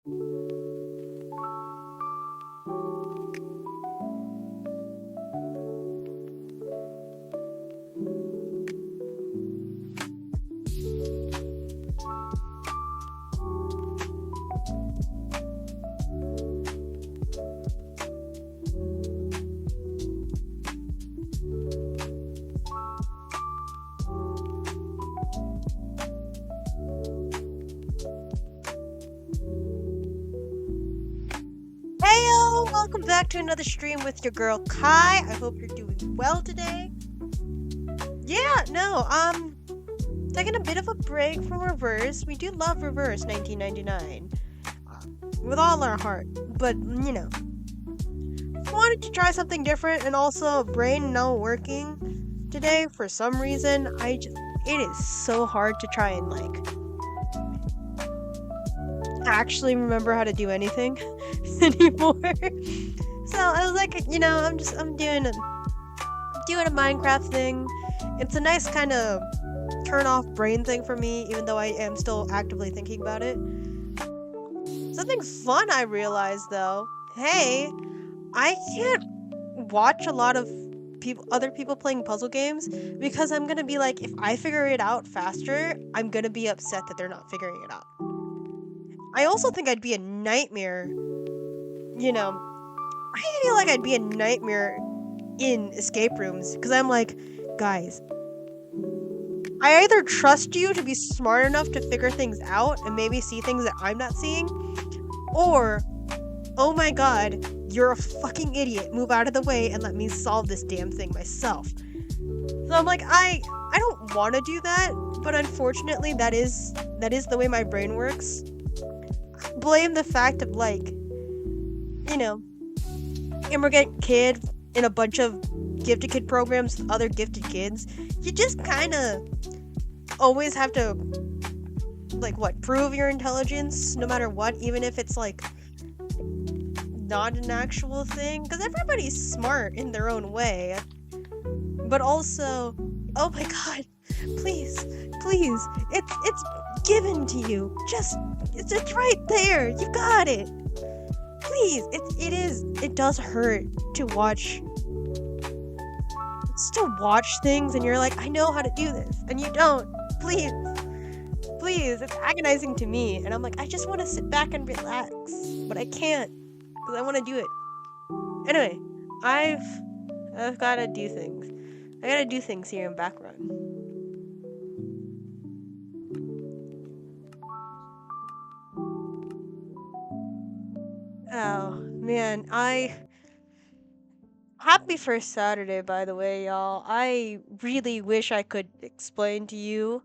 Heyo! Welcome back to another stream with your girl Kai. I hope you're doing well today. Yeah, no, taking a bit of a break from Reverse. We do love Reverse 1999 with all our heart, but wanted to try something different, and also brain not working today for some reason. It is so hard to try and actually remember how to do anything anymore. So I was like, I'm doing a Minecraft thing. It's a nice kind of turn off brain thing for me, even though I am still actively thinking about it. Something fun I realized though. Hey, I can't watch a lot of other people playing puzzle games because I'm gonna be like, if I figure it out faster, I'm gonna be upset that they're not figuring it out. I also think I'd be a nightmare. I feel like I'd be a nightmare in escape rooms because I'm like, guys, I either trust you to be smart enough to figure things out and maybe see things that I'm not seeing, or, oh my god, you're a fucking idiot. Move out of the way and let me solve this damn thing myself. So I'm like, I don't want to do that, but unfortunately, that is the way my brain works. Blame the fact of immigrant kid in a bunch of gifted kid programs with other gifted kids. You just kind of always have to prove your intelligence no matter what, even if it's not an actual thing, because everybody's smart in their own way. But also, oh my god, please, it's given to you. It's right there. You got it. Please, it does hurt to watch things and you're like, I know how to do this, and you don't. Please, it's agonizing to me, and I'm like, I just want to sit back and relax, but I can't, because I want to do it. Anyway, I've got to do things. I gotta do things here in background. Oh, man, Happy first Saturday, by the way, y'all. I really wish I could explain to you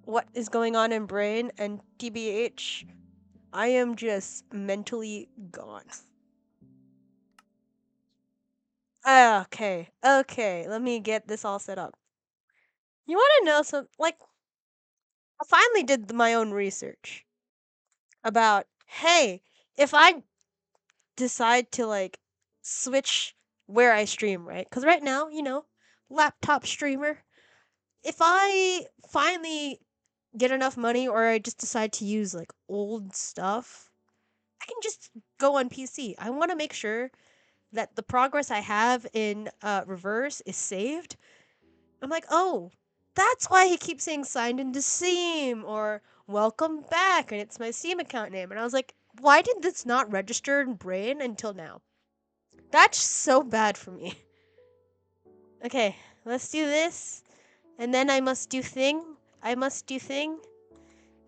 what is going on in brain, and TBH, I am just mentally gone. Okay, let me get this all set up. You want to know some, I finally did my own research about, hey, if I decide to, switch where I stream, right? Because right now, laptop streamer, if I finally get enough money or I just decide to use, old stuff, I can just go on PC. I want to make sure that the progress I have in Reverse is saved. I'm like, oh, that's why he keeps saying signed into Steam or welcome back, and it's my Steam account name. And I was like, why did this not register in Brain until now? That's so bad for me. Okay, let's do this. And then I must do thing.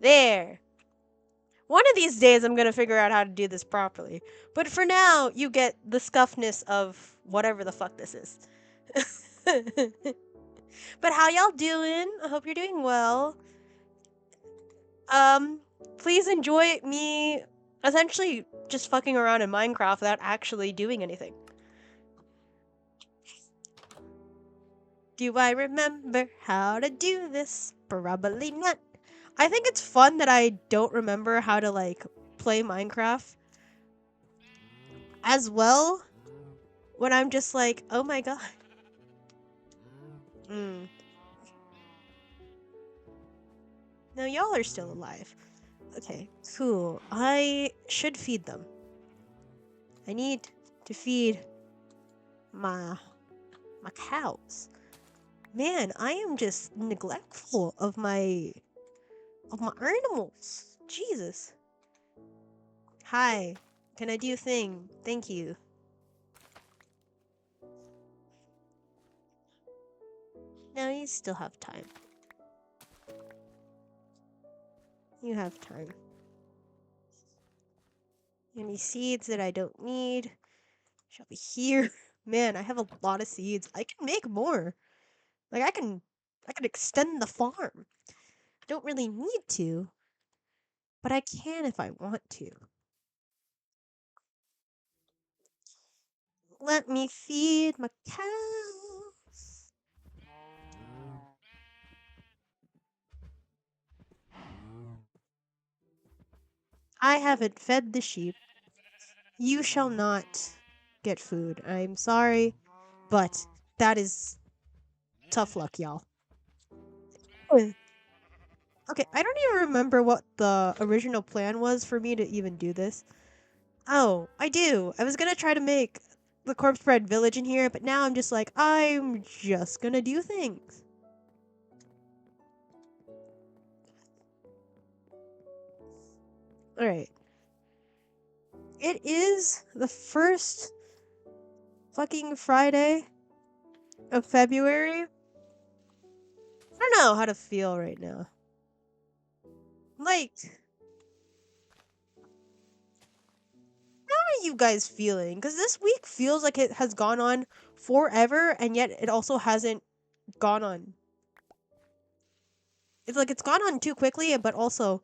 There. One of these days I'm gonna figure out how to do this properly. But for now, you get the scuffness of whatever the fuck this is. But how y'all doing? I hope you're doing well. Please enjoy me essentially just fucking around in Minecraft without actually doing anything. Do I remember how to do this? Probably not. I think it's fun that I don't remember how to, play Minecraft as well when I'm just like, oh my god. No, y'all are still alive. Okay, cool. I should feed them. I need to feed my my cows. Man, I am just neglectful of my animals. Jesus. Hi. Can I do a thing? Thank you. No, you still have time. You have time. Any seeds that I don't need shall be here. Man, I have a lot of seeds. I can make more. Like I can extend the farm. I don't really need to, but I can if I want to. Let me feed my cows. I haven't fed the sheep. You shall not get food. I'm sorry, but that is tough luck, y'all. Oh, okay, I don't even remember what the original plan was for me to even do this. Oh, I do. I was gonna try to make the corpse bread village in here, but now I'm just like, I'm just gonna do things. Alright. It is the first fucking Friday of February. I don't know how to feel right now. Like, how are you guys feeling? Because this week feels like it has gone on forever, and yet it also hasn't gone on. It's like it's gone on too quickly, but also,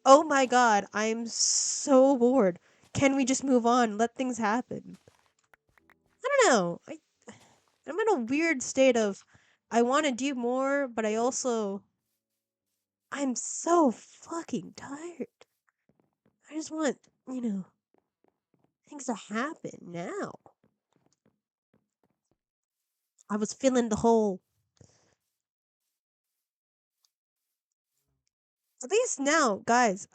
oh my god, I'm so bored. Can we just move on? Let things happen. I don't know. I'm in a weird state of I want to do more, but I'm so fucking tired. I just want, things to happen now. I was feeling the whole at least now, guys.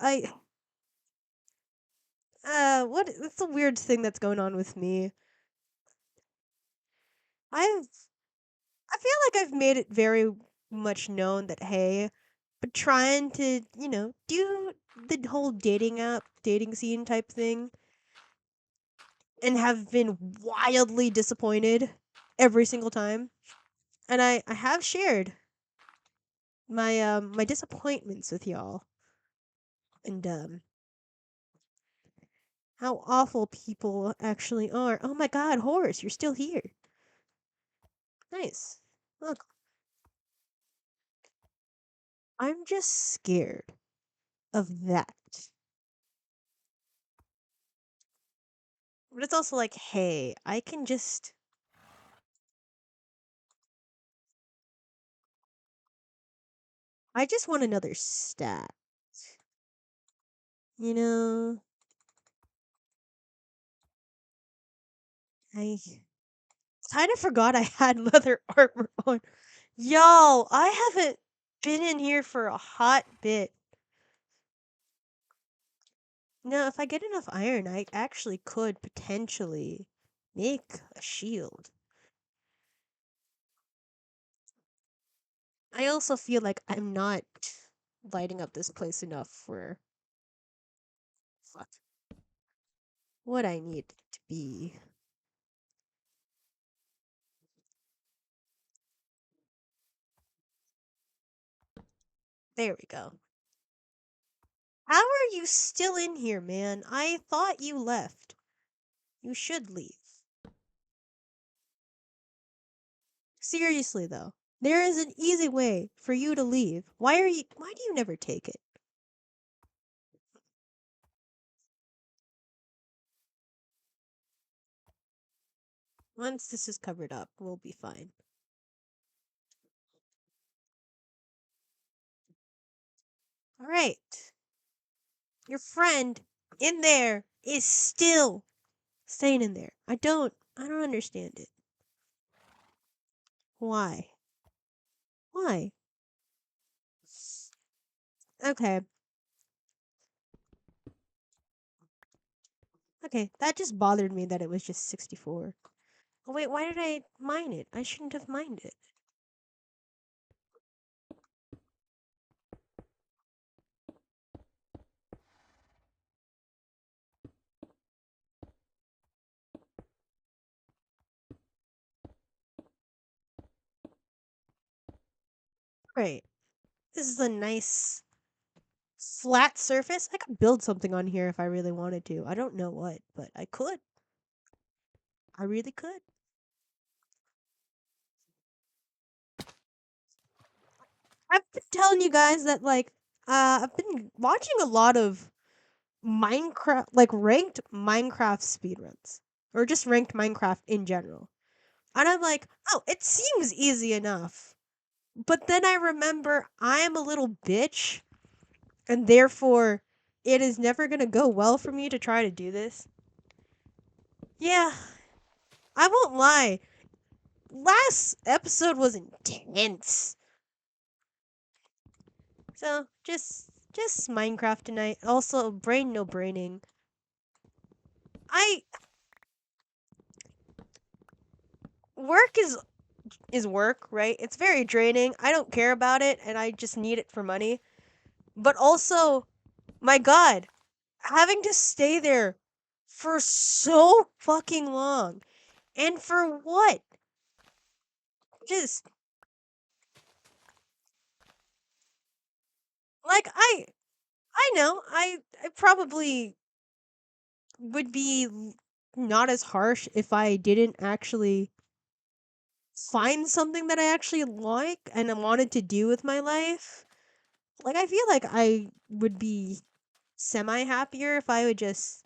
What it's a weird thing that's going on with me. I've I feel like I've made it very much known that hey, but trying to, do the whole dating scene type thing and have been wildly disappointed every single time. And I have shared my disappointments with y'all and how awful people actually are. Oh my god, Horace, you're still here. Nice. Look, I'm just scared of that. But it's also like, hey, I just want another stat. You know, I kind of forgot I had leather armor on. Y'all, I haven't been in here for a hot bit. No, if I get enough iron, I actually could potentially make a shield. I also feel like I'm not lighting up this place enough for fuck what I need it to be. There we go. How are you still in here, man? I thought you left. You should leave. Seriously though. There is an easy way for you to leave. Why do you never take it? Once this is covered up, we'll be fine. Alright. Your friend in there is still staying in there. I don't understand it. Why? Why? Okay. Okay, that just bothered me that it was just 64. Oh wait, why did I mine it? I shouldn't have mined it. Right. This is a nice flat surface. I could build something on here if I really wanted to. I don't know what, but I could. I really could. I've been telling you guys that I've been watching a lot of Minecraft, like ranked Minecraft speedruns, or just ranked Minecraft in general. And I'm like, oh, it seems easy enough. But then I remember I am a little bitch, and therefore it is never gonna go well for me to try to do this. Yeah, I won't lie. Last episode was intense. So just Minecraft tonight. Also, brain no braining. I work is work, right? It's very draining. I don't care about it, and I just need it for money. But also, my God, having to stay there for so fucking long, and for what? Just like I know I probably would be not as harsh if I didn't actually find something that I actually like and I wanted to do with my life. Like I feel like I would be semi happier if I would just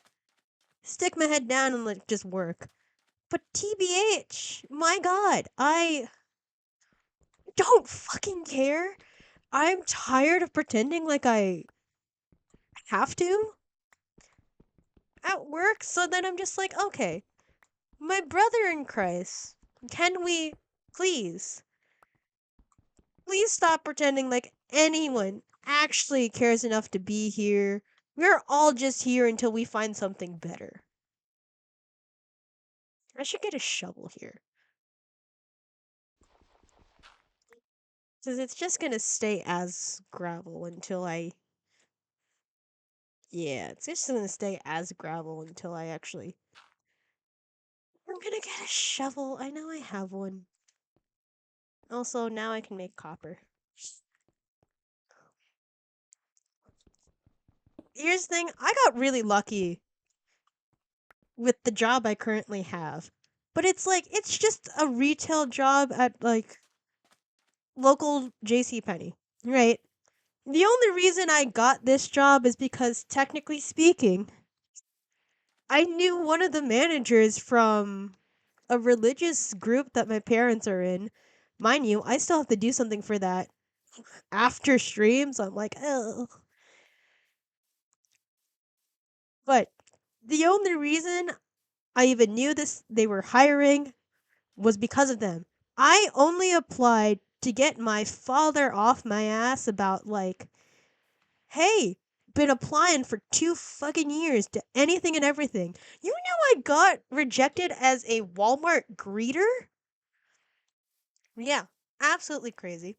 stick my head down and like just work. But TBH, my God, I don't fucking care. I'm tired of pretending like I have to at work. So then I'm just like, okay, my brother in Christ, can we please, please stop pretending like anyone actually cares enough to be here? We're all just here until we find something better. I should get a shovel here. Because it's just gonna stay as gravel until I. Yeah, it's just gonna stay as gravel until I actually. I'm gonna get a shovel. I know I have one. Also, now I can make copper. Here's the thing, I got really lucky with the job I currently have. But it's like it's just a retail job at like local JC Penney, right? The only reason I got this job is because technically speaking, I knew one of the managers from a religious group that my parents are in. Mind you, I still have to do something for that after streams. I'm like, oh. But the only reason I even knew this they were hiring was because of them. I only applied to get my father off my ass about like, hey, been applying for 2 fucking years to anything and everything. You know I got rejected as a Walmart greeter? Yeah, absolutely crazy.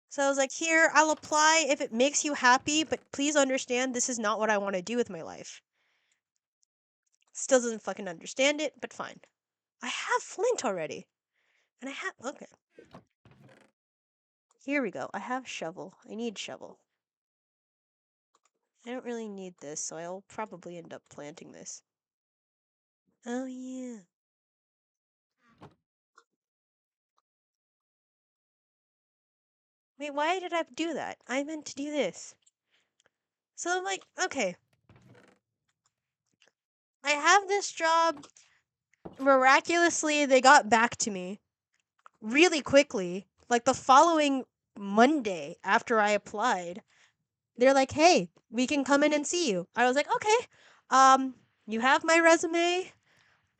So I was like, here, I'll apply if it makes you happy, but please understand this is not what I want to do with my life. Still doesn't fucking understand it, but fine. I have flint already. And I have. Okay. Here we go. I have shovel. I need shovel. I don't really need this, so I'll probably end up planting this. Oh, yeah. Wait, why did I do that? I meant to do this. So I'm like, okay. I have this job. Miraculously, they got back to me really quickly. Like the following Monday after I applied, they're like, "Hey, we can come in and see you." I was like, "Okay. Um, you have my resume.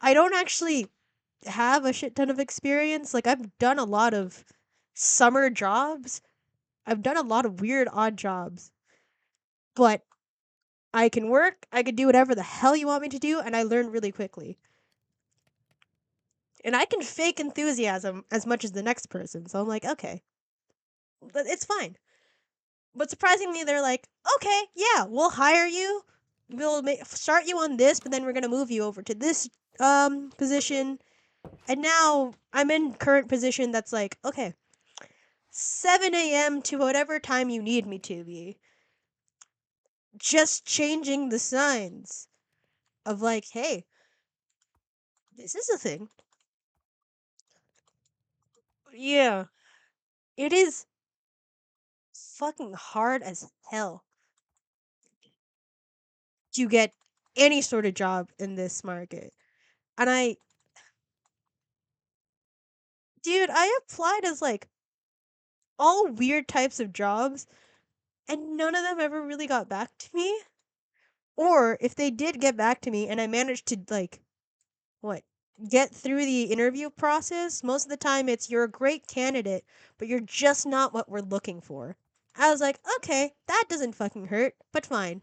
I don't actually have a shit ton of experience. Like I've done a lot of summer jobs. I've done a lot of weird odd jobs. But I can work, I can do whatever the hell you want me to do, and I learn really quickly. And I can fake enthusiasm as much as the next person. So I'm like, okay, but it's fine. But surprisingly, they're like, okay, yeah, we'll hire you. We'll start you on this, but then we're gonna move you over to this position. And now I'm in current position that's like, okay, 7 a.m. to whatever time you need me to be. Just changing the signs of like, hey, this is a thing. Yeah, it is fucking hard as hell to get any sort of job in this market. And dude, I applied as like all weird types of jobs, and none of them ever really got back to me. Or if they did get back to me and I managed to like what get through the interview process, most of the time it's you're a great candidate, but you're just not what we're looking for. I was like, okay, that doesn't fucking hurt, but fine.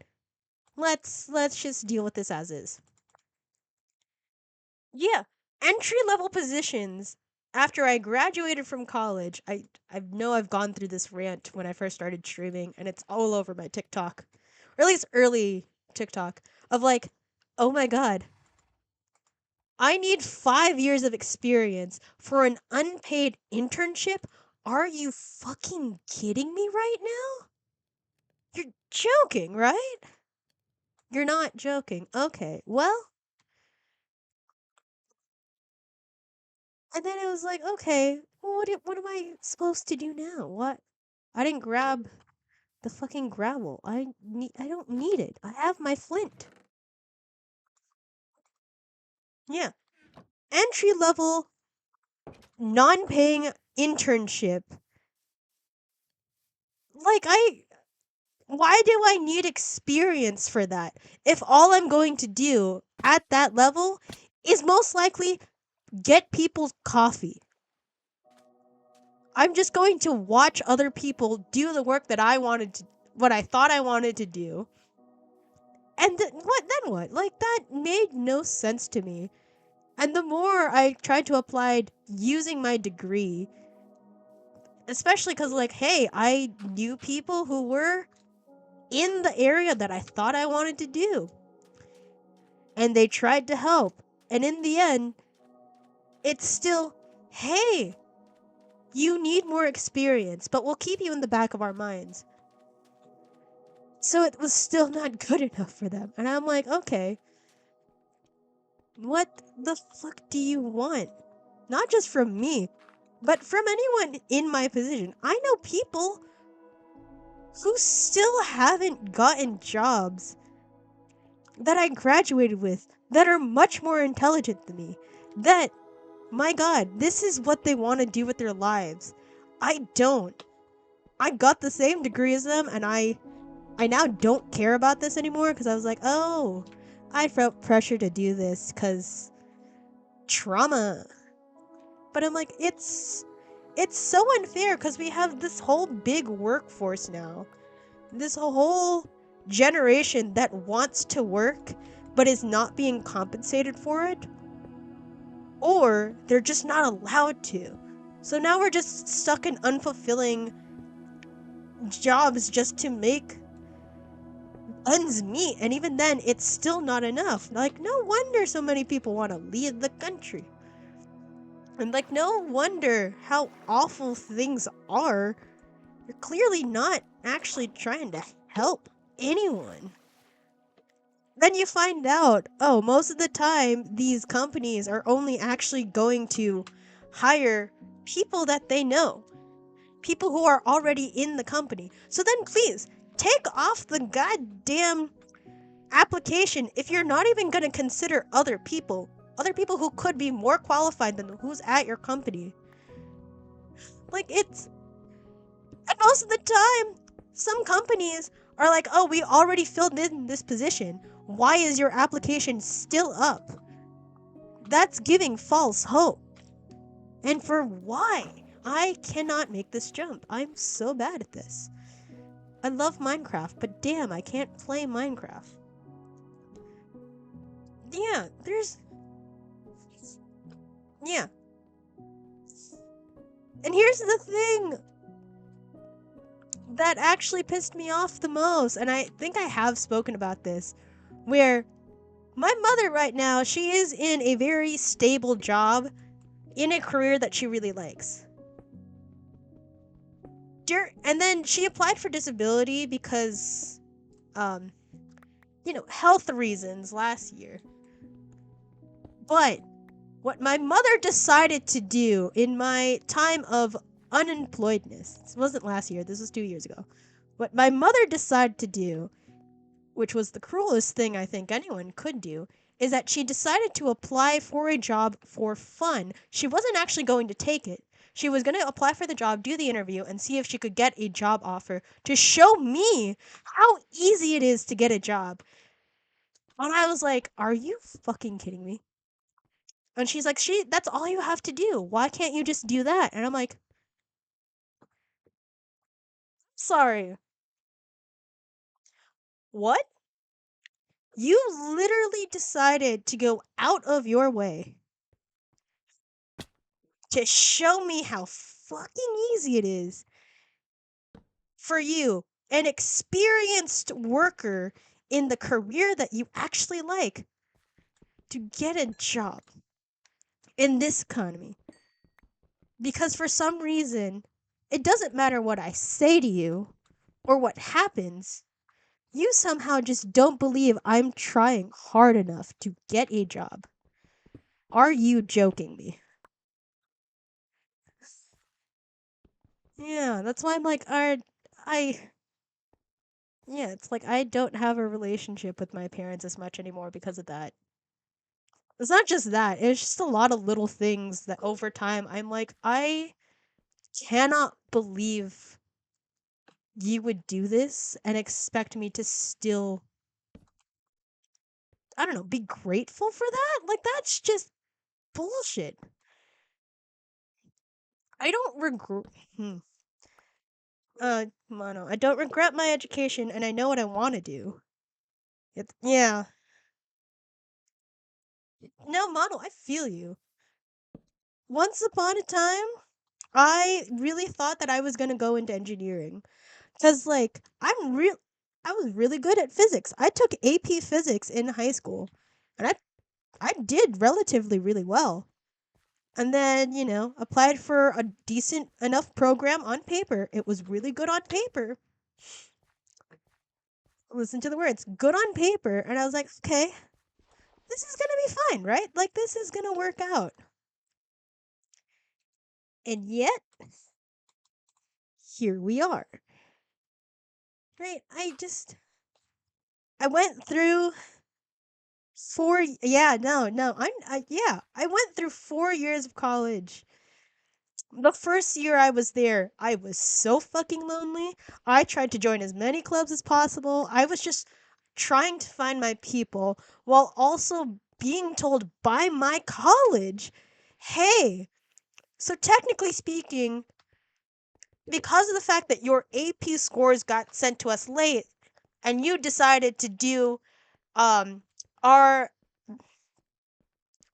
Let's just deal with this as is. Yeah, entry level positions. After I graduated from college, I know I've gone through this rant when I first started streaming, and it's all over my TikTok, or at least early TikTok, of like, oh my god, I need 5 years of experience for an unpaid internship. Are you fucking kidding me right now? You're joking, right? You're not joking. Okay, well, and then it was like, okay, well, what am I supposed to do now? What? I didn't grab the fucking gravel. I don't need it. I have my flint. Yeah. Entry level non-paying internship. Like why do I need experience for that? If all I'm going to do at that level is most likely get people coffee. I'm just going to watch other people do the work that what I thought I wanted to do. And what? Like, that made no sense to me. And the more I tried to apply using my degree, especially because, like, hey, I knew people who were in the area that I thought I wanted to do. And they tried to help. And in the end, it's still, hey, you need more experience, but we'll keep you in the back of our minds. So it was still not good enough for them. And I'm like, okay, what the fuck do you want? Not just from me, but from anyone in my position. I know people who still haven't gotten jobs that I graduated with that are much more intelligent than me. That, my god, this is what they want to do with their lives. I don't. I got the same degree as them, and I now don't care about this anymore because I was like, oh, I felt pressure to do this because trauma. But I'm like, it's so unfair because we have this whole big workforce now. This whole generation that wants to work but is not being compensated for it. Or they're just not allowed to. So now we're just stuck in unfulfilling jobs just to make ends meet, and even then it's still not enough. Like, no wonder so many people want to leave the country. And like, no wonder how awful things are. You're clearly not actually trying to help anyone. Then you find out, oh, most of the time these companies are only actually going to hire people that they know, people who are already in the company. So then please take off the goddamn application if you're not even going to consider other people who could be more qualified than who's at your company. Like, it's, and most of the time some companies are like, oh, we already filled in this position, why is your application still up? That's giving false hope. And for why? I cannot make this jump. I'm so bad at this. I love Minecraft, but damn, I can't play Minecraft. Yeah, there's yeah. And here's the thing that actually pissed me off the most, and I think I have spoken about this, where my mother right now, she is in a very stable job in a career that she really likes. And then she applied for disability because um health reasons last year. But what my mother decided to do in my time of unemployedness, this wasn't last year, this was 2 years ago. What my mother decided to do, which was the cruelest thing I think anyone could do, is that she decided to apply for a job for fun. She wasn't actually going to take it. She was going to apply for the job, do the interview, and see if she could get a job offer to show me how easy it is to get a job. And I was like, are you fucking kidding me? And she's like, that's all you have to do. Why can't you just do that? And I'm like, sorry. What? You literally decided to go out of your way to show me how fucking easy it is for you, an experienced worker in the career that you actually like, to get a job in this economy. Because for some reason, it doesn't matter what I say to you or what happens, you somehow just don't believe I'm trying hard enough to get a job. Are you joking me? Yeah, that's why I'm like, I yeah, it's like I don't have a relationship with my parents as much anymore because of that. It's not just that, it's just a lot of little things that over time I'm like, I cannot believe you would do this and expect me to still, I don't know, be grateful for that? Like, that's just bullshit. I don't regret. Mono. I don't regret my education, and I know what I want to do. Yeah. No, Mono, I feel you. Once upon a time, I really thought that I was gonna go into engineering, cause like I was really good at physics. I took AP Physics in high school, and I did relatively really well. And then applied for a decent enough program on paper. It was really good on paper. Listen to the words, good on paper, and I was like, okay, this is gonna be fine, right? Like, this is gonna work out. And yet, here we are. Right? I went through yeah, no, yeah, I went through 4 years of college. The first year I was there, I was so fucking lonely. I tried to join as many clubs as possible. I was just trying to find my people while also being told by my college, hey, so technically speaking, because of the fact that your AP scores got sent to us late and you decided to do um our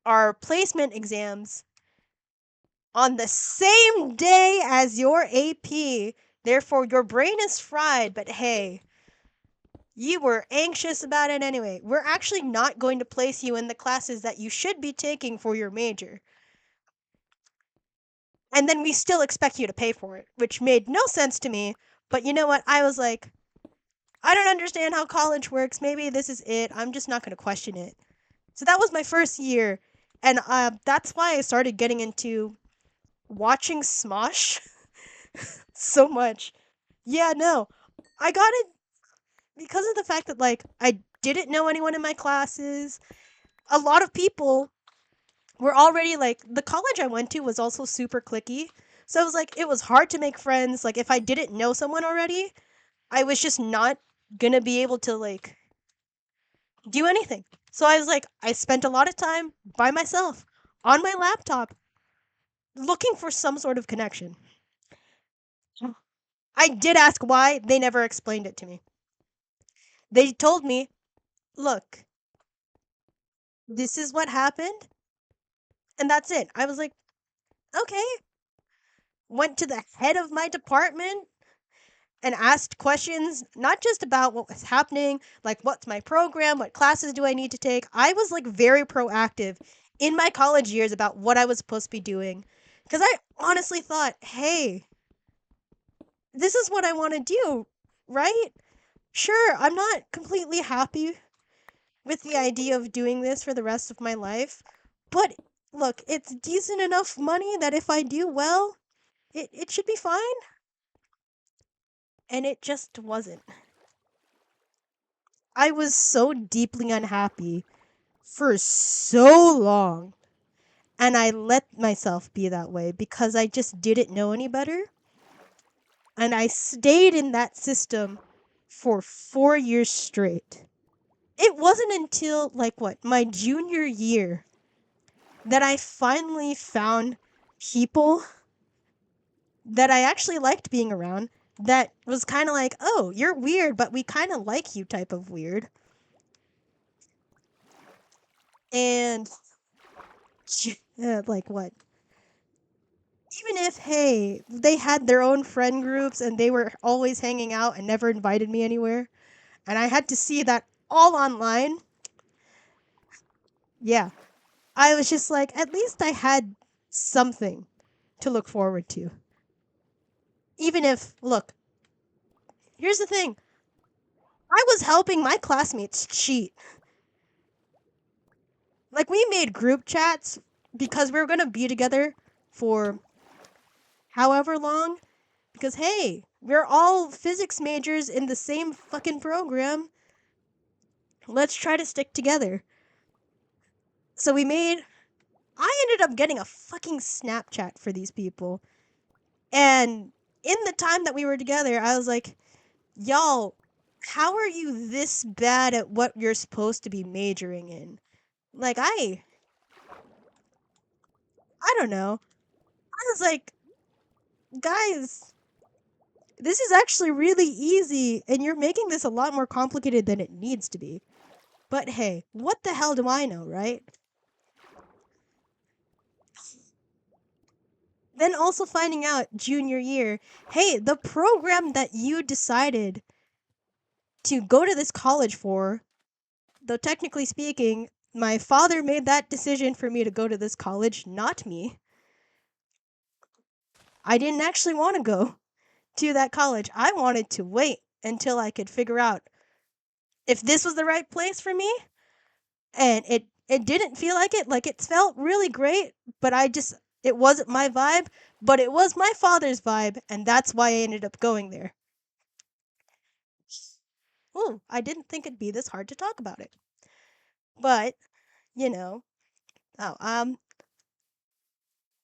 our placement exams on the same day as your AP, therefore your brain is fried, but hey, you were anxious about it anyway. We're actually not going to place you in the classes that you should be taking for your major. And then we still expect you to pay for it, which made no sense to me. But you know what? I was like, I don't understand how college works. Maybe this is it. I'm just not going to question it. So that was my first year. And that's why I started getting into watching Smosh so much. Yeah, no. I got it because of the fact that, like, I didn't know anyone in my classes. A lot of people were already, like, the college I went to was also super cliquey. So it was like, it was hard to make friends. Like, if I didn't know someone already, I was just not gonna be able to, like, do anything. So I was like, I spent a lot of time by myself on my laptop looking for some sort of connection. I did ask why, they never explained it to me. They told me, look, This is what happened, and that's it. I was like, okay. Went to the head of my department and asked questions, not just about what was happening, like what's my program, what classes do I need to take. I was like very proactive in my college years about what I was supposed to be doing. Because I honestly thought, hey, this is what I want to do, right? Sure, I'm not completely happy with the idea of doing this for the rest of my life, but look, it's decent enough money that if I do well, it should be fine. And it just wasn't. I was so deeply unhappy for so long. And I let myself be that way because I just didn't know any better. And I stayed in that system for 4 years straight. It wasn't until, like, what, my junior year that I finally found people that I actually liked being around that was kind of like, oh, you're weird, but we kind of like you type of weird. And, like, what? Even if, hey, they had their own friend groups and they were always hanging out and never invited me anywhere, and I had to see that all online, yeah, I was just like, at least I had something to look forward to. Even if, look, here's the thing, I was helping my classmates cheat. Like, we made group chats because we were going to be together for however long. Because, hey, we're all physics majors in the same fucking program. Let's try to stick together. So I ended up getting a fucking Snapchat for these people. And in the time that we were together, I was like, y'all, how are you this bad at what you're supposed to be majoring in? Like, I don't know. I was like, guys, this is actually really easy, and you're making this a lot more complicated than it needs to be. But hey, what the hell do I know, right? Then also finding out junior year, hey, the program that you decided to go to this college for, though technically speaking, my father made that decision for me to go to this college, not me. I didn't actually want to go to that college. I wanted to wait until I could figure out if this was the right place for me. And it didn't feel like it. Like, it felt really great, but it wasn't my vibe, but it was my father's vibe, and that's why I ended up going there. Ooh, I didn't think it'd be this hard to talk about it. But, you know, oh,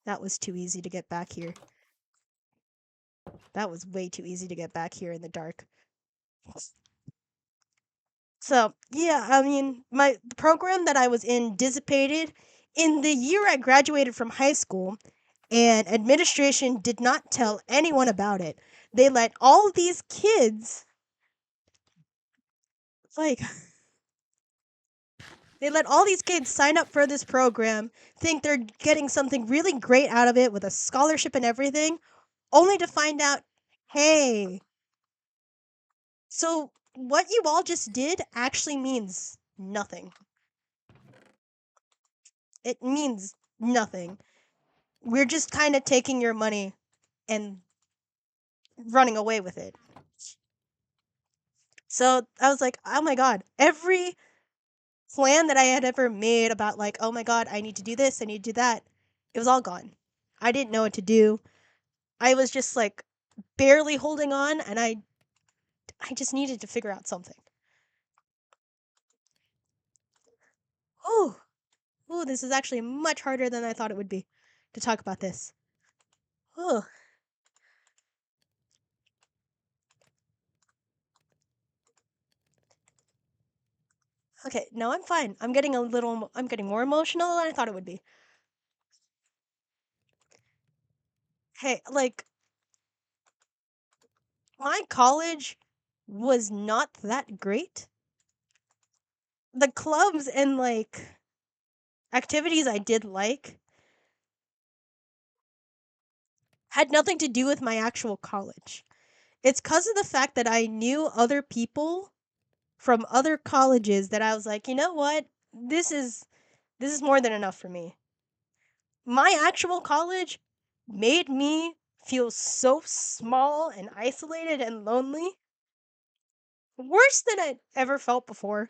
that was too easy to get back here. That was way too easy to get back here in the dark. So, yeah, I mean, my program that I was in dissipated in the year I graduated from high school, and administration did not tell anyone about it. They let all these kids, like, they let all these kids sign up for this program, think they're getting something really great out of it with a scholarship and everything, only to find out, hey, so what you all just did actually means nothing. It means nothing. We're just kind of taking your money and running away with it. So I was like, oh my god, every plan that I had ever made about, like, oh my god, I need to do this, I need to do that, it was all gone. I didn't know what to do. I was just like barely holding on, and I just needed to figure out something. Oh, oh, this is actually much harder than I thought it would be to talk about this. Oh, okay, no, I'm fine. I'm getting more emotional than I thought it would be. Hey, like, my college was not that great. The clubs and, like, activities I did like had nothing to do with my actual college. It's because of the fact that I knew other people from other colleges that I was like, you know what? This is more than enough for me. My actual college made me feel so small and isolated and lonely, worse than I'd ever felt before.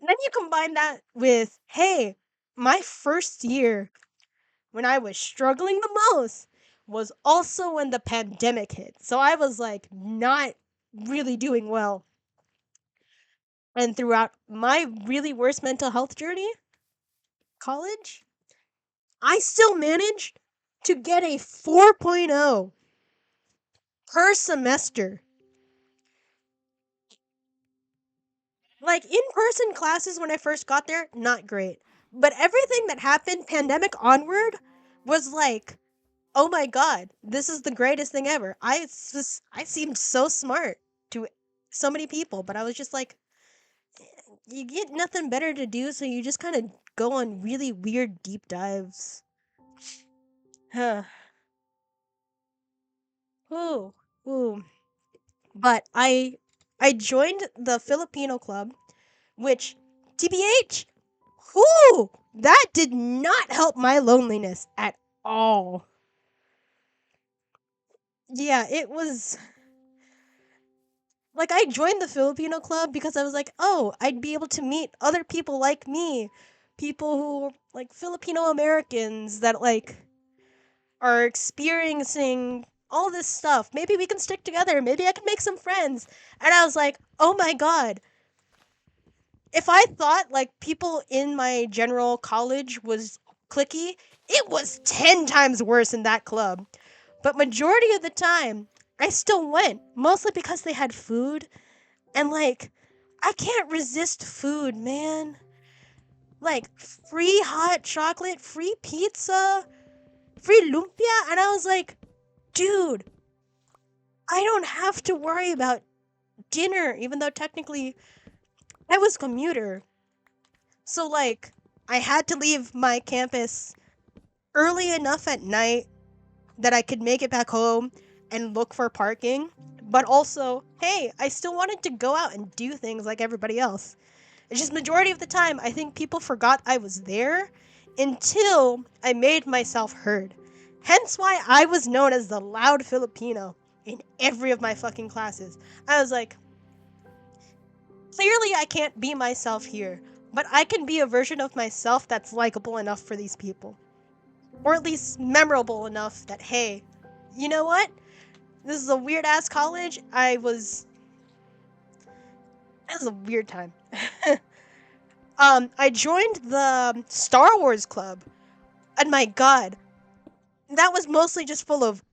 Then you combine that with, hey, my first year when I was struggling the most was also when the pandemic hit. So I was like not really doing well. And throughout my really worst mental health journey, college, I still managed to get a 4.0 per semester. Like in person classes when I first got there, not great. But everything that happened pandemic onward was like, oh my god, this is the greatest thing ever. I seemed so smart to so many people, but I was just like, you get nothing better to do, so you just kind of go on really weird deep dives. Huh. Ooh, ooh. But I joined the Filipino club, which TBH, whoo, that did not help my loneliness at all. Yeah, it was like I joined the Filipino club because I was like, oh, I'd be able to meet other people like me, people who like Filipino Americans that like are experiencing all this stuff. Maybe we can stick together. Maybe I can make some friends. And I was like, oh my god, if I thought like people in my general college was clicky, it was 10 times worse in that club. But majority of the time, I still went, mostly because they had food and like I can't resist food, man. Like free hot chocolate, free pizza, free lumpia, and I was like, dude, I don't have to worry about dinner even though technically I was commuter. So like I had to leave my campus early enough at night that I could make it back home and look for parking. But also, hey, I still wanted to go out and do things like everybody else. It's just majority of the time, I think people forgot I was there until I made myself heard. Hence why I was known as the loud Filipino in every of my fucking classes. I was like, clearly I can't be myself here, but I can be a version of myself that's likable enough for these people. Or at least memorable enough that, hey, you know what? This is a weird ass college. That was a weird time. I joined the Star Wars club, and my god, that was mostly just full of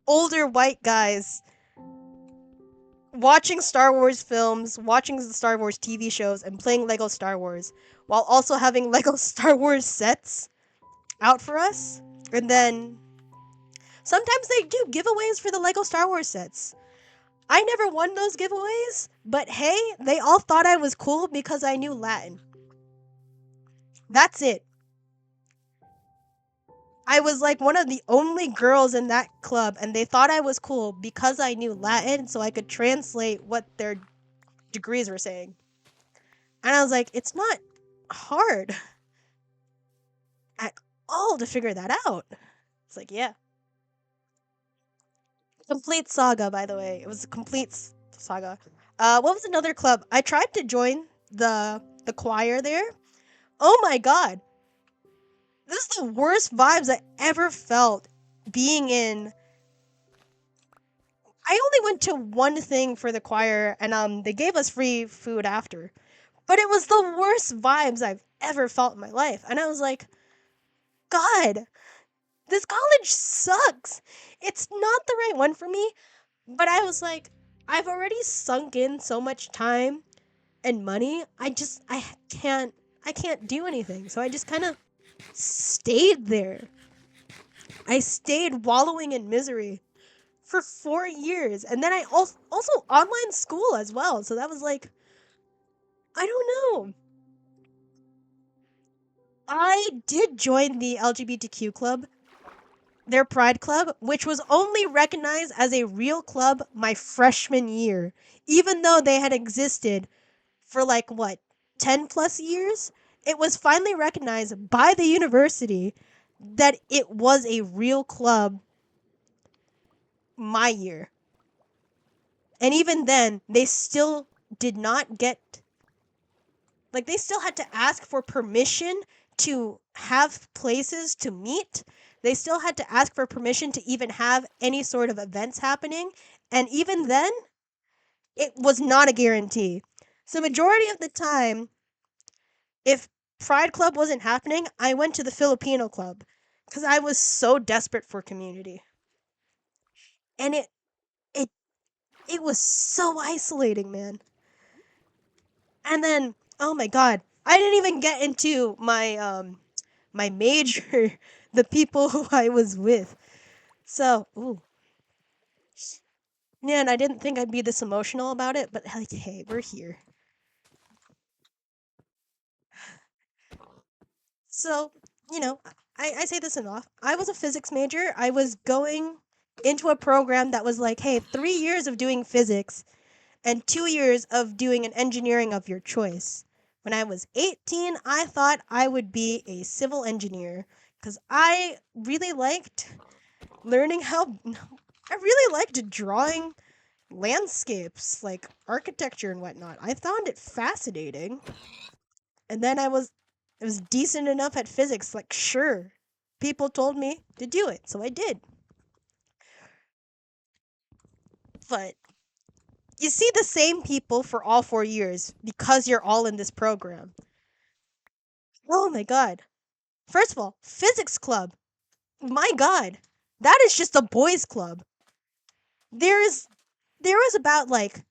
older white guys watching Star Wars films, watching the Star Wars TV shows, and playing Lego Star Wars, while also having Lego Star Wars sets out for us. And then sometimes they do giveaways for the Lego Star Wars sets. I never won those giveaways, but hey, they all thought I was cool because I knew Latin. That's it. I was like one of the only girls in that club, and they thought I was cool because I knew Latin, so I could translate what their degrees were saying. And I was like, it's not hard at all to figure that out. It's like, yeah. Complete saga, by the way. It was a complete saga. What was another club? I tried to join the choir there. Oh my god. This is the worst vibes I ever felt being in. I only went to one thing for the choir and they gave us free food after. But it was the worst vibes I've ever felt in my life. And I was like, god, this college sucks. It's not the right one for me. But I was like, I've already sunk in so much time and money. I can't do anything. So I just kind of stayed there. I stayed wallowing in misery for 4 years, and then I also online school as well. So that was like, I don't know. I did join the LGBTQ club, their pride club, which was only recognized as a real club my freshman year, even though they had existed for like what, 10 plus years. It was finally recognized by the university that it was a real club my year. And even then, they still did not get, like, they still had to ask for permission to have places to meet. They still had to ask for permission to even have any sort of events happening. And even then, it was not a guarantee. So, majority of the time, if Pride Club wasn't happening, I went to the Filipino Club because I was so desperate for community. And it, it was so isolating, man. And then, oh my god, I didn't even get into my major, the people who I was with. So, ooh, man, I didn't think I'd be this emotional about it, but like, hey, we're here. So, you know, I say this enough. I was a physics major. I was going into a program that was like, hey, 3 years of doing physics and 2 years of doing an engineering of your choice. When I was 18, I thought I would be a civil engineer because I really liked learning how. I really liked drawing landscapes, like architecture and whatnot. I found it fascinating. And then I was decent enough at physics, like sure. People told me to do it, so I did. But you see the same people for all 4 years because you're all in this program. Oh my god. First of all, physics club. My god. That is just a boys club. There is there was about like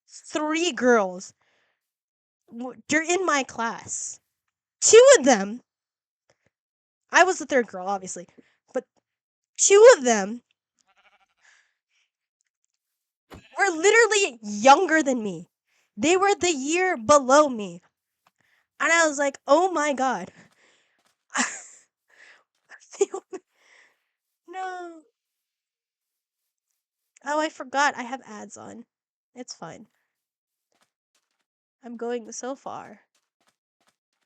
3 girls they're in my class. Two of them, I was the third girl obviously, but two of them were literally younger than me. They were the year below me. And I was like, "Oh my god." No. Oh, I forgot I have ads on. It's fine. I'm going so far.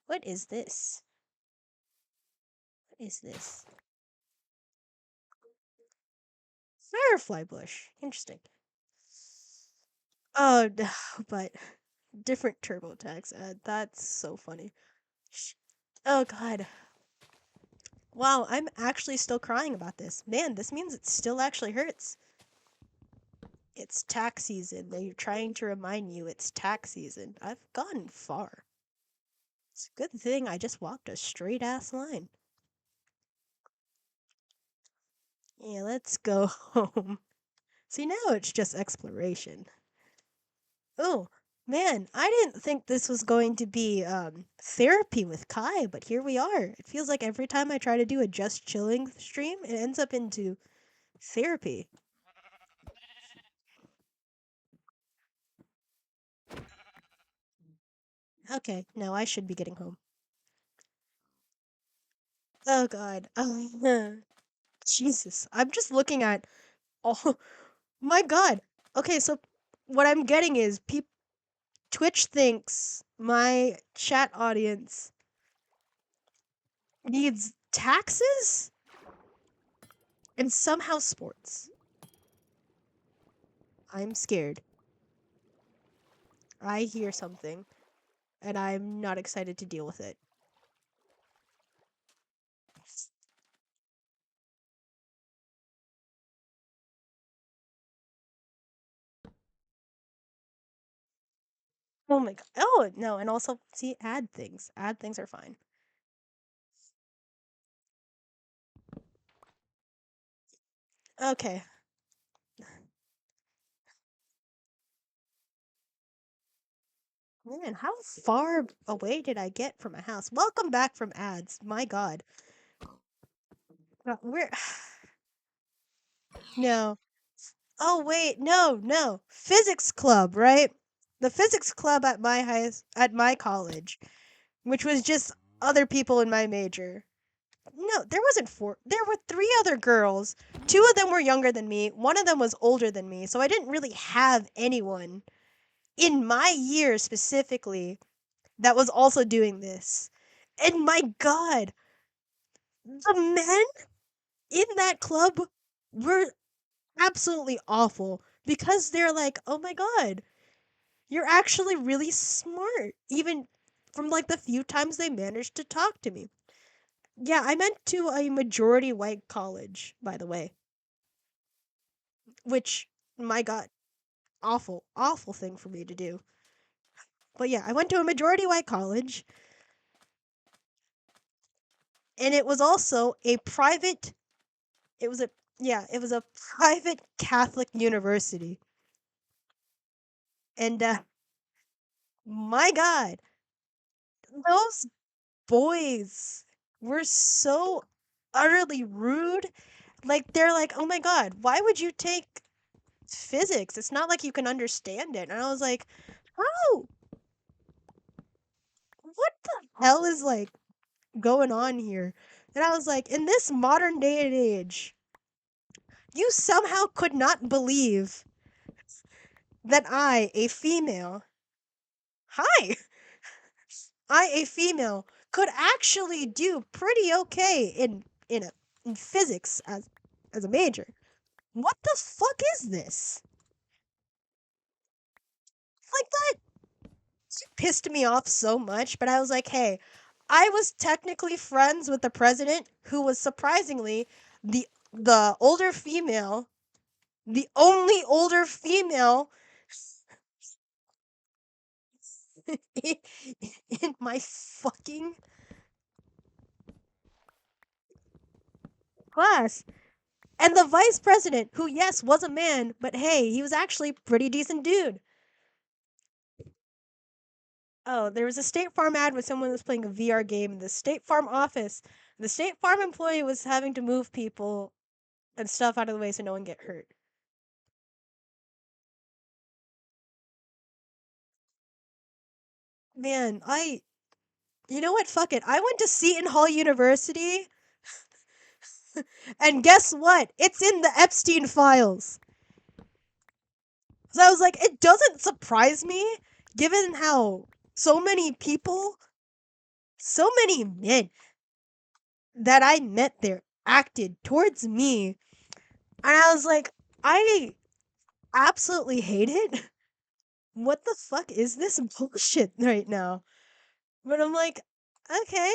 What is this? What is this? Firefly bush. Interesting. Oh, but different TurboTax ad. That's so funny. Oh god. Wow, I'm actually still crying about this. Man, this means it still actually hurts. It's tax season. They're trying to remind you it's tax season. I've gone far. It's a good thing I just walked a straight ass line. Yeah, let's go home. See, now it's just exploration. Oh, man, I didn't think this was going to be therapy with Kai, but here we are. It feels like every time I try to do a just chilling stream, it ends up into therapy. Okay, now I should be getting home. Oh god. Oh, Jesus. I'm just looking at oh my god. Okay, so what I'm getting is Twitch thinks my chat audience needs taxes and somehow sports. I'm scared. I hear something and I'm not excited to deal with it. Oh my god. Oh, no, and also see ad things. Ad things are fine. Okay. Man, how far away did I get from my house? Welcome back from ads. My god. Where No. Oh wait, no, no. Physics club, right? The physics club at my college, which was just other people in my major. No, there wasn't four. There were three other girls. Two of them were younger than me. One of them was older than me. So I didn't really have anyone in my year specifically that was also doing this. And my God, the men in that club were absolutely awful because they're like, oh my God, you're actually really smart. Even from like the few times they managed to talk to me. Yeah, I meant to a majority white college, by the way, which, my God, awful, awful thing for me to do. But yeah, I went to a majority white college, and it was also a private, it was a, yeah, it was a private Catholic university. And my God, those boys were so utterly rude. Like, they're like, oh my God, why would you take physics? It's not like you can understand it. And I was like, how? What the hell is like going on here? And I was like, in this modern day and age, you somehow could not believe that I, a female, hi, I, a female, could actually do pretty okay in physics as a major. What the fuck is this? Like, that pissed me off so much, but I was like, hey, I was technically friends with the president who was surprisingly the older female, the only older female in, in my fucking class. And the vice president, who yes was a man, but hey, he was actually a pretty decent dude. Oh, there was a State Farm ad where someone was playing a VR game in the State Farm office. The State Farm employee was having to move people and stuff out of the way so no one get hurt. Man, you know what? Fuck it. I went to Seton Hall University, and guess what? It's in the Epstein files. So I was like, it doesn't surprise me, given how so many people, so many men that I met there acted towards me. And I was like, I absolutely hate it. What the fuck is this bullshit right now? But I'm like, okay,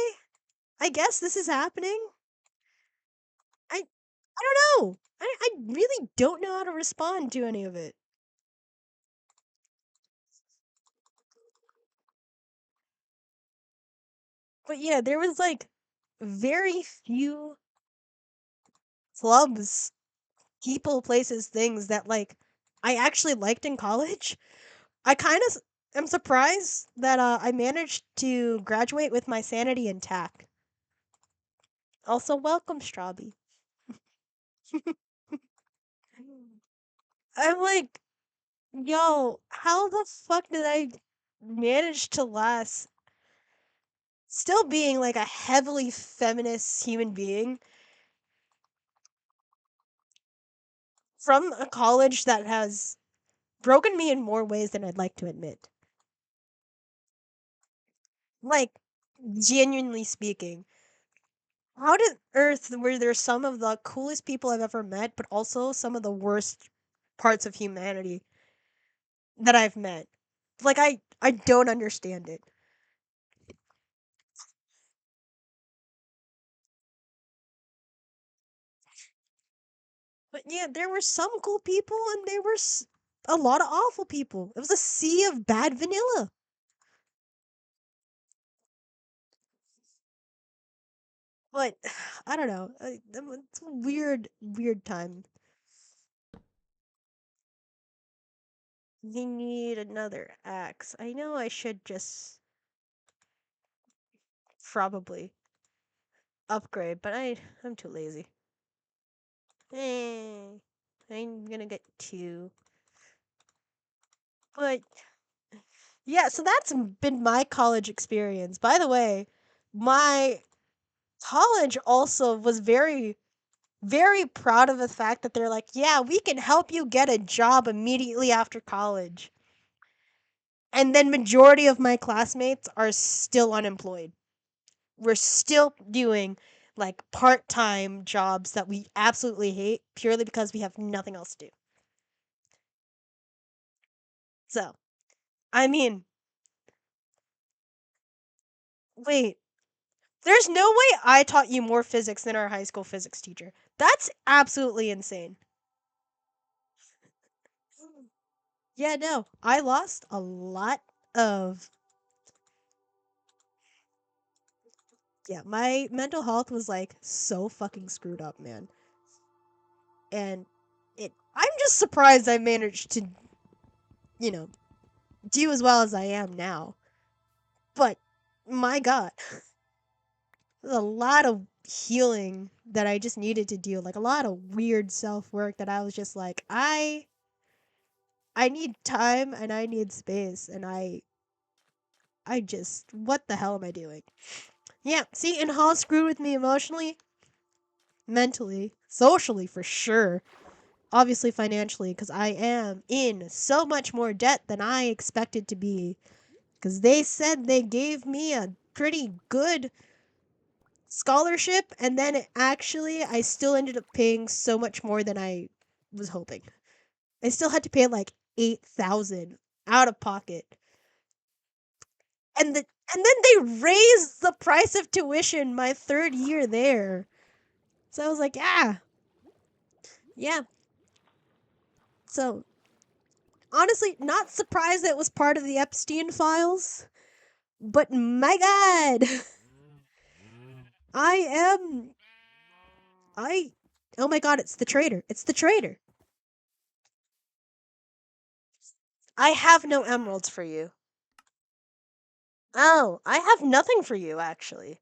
I guess this is happening. I don't know. I really don't know how to respond to any of it. But yeah, there was like very few clubs, people, places, things that like I actually liked in college. I kind of am surprised that I managed to graduate with my sanity intact. Also, welcome, Strawby. I'm like, yo, how the fuck did I manage to last still being like a heavily feminist human being from a college that has broken me in more ways than I'd like to admit. Like, genuinely speaking, how did Earth, where there's some of the coolest people I've ever met, but also some of the worst parts of humanity that I've met? Like, I don't understand it. But yeah, there were some cool people, and there were a lot of awful people. It was a sea of bad vanilla. But I don't know. It's a weird, weird time. We need another axe. I know I should just probably upgrade, but I'm too lazy. Eh, I'm gonna get two. But yeah, so that's been my college experience. By the way, my college also was very, very proud of the fact that they're like, yeah, we can help you get a job immediately after college. And then majority of my classmates are still unemployed. We're still doing like part-time jobs that we absolutely hate purely because we have nothing else to do. So, I mean, wait, there's no way I taught you more physics than our high school physics teacher. That's absolutely insane. Yeah, no, I lost a lot of. Yeah, my mental health was like so fucking screwed up, man. And I'm just surprised I managed to, you know, do as well as I am now. But my god, there's a lot of healing that I just needed to do, like a lot of weird self-work that I was just like, I need time and I need space and I just what the hell am I doing? Yeah, see, and Hall screwed with me emotionally, mentally, socially for sure. Obviously financially because I am in so much more debt than I expected to be because they said they gave me a pretty good scholarship and then actually I still ended up paying so much more than I was hoping. I still had to pay like 8,000 out of pocket. And the and then they raised the price of tuition my third year there. So I was like, ah, yeah. So honestly, not surprised that it was part of the Epstein files. But my god, I am. I. Oh my god, it's the traitor. It's the traitor. I have no emeralds for you. Oh, I have nothing for you, actually.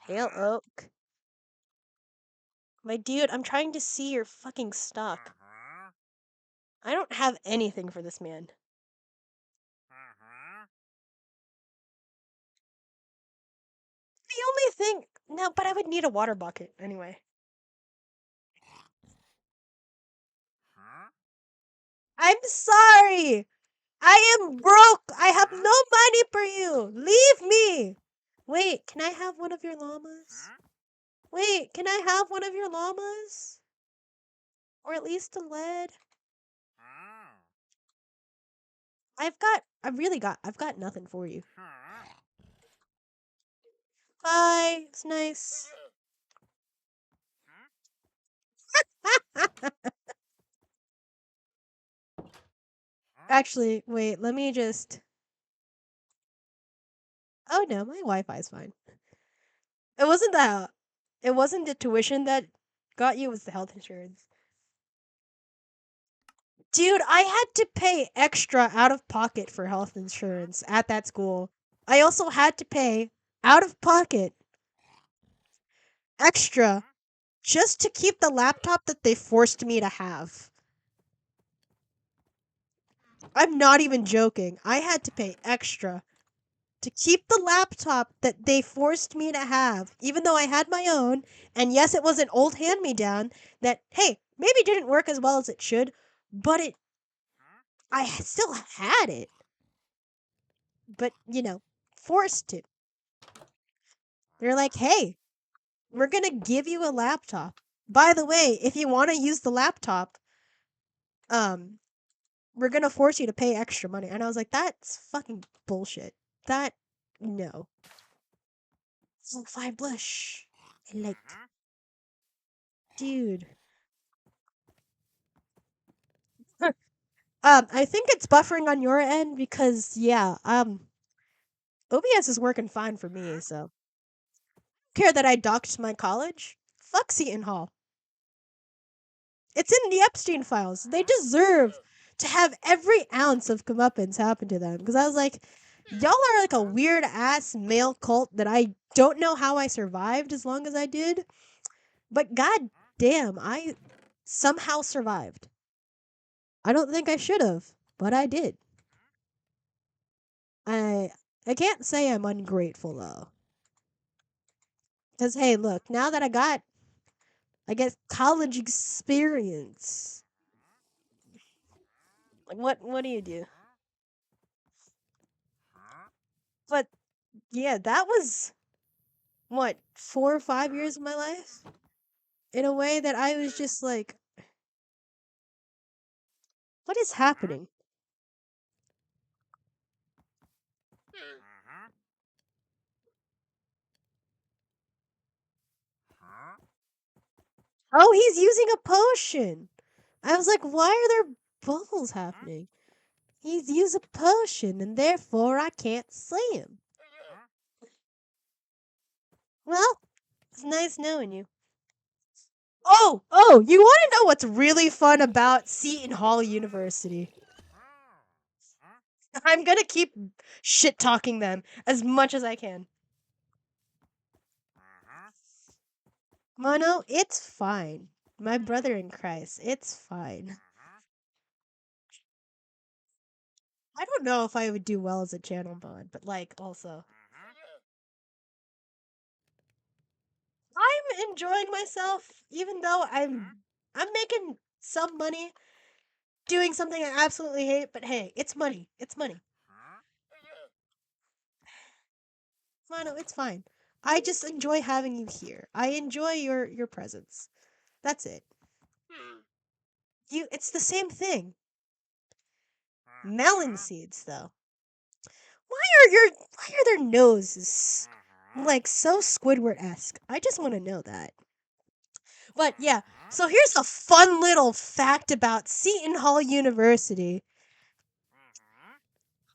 Hail Oak. My dude, I'm trying to see your fucking stuff. I don't have anything for this man. The only thing. No, but I would need a water bucket anyway. I'm sorry! I am broke! I have no money for you! Leave me! Wait, can I have one of your llamas? Wait, can I have one of your llamas? Or at least a lead? I've got nothing for you. Bye. It's nice. Actually, wait, let me just. Oh no, my Wi-Fi's fine. It wasn't the. It wasn't the tuition that got you. It was the health insurance. Dude, I had to pay extra out of pocket for health insurance at that school. I also had to pay out of pocket extra just to keep the laptop that they forced me to have. I'm not even joking. I had to pay extra to keep the laptop that they forced me to have, even though I had my own. And yes, it was an old hand me down that, hey, maybe didn't work as well as it should, but I still had it. But, forced to. They're like, hey, we're going to give you a laptop. By the way, if you want to use the laptop, um, we're going to force you to pay extra money. And I was like, that's fucking bullshit. That, no. Level 5 blush. I like, dude. I think it's buffering on your end because, yeah, OBS is working fine for me, so. Care that I doxed my college? Fuck Seton Hall. It's in the Epstein files. They deserve to have every ounce of comeuppance happen to them. Because I was like, y'all are like a weird ass male cult that I don't know how I survived as long as I did. But god damn, I somehow survived. I don't think I should have, but I did. I I can't say I'm ungrateful though. Cause hey, look, now that I get college experience. Like what do you do? But yeah, that was what 4 or 5 years of my life in a way that I was just like, what is happening? Oh, he's using a potion. I was like, why are there bubbles happening? He's used a potion, and therefore I can't slay him. Well, it's nice knowing you. Oh, you want to know what's really fun about Seton Hall University? I'm gonna keep shit talking them as much as I can. Mono, it's fine. My brother in Christ, it's fine. I don't know if I would do well as a channel mod, but like also. I'm enjoying myself, even though I'm making some money doing something I absolutely hate, but hey, it's money. It's money. Mono, it's fine. I just enjoy having you here. I enjoy your presence. That's it. It's the same thing. Melon seeds though. Why are their noses like so Squidward-esque? I just want to know that. But yeah, so here's a fun little fact about Seton Hall University.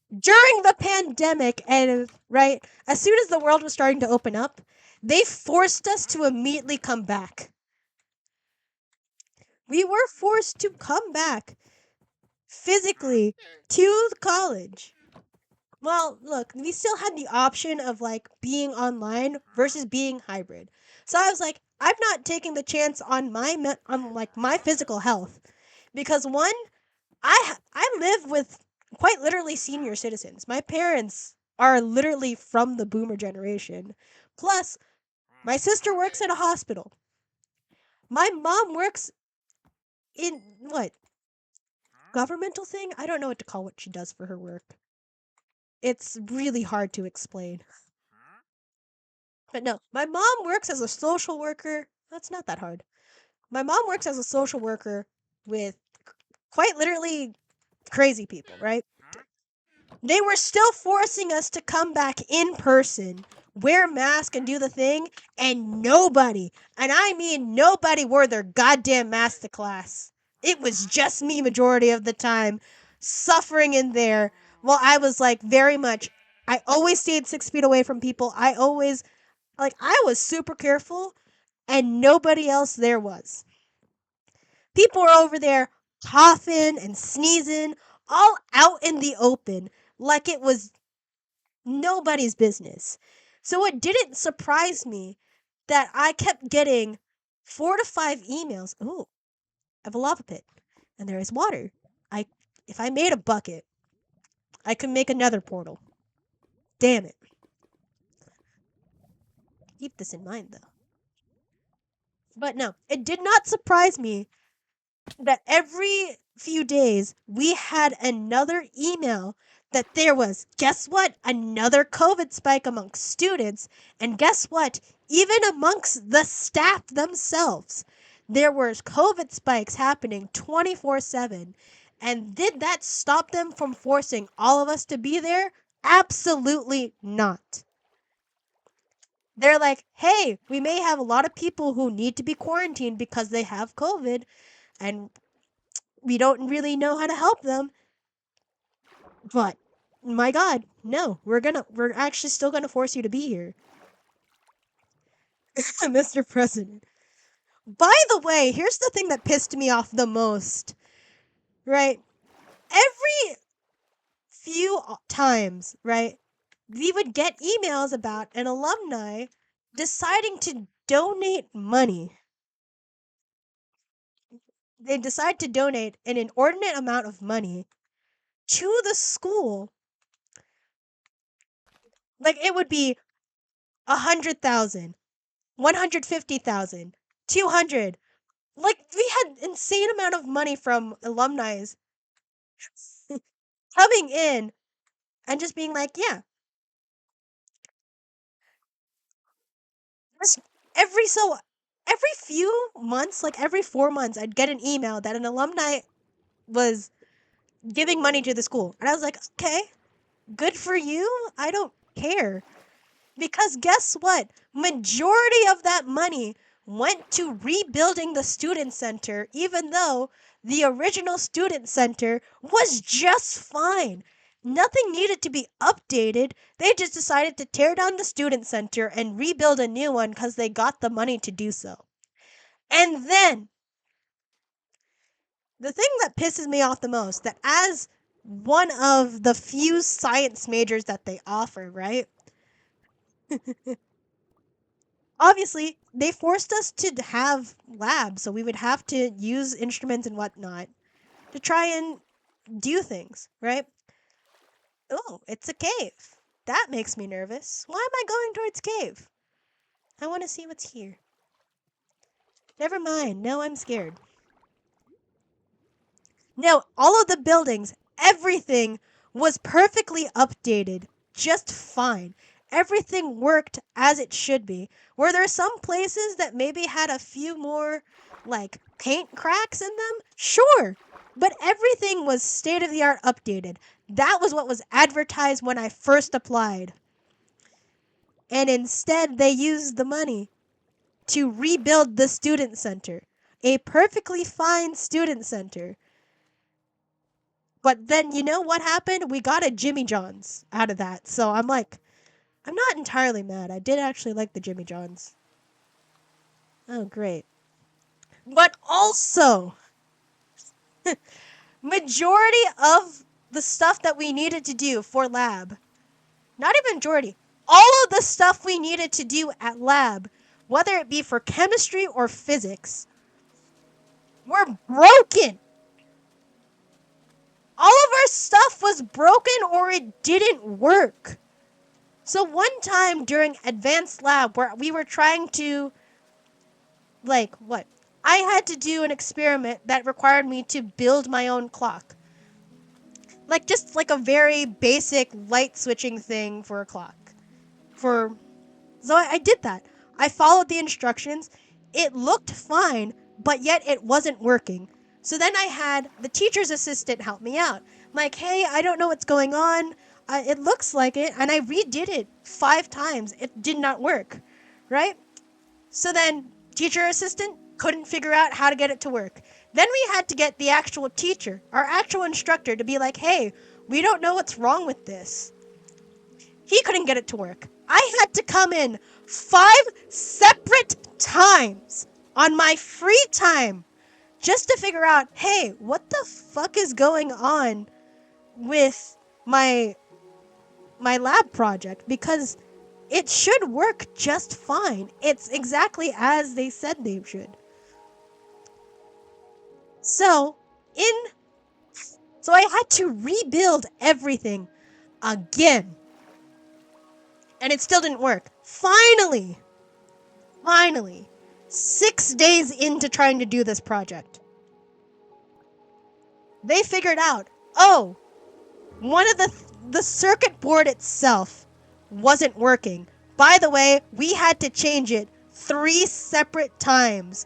During the pandemic and right, as soon as the world was starting to open up, they forced us to immediately come back. We were forced to come back physically to the college. Well, look, we still had the option of like being online versus being hybrid. So I was like, I'm not taking the chance on on like my physical health because one, I live with quite literally senior citizens. My parents are literally from the boomer generation. Plus, my sister works at a hospital. My mom works in what? Governmental thing? I don't know what to call what she does for her work. It's really hard to explain. But no, my mom works as a social worker. That's not that hard. My mom works as a social worker with quite literally crazy people, right? They were still forcing us to come back in person, wear masks and do the thing, and nobody, and I mean nobody wore their goddamn mask to class. It was just me majority of the time, suffering in there while I was like very much I always stayed 6 feet away from people. I was super careful and nobody else there was. People were over there coughing and sneezing all out in the open like it was nobody's business. So it didn't surprise me that I kept getting 4 to 5 emails. Ooh, I have a lava pit and there is water. I if I made a bucket, I could make another portal. Damn it. Keep this in mind though. But no, it did not surprise me that every few days we had another email that there was, guess what? Another COVID spike amongst students. And guess what? Even amongst the staff themselves, there were COVID spikes happening 24/7. And did that stop them from forcing all of us to be there? Absolutely not. They're like, hey, we may have a lot of people who need to be quarantined because they have COVID, and we don't really know how to help them. But my God, no, we're actually still gonna force you to be here, Mr. President. By the way, here's the thing that pissed me off the most. Right, every few times, right, we would get emails about an alumni deciding to donate money. They decide to donate an inordinate amount of money to the school Like it would be 100,000, 150,000, 200. Like we had insane amount of money from alumni coming in and just being like, yeah, just every few months, like every 4 months, I'd get an email that an alumni was giving money to the school. And I was like, okay, good for you. I don't care. Because guess what? Majority of that money went to rebuilding the student center, even though the original student center was just fine. Nothing needed to be updated. They just decided to tear down the student center and rebuild a new one because they got the money to do so. And then, the thing that pisses me off the most, that as one of the few science majors that they offer, right? Obviously, they forced us to have labs, so we would have to use instruments and whatnot to try and do things, right? Oh, it's a cave. That makes me nervous. Why am I going towards cave? I want to see what's here. Never mind. No, I'm scared. No, all of the buildings, everything was perfectly updated, just fine. Everything worked as it should be. Were there some places that maybe had a few more, like, paint cracks in them? Sure. But everything was state of the art updated. That was what was advertised when I first applied. And instead, they used the money to rebuild the student center. A perfectly fine student center. But then you know what happened? We got a Jimmy John's out of that. So I'm like, I'm not entirely mad. I did actually like the Jimmy John's. Oh, great. But also, majority of the stuff that we needed to do for lab, not even majority, all of the stuff we needed to do at lab, whether it be for chemistry or physics, were broken. All of our stuff was broken or it didn't work. So one time during advanced lab where we were trying to, like, what? I had to do an experiment that required me to build my own clock. Like just like a very basic light switching thing for a clock. For so I did that. I followed the instructions. It looked fine, but yet it wasn't working. So then I had the teacher's assistant help me out. I'm like, hey, I don't know what's going on. It looks like it, and I redid it 5 times. It did not work, right? So then, teacher assistant couldn't figure out how to get it to work. Then we had to get the actual teacher, our actual instructor, to be like, hey, we don't know what's wrong with this. He couldn't get it to work. I had to come in 5 separate times on my free time just to figure out, hey, what the fuck is going on with my lab project, because it should work just fine. It's exactly as they said they should. So, in so I had to rebuild everything again. And it still didn't work. Finally, 6 days into trying to do this project, they figured out, oh, one of the circuit board itself wasn't working. By the way, we had to change it 3 separate times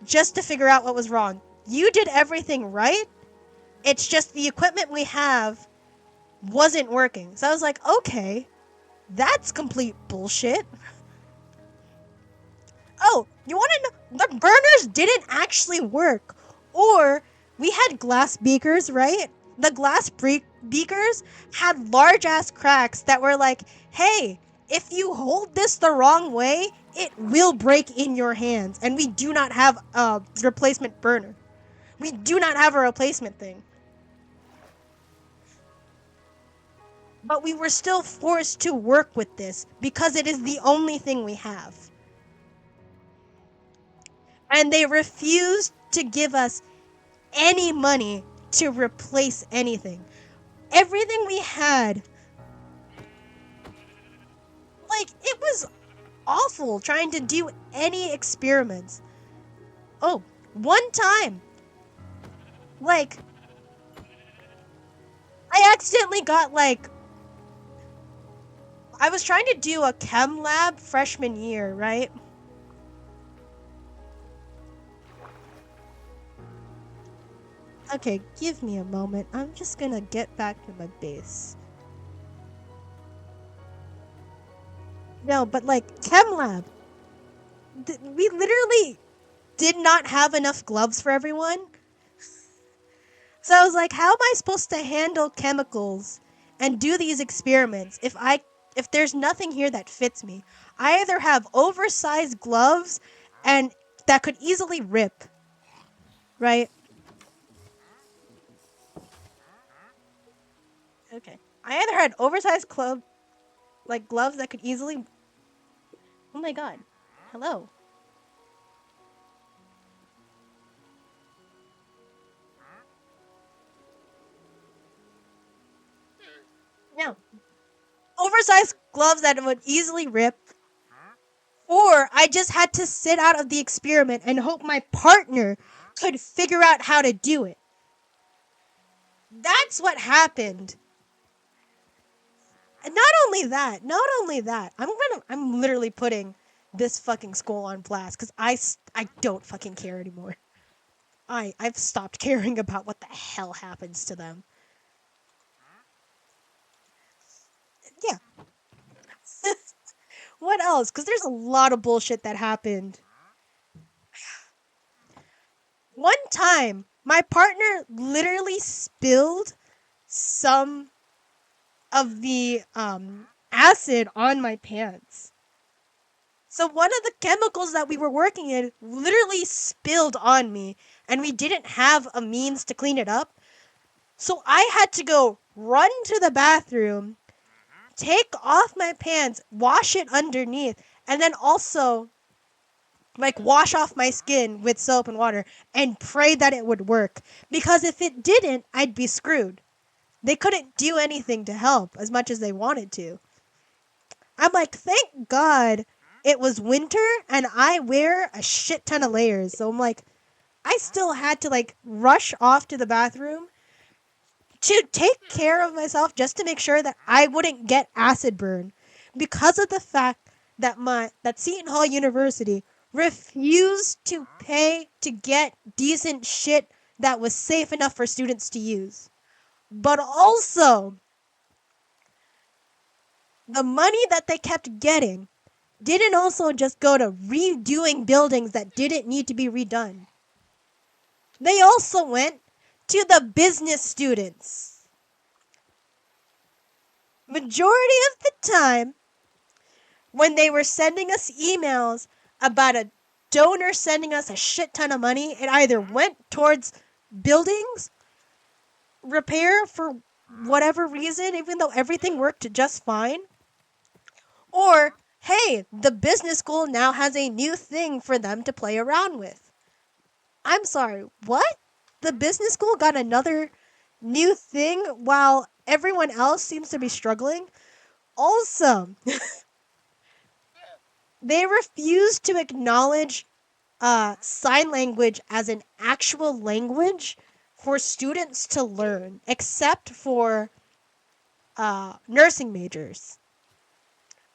just to figure out what was wrong. You did everything right. It's just the equipment we have wasn't working. So I was like, okay, that's complete bullshit. Oh, you want to know? The burners didn't actually work. Or we had glass beakers, right? The glass beakers had large ass cracks that were like, hey, if you hold this the wrong way, it will break in your hands. And we do not have a replacement burner. We do not have a replacement thing. But we were still forced to work with this because it is the only thing we have. And they refused to give us any money to replace anything. Everything we had was awful trying to do any experiments. Oh, one time, like, I accidentally got, like, I was trying to do a chem lab freshman year, right? Okay, give me a moment. I'm just gonna get back to my base. No, but like, chem lab. We literally did not have enough gloves for everyone. So I was like, how am I supposed to handle chemicals and do these experiments if there's nothing here that fits me? I either have oversized gloves and that could easily rip, right? Okay. I either had oversized gloves that could easily. Oh my god. Hello. No. Oversized gloves that would easily rip, or I just had to sit out of the experiment and hope my partner could figure out how to do it. That's what happened. And not only that, I'm literally putting this fucking school on blast because I don't fucking care anymore. I've stopped caring about what the hell happens to them. Yeah. What else? Because there's a lot of bullshit that happened. One time, my partner literally spilled some of the acid on my pants. So one of the chemicals that we were working in literally spilled on me, and we didn't have a means to clean it up. So I had to go run to the bathroom, take off my pants, wash it underneath, and then also like wash off my skin with soap and water and pray that it would work. Because if it didn't, I'd be screwed. They couldn't do anything to help as much as they wanted to. I'm like, thank God it was winter and I wear a shit ton of layers. So I'm like, I still had to like rush off to the bathroom to take care of myself just to make sure that I wouldn't get acid burn because of the fact that Seton Hall University refused to pay to get decent shit that was safe enough for students to use. But also, the money that they kept getting didn't also just go to redoing buildings that didn't need to be redone. They also went to the business students. Majority of the time, when they were sending us emails about a donor sending us a shit ton of money, it either went towards buildings, repair for whatever reason, even though everything worked just fine, or hey, the business school now has a new thing for them to play around with. I'm sorry, what? The business school got another new thing while everyone else seems to be struggling? Also, they refuse to acknowledge sign language as an actual language for students to learn, except for nursing majors.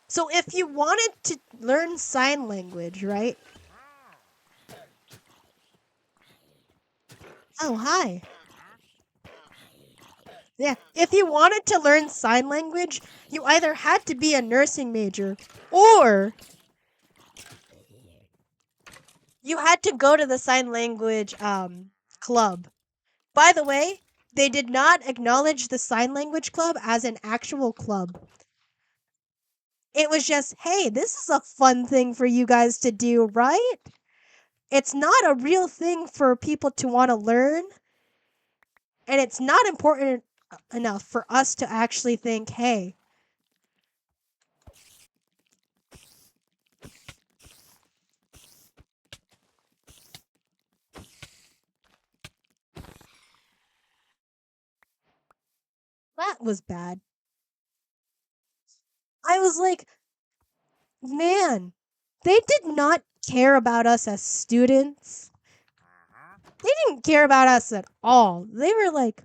So if you wanted to learn sign language, right? Oh, hi. Yeah, if you wanted to learn sign language, you either had to be a nursing major or you had to go to the sign language club. By the way, they did not acknowledge the sign language club as an actual club. It was just, hey, this is a fun thing for you guys to do, right? It's not a real thing for people to want to learn, and it's not important enough for us to actually think, hey, that was bad. I was like, Man, they did not care about us as students. They didn't care about us at all. They were like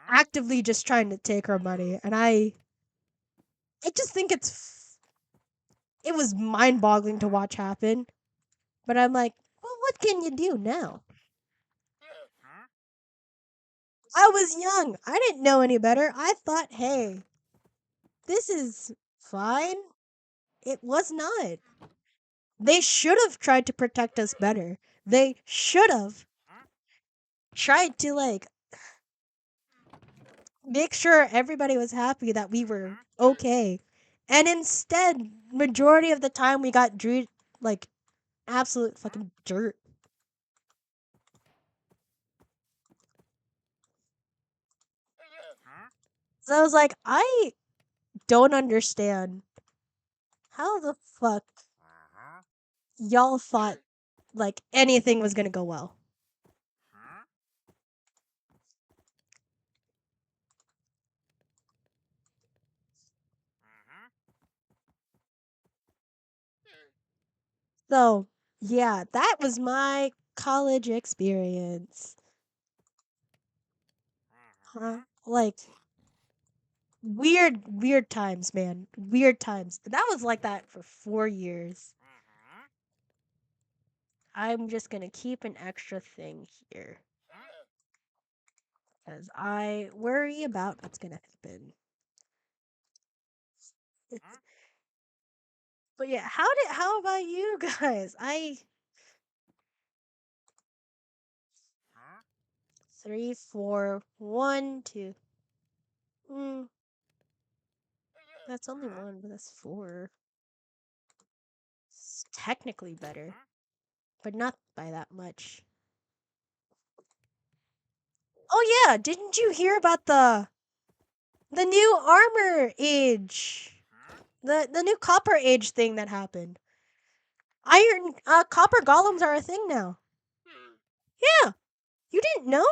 actively just trying to take our money, and I just think it was mind-boggling to watch happen. But I'm like, well, what can you do now? I was young. I didn't know any better. I thought, hey, this is fine. It was not. They should have tried to protect us better. They should have tried to like make sure everybody was happy that we were okay. And instead, majority of the time we got treated like absolute fucking dirt. So I was like, I don't understand how the fuck y'all thought like anything was gonna go well. So yeah, that was my college experience. Huh? Like weird times, man. Weird times. That was like that for 4 years. I'm just gonna keep an extra thing here because I worry about what's gonna happen. But yeah, how about you guys? I 3, 4, 1, 2. Mm, that's only one, but that's four. It's technically better, but not by that much. Oh yeah, didn't you hear about the new armor age? The new copper age thing that happened. Iron copper golems are a thing now. Yeah, you didn't know?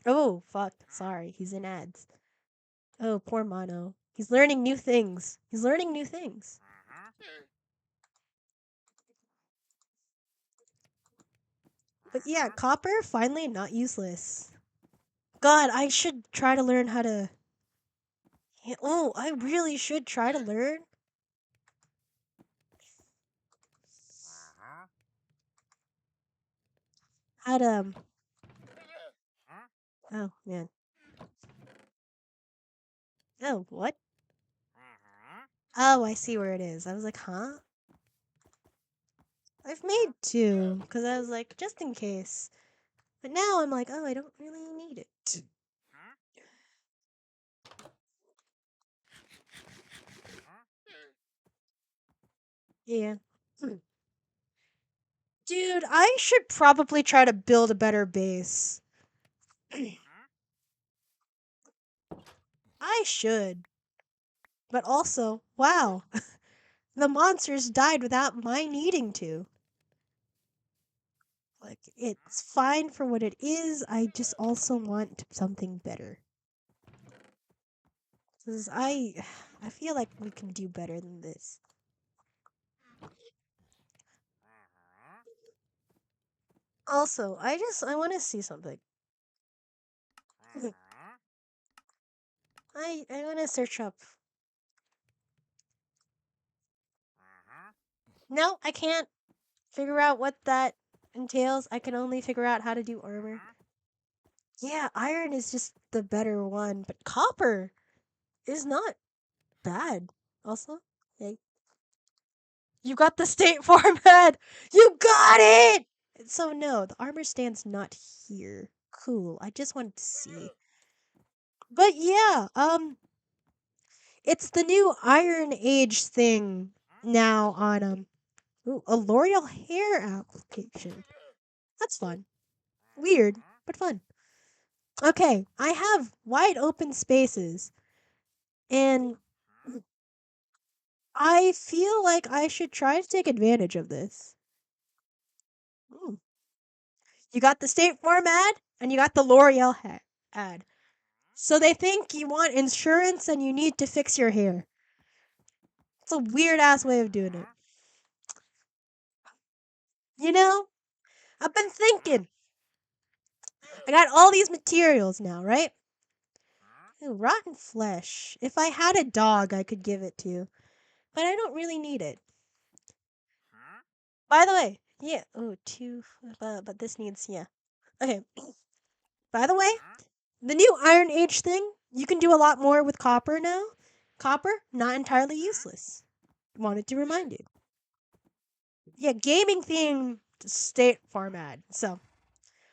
Oh fuck, sorry, he's in ads. Oh, poor Mono. He's learning new things. He's learning new things. But yeah, copper finally not useless. God, I should try to learn how to. Oh, I really should try to learn how to. Oh man. Oh what? Oh, I see where it is. I was like, huh? I've made two because I was like, just in case. But now I'm like, oh, I don't really need it. Yeah. Dude, I should probably try to build a better base. I should. But also, wow, the monsters died without my needing to. Like, it's fine for what it is. I just also want something better. Because I feel like we can do better than this. Also, I want to see something. I want to search up. No, I can't figure out what that entails. I can only figure out how to do armor. Yeah, iron is just the better one, but copper is not bad. Also, hey, you got the state format. You got it. So no, the armor stand's not here. Cool. I just wanted to see. But yeah, it's the new Iron Age thing now on ooh, a L'Oreal hair application. That's fun. Weird, but fun. Okay, I have wide open spaces, and I feel like I should try to take advantage of this. Ooh. You got the State Farm ad, and you got the L'Oreal ad. So they think you want insurance and you need to fix your hair. It's a weird ass way of doing it. You know, I've been thinking. I got all these materials now, right? Ooh, rotten flesh. If I had a dog, I could give it to you, but I don't really need it. By the way, yeah. Oh, two. But this needs yeah. Okay. By the way, the new Iron Age thing, you can do a lot more with copper now. Copper, not entirely useless. Wanted to remind you. Yeah, gaming theme State Farm ad. So,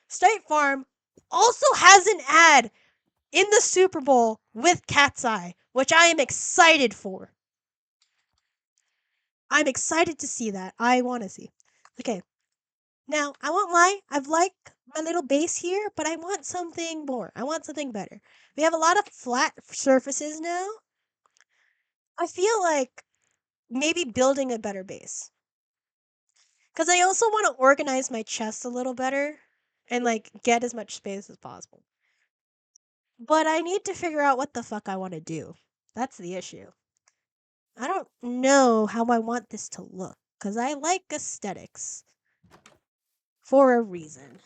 State Farm also has an ad in the Super Bowl with Cat's Eye, which I am excited for. I'm excited to see that. I want to see. Okay. Now, I won't lie. I've liked my little base here, but I want something more. I want something better. We have a lot of flat surfaces now. I feel like maybe building a better base. Because I also want to organize my chest a little better and like get as much space as possible. But I need to figure out what the fuck I want to do. That's the issue. I don't know how I want this to look because I like aesthetics for a reason.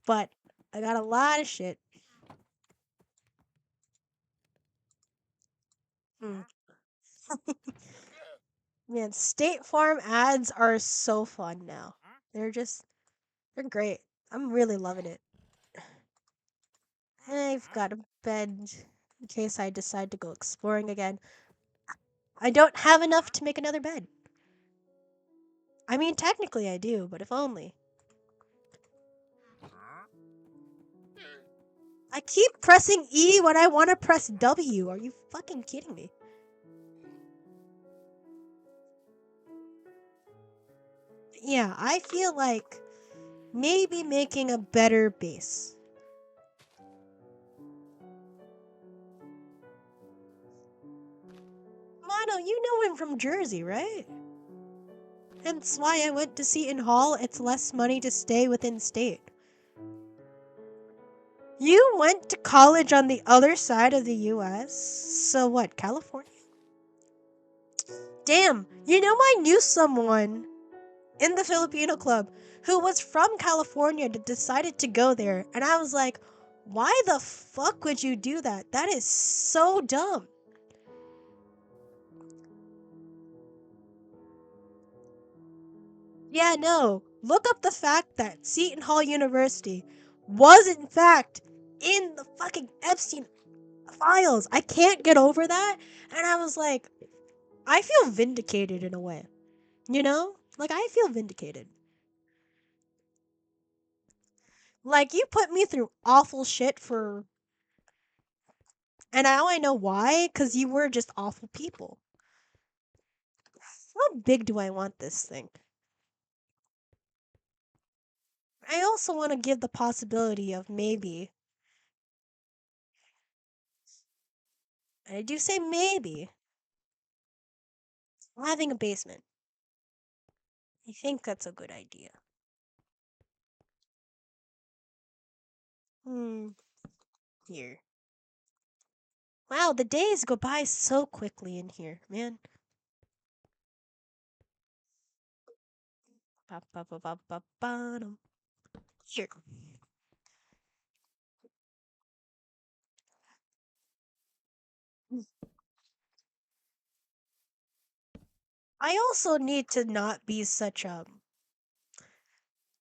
But I got a lot of shit. Hmm. Man, State Farm ads are so fun now. They're great. I'm really loving it. I've got a bed in case I decide to go exploring again. I don't have enough to make another bed. I mean, technically I do, but if only. I keep pressing E when I want to press W. Are you fucking kidding me? Yeah, I feel like maybe making a better base. Mono, you know I'm from Jersey, right? Hence why I went to Seton Hall. It's less money to stay within state. You went to college on the other side of the US? So what, California? Damn, you know I knew someone in the Filipino club who was from California that decided to go there. And I was like, why the fuck would you do that? That is so dumb. Yeah, no. Look up the fact that Seton Hall University was, in fact, in the fucking Epstein files. I can't get over that. And I was like, I feel vindicated in a way. You know? Like, I feel vindicated. Like, you put me through awful shit for. And now I know why, because you were just awful people. How big do I want this thing? I also want to give the possibility of maybe, and I do say maybe, having a basement. I think that's a good idea. Hmm, here. Wow, the days go by so quickly in here, man. Ba, ba, ba, ba, ba, ba-dum. Here. I also need to not be such a.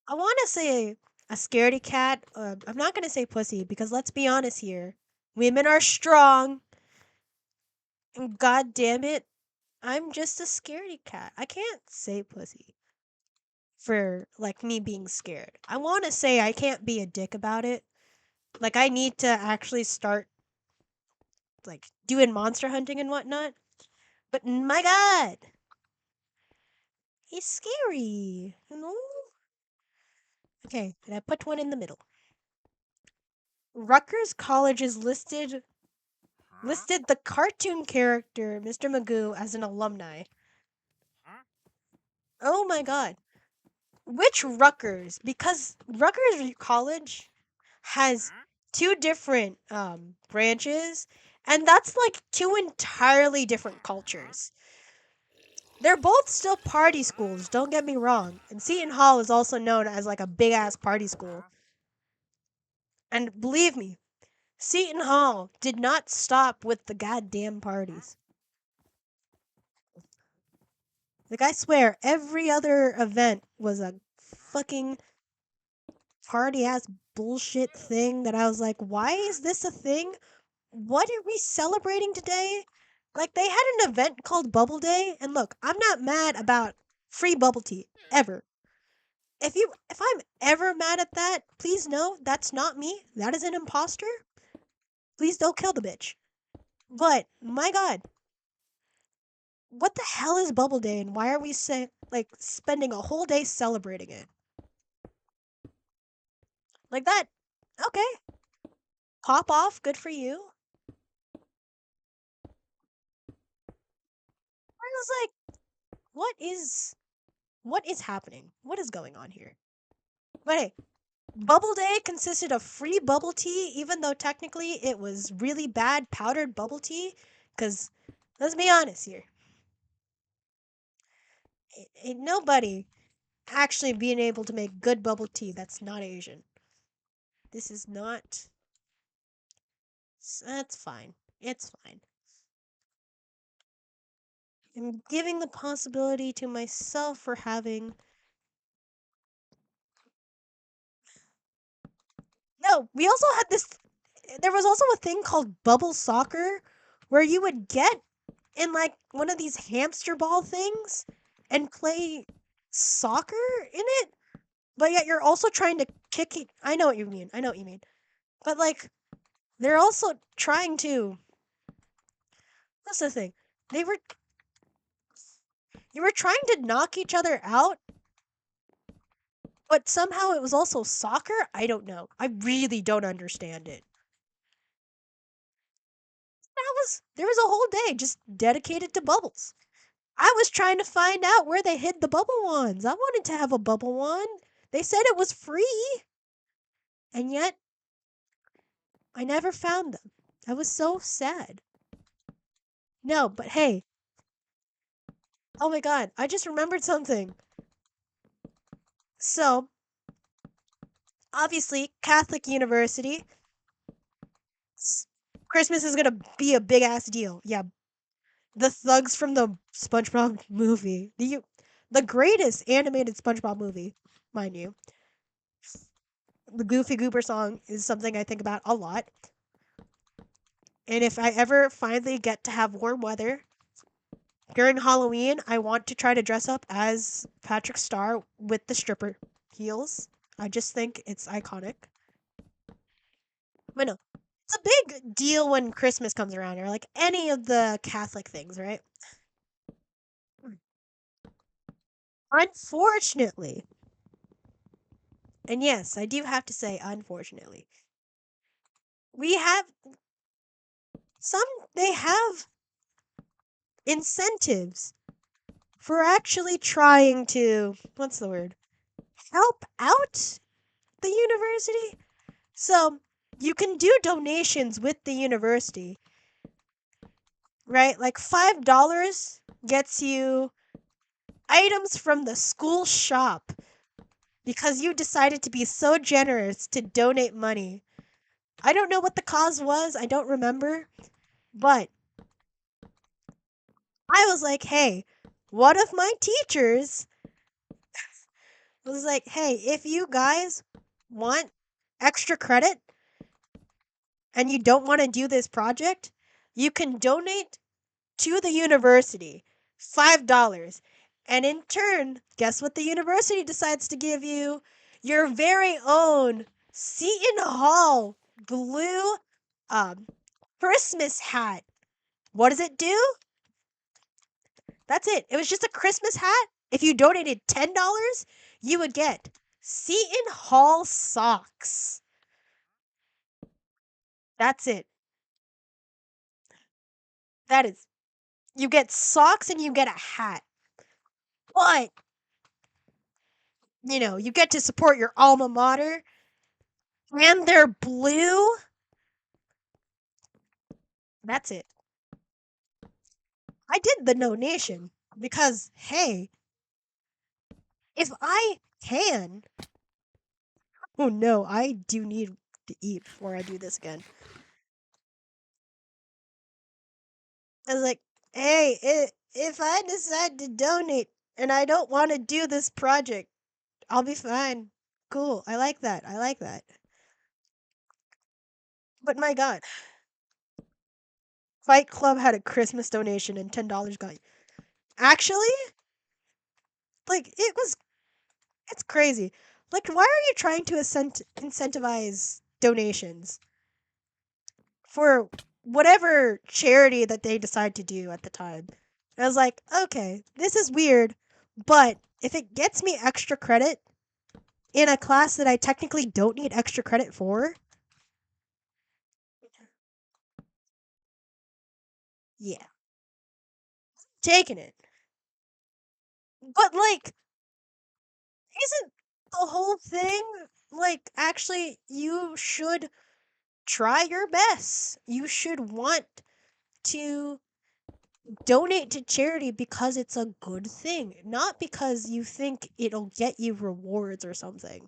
I want to say a scaredy cat. I'm not gonna say pussy because let's be honest here. Women are strong, and god damn it, I'm just a scaredy cat. I can't say pussy for like me being scared. I want to say I can't be a dick about it. Like I need to actually start like doing monster hunting and whatnot. But my god, he's scary. You know. Okay, and I put one in the middle. Rutgers College is listed the cartoon character Mr. Magoo as an alumni. Oh my god. Which Rutgers? Because Rutgers College has two different branches and that's like two entirely different cultures. They're both still party schools, don't get me wrong. And Seton Hall is also known as like a big ass party school. And believe me, Seton Hall did not stop with the goddamn parties. Like, I swear, every other event was a fucking party ass bullshit thing that I was like, why is this a thing? What are we celebrating today? Like, they had an event called Bubble Day, and look, I'm not mad about free bubble tea, ever. If I'm ever mad at that, please know that's not me. That is an imposter. Please don't kill the bitch. But my god, what the hell is Bubble Day and why are we spending a whole day celebrating it? Like that. Okay. Pop off, good for you. I was like, what is happening? What is going on here? But hey, Bubble Day consisted of free bubble tea, even though technically it was really bad powdered bubble tea. Cause let's be honest here. Ain't nobody actually being able to make good bubble tea that's not Asian. This is not. That's fine. It's fine. I'm giving the possibility to myself for having. No, we also had this. There was also a thing called bubble soccer where you would get in like one of these hamster ball things and play soccer in it, but yet you're also trying to kick it. I know what you mean. I know what you mean. But like, they're also trying to. That's the thing. They were. You were trying to knock each other out, but somehow it was also soccer? I don't know. I really don't understand it. There was a whole day just dedicated to bubbles. I was trying to find out where they hid the bubble wands. I wanted to have a bubble wand. They said it was free, and yet I never found them. I was so sad. No, but hey, oh my god, I just remembered something. So, obviously, Catholic University, Christmas is gonna be a big ass deal. Yeah, the thugs from the SpongeBob movie, the greatest animated SpongeBob movie, mind you. The Goofy Goober song is something I think about a lot. And if I ever finally get to have warm weather during Halloween, I want to try to dress up as Patrick Star with the stripper heels. I just think it's iconic. But no, it's a big deal when Christmas comes around, or like any of the Catholic things, right? Unfortunately, and yes, I do have to say, unfortunately, we have some, they have incentives for actually trying to, what's the word? Help out the university. So you can do donations with the university, right? Like $5 gets you items from the school shop because you decided to be so generous to donate money. I don't know what the cause was, I don't remember, but I was like, hey, one of my teachers was like, hey, if you guys want extra credit and you don't want to do this project, you can donate to the university $5. And in turn, guess what the university decides to give you? Your very own Seton Hall blue um, Christmas hat. What does it do? That's it. It was just a Christmas hat. If you donated $10, you would get Seton Hall socks. That's it. That is. You get socks and you get a hat. But, you get to support your alma mater and they're blue. That's it. I did the donation. Because, hey, if I can, oh no, I do need to eat before I do this again. I was like, hey, if I decide to donate and I don't want to do this project, I'll be fine. Cool. I like that. I like that. But my God, Fight Club had a Christmas donation and $10 got you. Actually, like it's crazy. Like, why are you trying to incentivize donations for whatever charity that they decide to do at the time? I was like, okay, this is weird, but if it gets me extra credit in a class that I technically don't need extra credit for, yeah, taking it. But like, isn't the whole thing like actually you should try your best. You should want to donate to charity because it's a good thing, not because you think it'll get you rewards or something.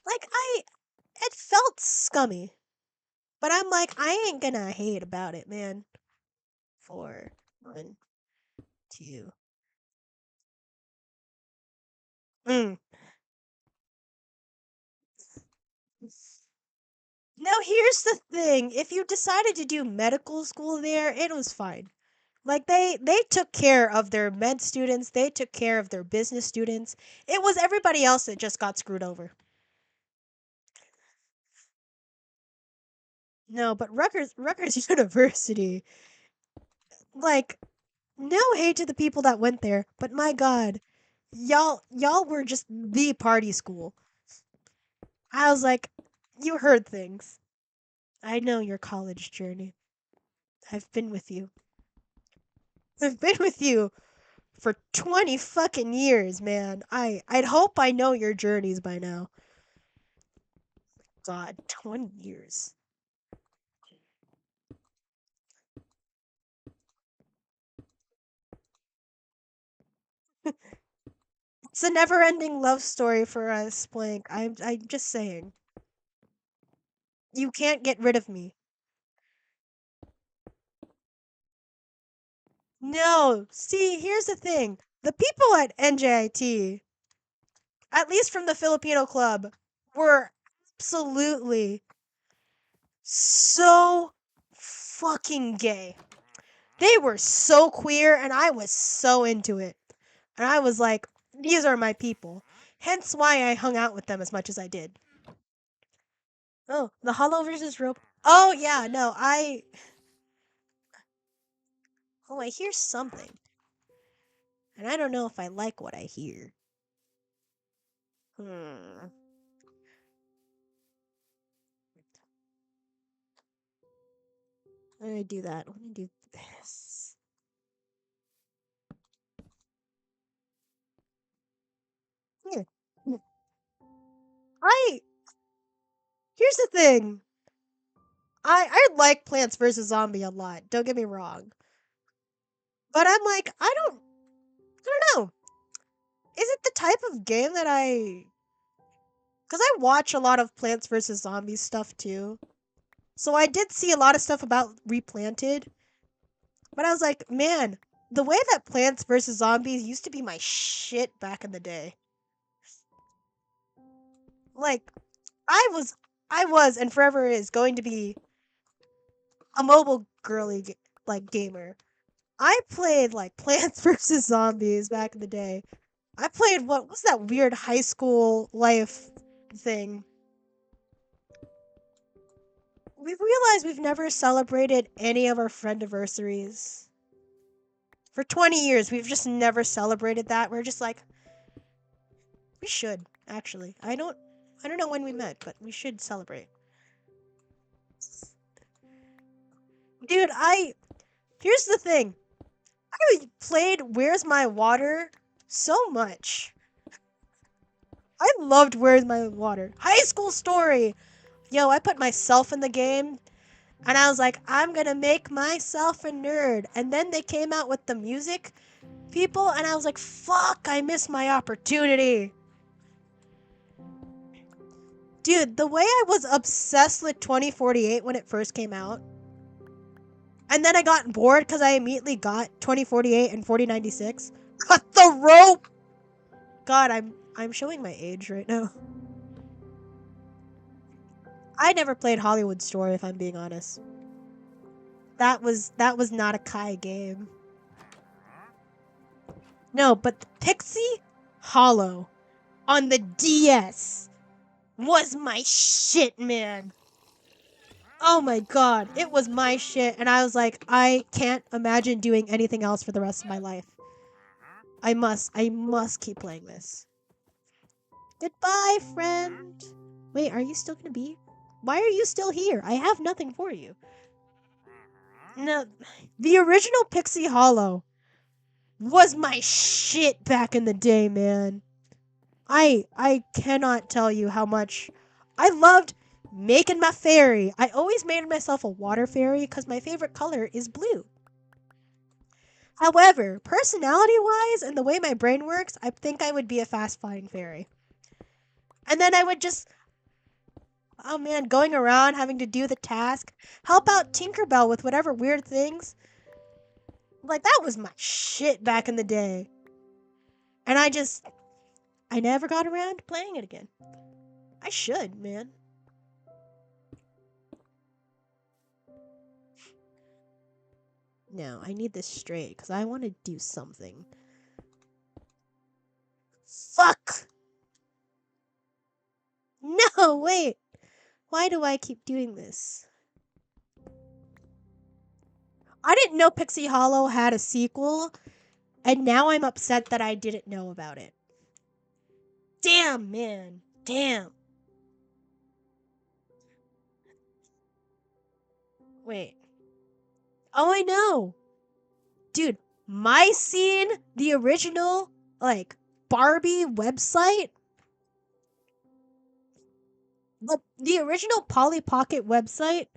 Like it felt scummy, but I'm like, I ain't gonna hate about it, man. Four, one, two. Mm. Now here's the thing: if you decided to do medical school there, it was fine. Like they took care of their med students, they took care of their business students. It was everybody else that just got screwed over. No, but Rutgers University, like no hate to the people that went there, but my God, y'all were just the party school. I was like, you heard things. I know your college journey. I've been with you. I've been with you for 20 fucking years, man. I'd hope I know your journeys by now. God, 20 years. It's a never-ending love story for us, Blank. I'm just saying. You can't get rid of me. No, see, here's the thing. The people at NJIT, at least from the Filipino club, were absolutely so fucking gay. They were so queer, and I was so into it. And I was like, these are my people. Hence why I hung out with them as much as I did. Oh, the Hollow versus Rope. Oh, yeah, no, Oh, I hear something. And I don't know if I like what I hear. Hmm. I'm gonna do that. I'm gonna do this. Here. I Here's the thing. I like Plants vs Zombie a lot. Don't get me wrong. But I'm like, I don't know. Is it the type of game that cuz I watch a lot of Plants vs Zombies stuff too. So I did see a lot of stuff about Replanted, but I was like, man, the way that Plants vs Zombies used to be my shit back in the day. Like I was and forever is going to be a mobile girly like gamer. I played like Plants vs Zombies back in the day. I played what was that weird high school life thing. We've realized we've never celebrated any of our friend anniversaries. For 20 years, we've just never celebrated that. We're just like, we should, actually. I don't know when we met, but we should celebrate. Dude, here's the thing. I played Where's My Water so much. I loved Where's My Water. High School Story. Yo, I put myself in the game And I was like, I'm gonna make myself a nerd. And then they came out with the music people, and I was like, fuck, I missed my opportunity. Dude, the way I was obsessed with 2048 when it first came out, and then I got bored because I immediately got 2048 and 4096. Cut the rope! God, I'm showing my age right now. I never played Hollywood Story, if I'm being honest. That was not a Kai game. No, but the Pixie Hollow on the DS was my shit, man. Oh my god, it was my shit, and I was like, I can't imagine doing anything else for the rest of my life. I must keep playing this. Goodbye, friend. Wait, are you still gonna be? Why are you still here? I have nothing for you. No, the original Pixie Hollow was my shit back in the day, man. I cannot tell you how much I loved making my fairy. I always made myself a water fairy because my favorite color is blue. However, personality wise and the way my brain works, I think I would be a fast flying fairy. And then I would just, oh man, going around having to do the task, help out Tinkerbell with whatever weird things. Like, that was my shit back in the day. And I never got around to playing it again. I should, man. No, I need this straight because I want to do something. Fuck! No, wait. Why do I keep doing this? I didn't know Pixie Hollow had a sequel, and now I'm upset that I didn't know about it. Damn, man. Damn. Wait. Oh, I know. Dude, my scene, the original, like, Barbie website, the original Polly Pocket website.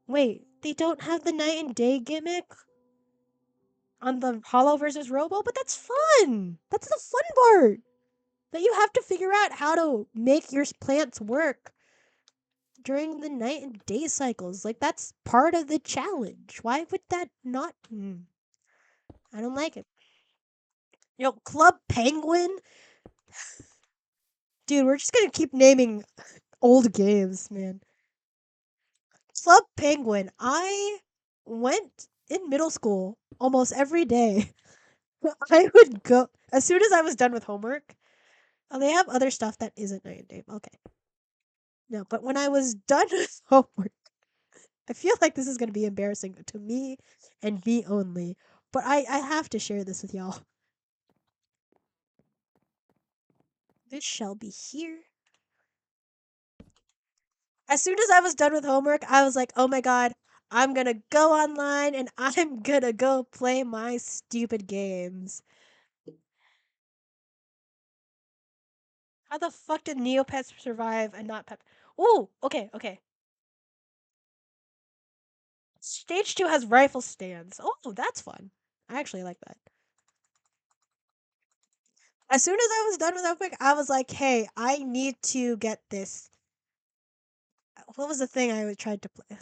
Wait, they don't have the night and day gimmick on the Hollow versus Robo, but that's fun. That's the fun part. That you have to figure out how to make your plants work during the night and day cycles. Like, that's part of the challenge. Why would that not? I don't like it. Club Penguin? Dude, we're just gonna keep naming old games, man. Club Penguin. I went in middle school almost every day. I would go as soon as I was done with homework. Oh, they have other stuff that isn't night and day. Okay. No, but when I was done with homework, I feel like this is going to be embarrassing to me and me only. But I have to share this with y'all. This shall be here. As soon as I was done with homework, I was like, oh my god, I'm going to go online and I'm going to go play my stupid games. How the fuck did Neopets survive and not Pep? Ooh, okay, okay. Stage 2 has rifle stands. Oh, that's fun. I actually like that. As soon as I was done with homework, I was like, hey, I need to get this. What was the thing I tried to play?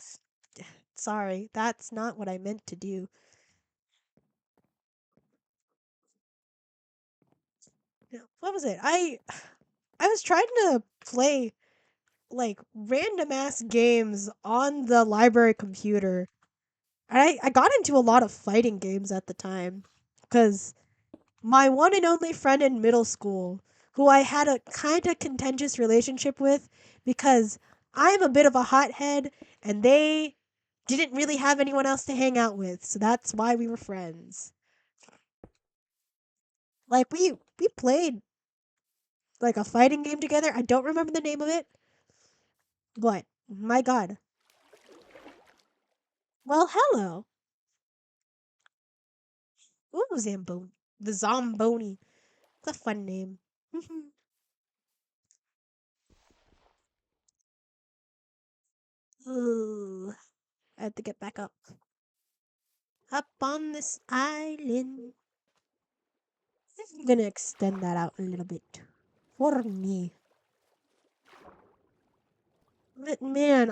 Sorry, that's not what I meant to do. What was it? I was trying to play like random ass games on the library computer. I got into a lot of fighting games at the time because my one and only friend in middle school, who I had a kind of contentious relationship with because I'm a bit of a hothead and they didn't really have anyone else to hang out with, so that's why we were friends. Like we played like a fighting game together. I don't remember the name of it, but my god. Well, hello. Ooh, Zamboni. The Zomboni. It's a fun name. Ooh. had to get back up. Up on this island. I'm gonna extend that out a little bit. For me. But man,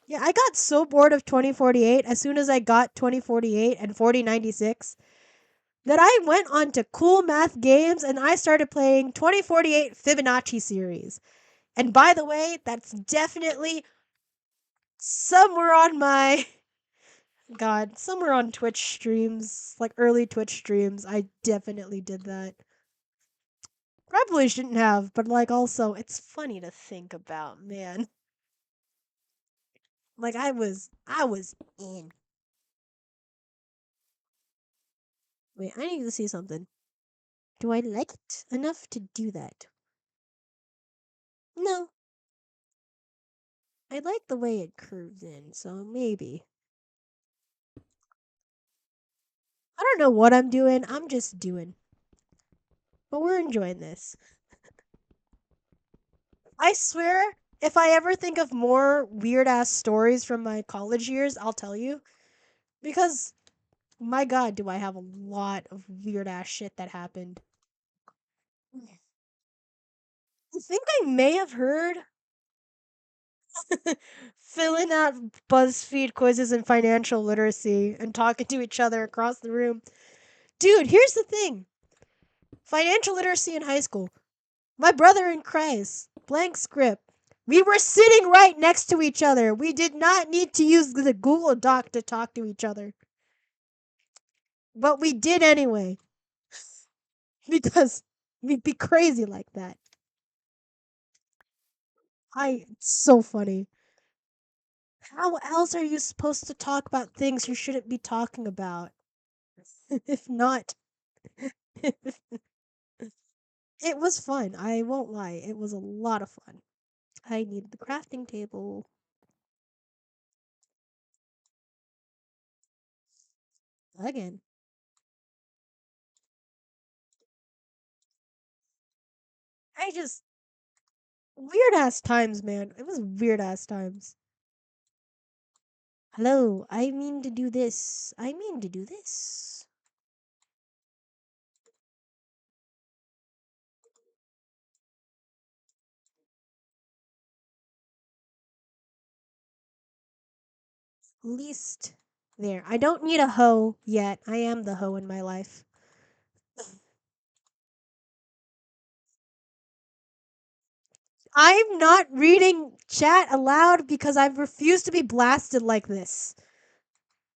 yeah, I got so bored of 2048 as soon as I got 2048 and 4096 that I went on to Cool Math Games and I started playing 2048 Fibonacci series. And by the way, that's definitely somewhere on my God, somewhere on Twitch streams, like early Twitch streams, I definitely did that. Probably shouldn't have, but like also it's funny to think about, man. Like I was in. Wait, I need to see something. Do I like it enough to do that? No. I like the way it curves in, so maybe. I don't know what I'm doing. I'm just doing. But we're enjoying this. I swear, if I ever think of more weird ass stories from my college years, I'll tell you. Because, my god, do I have a lot of weird ass shit that happened. I think I may have heard filling out BuzzFeed quizzes in financial literacy and talking to each other across the room. Dude, here's the thing financial literacy in high school. My brother in Christ, blank script. We were sitting right next to each other. We did not need to use the Google Doc to talk to each other. But we did anyway. Because we'd be crazy like that. It's so funny. How else are you supposed to talk about things you shouldn't be talking about? If not, it was fun. I won't lie. It was a lot of fun. I needed the crafting table again. I just weird ass times, man. It was weird ass times. Hello, I mean to do this. I mean to do this. Least there. I don't need a hoe yet. I am the hoe in my life. I'm not reading chat aloud because I've refused to be blasted like this.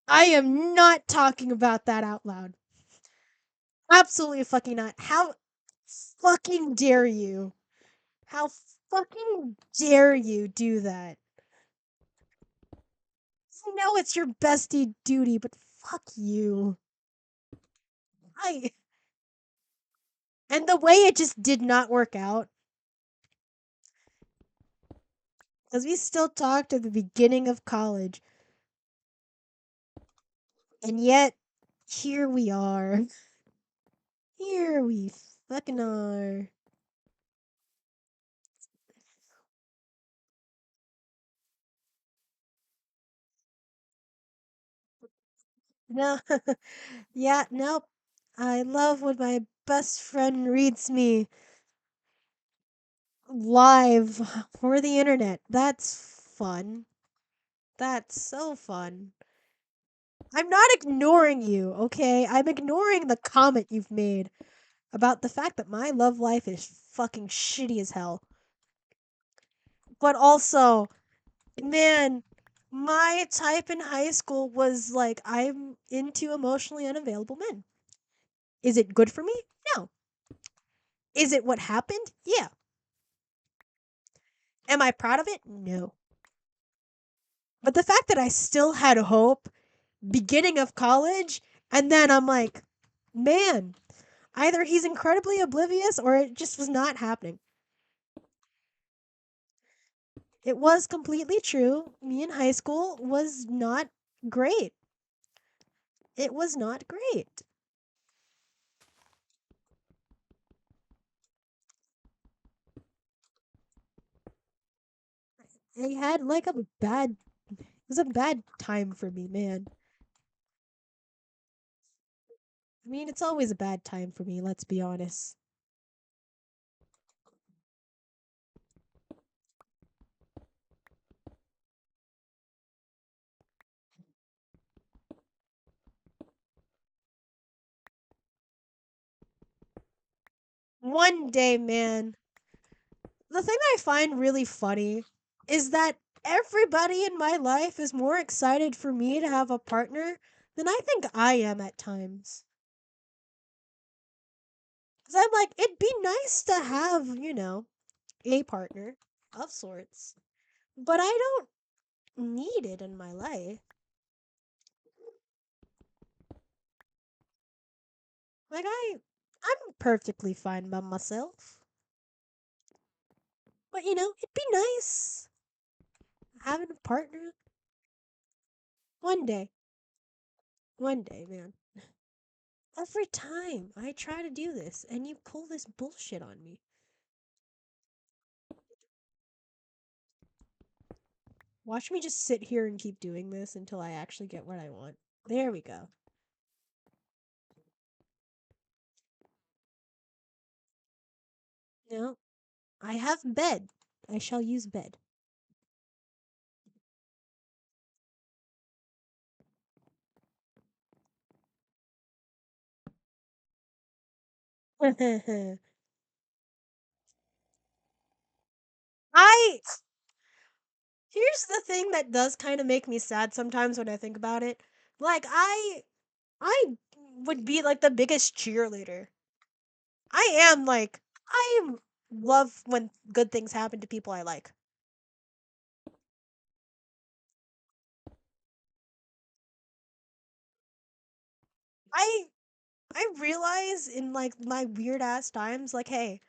I am not talking about that out loud. Absolutely fucking not. How fucking dare you? How fucking dare you do that? I know it's your bestie duty, but fuck you. I and the way it just did not work out, because we still talked at the beginning of college, and yet here we are. Here we fucking are. No, yeah, nope. I love when my best friend reads me live for the internet. That's fun. That's so fun. I'm not ignoring you, okay? I'm ignoring the comment you've made about the fact that my love life is fucking shitty as hell. But also, man, my type in high school was like, I'm into emotionally unavailable men. Is it good for me? No. Is it what happened? Yeah. Am I proud of it? No. But the fact that I still had hope beginning of college, and then I'm like, man, either he's incredibly oblivious or it just was not happening. It was completely true. Me in high school was not great. It was not great. I had like a bad, it was a bad time for me, man. I mean, it's always a bad time for me, let's be honest. One day, man. The thing I find really funny is that everybody in my life is more excited for me to have a partner than I think I am at times. Because I'm like, it'd be nice to have, a partner of sorts, but I don't need it in my life. Like, I'm perfectly fine by myself. But, it'd be nice having a partner one day. One day, man. Every time I try to do this and you pull this bullshit on me. Watch me just sit here and keep doing this until I actually get what I want. There we go. No, I have bed. I shall use bed. I Here's the thing that does kind of make me sad sometimes when I think about it. Like I would be like the biggest cheerleader. I am like I love when good things happen to people I like. I I realize in like my weird ass times like hey,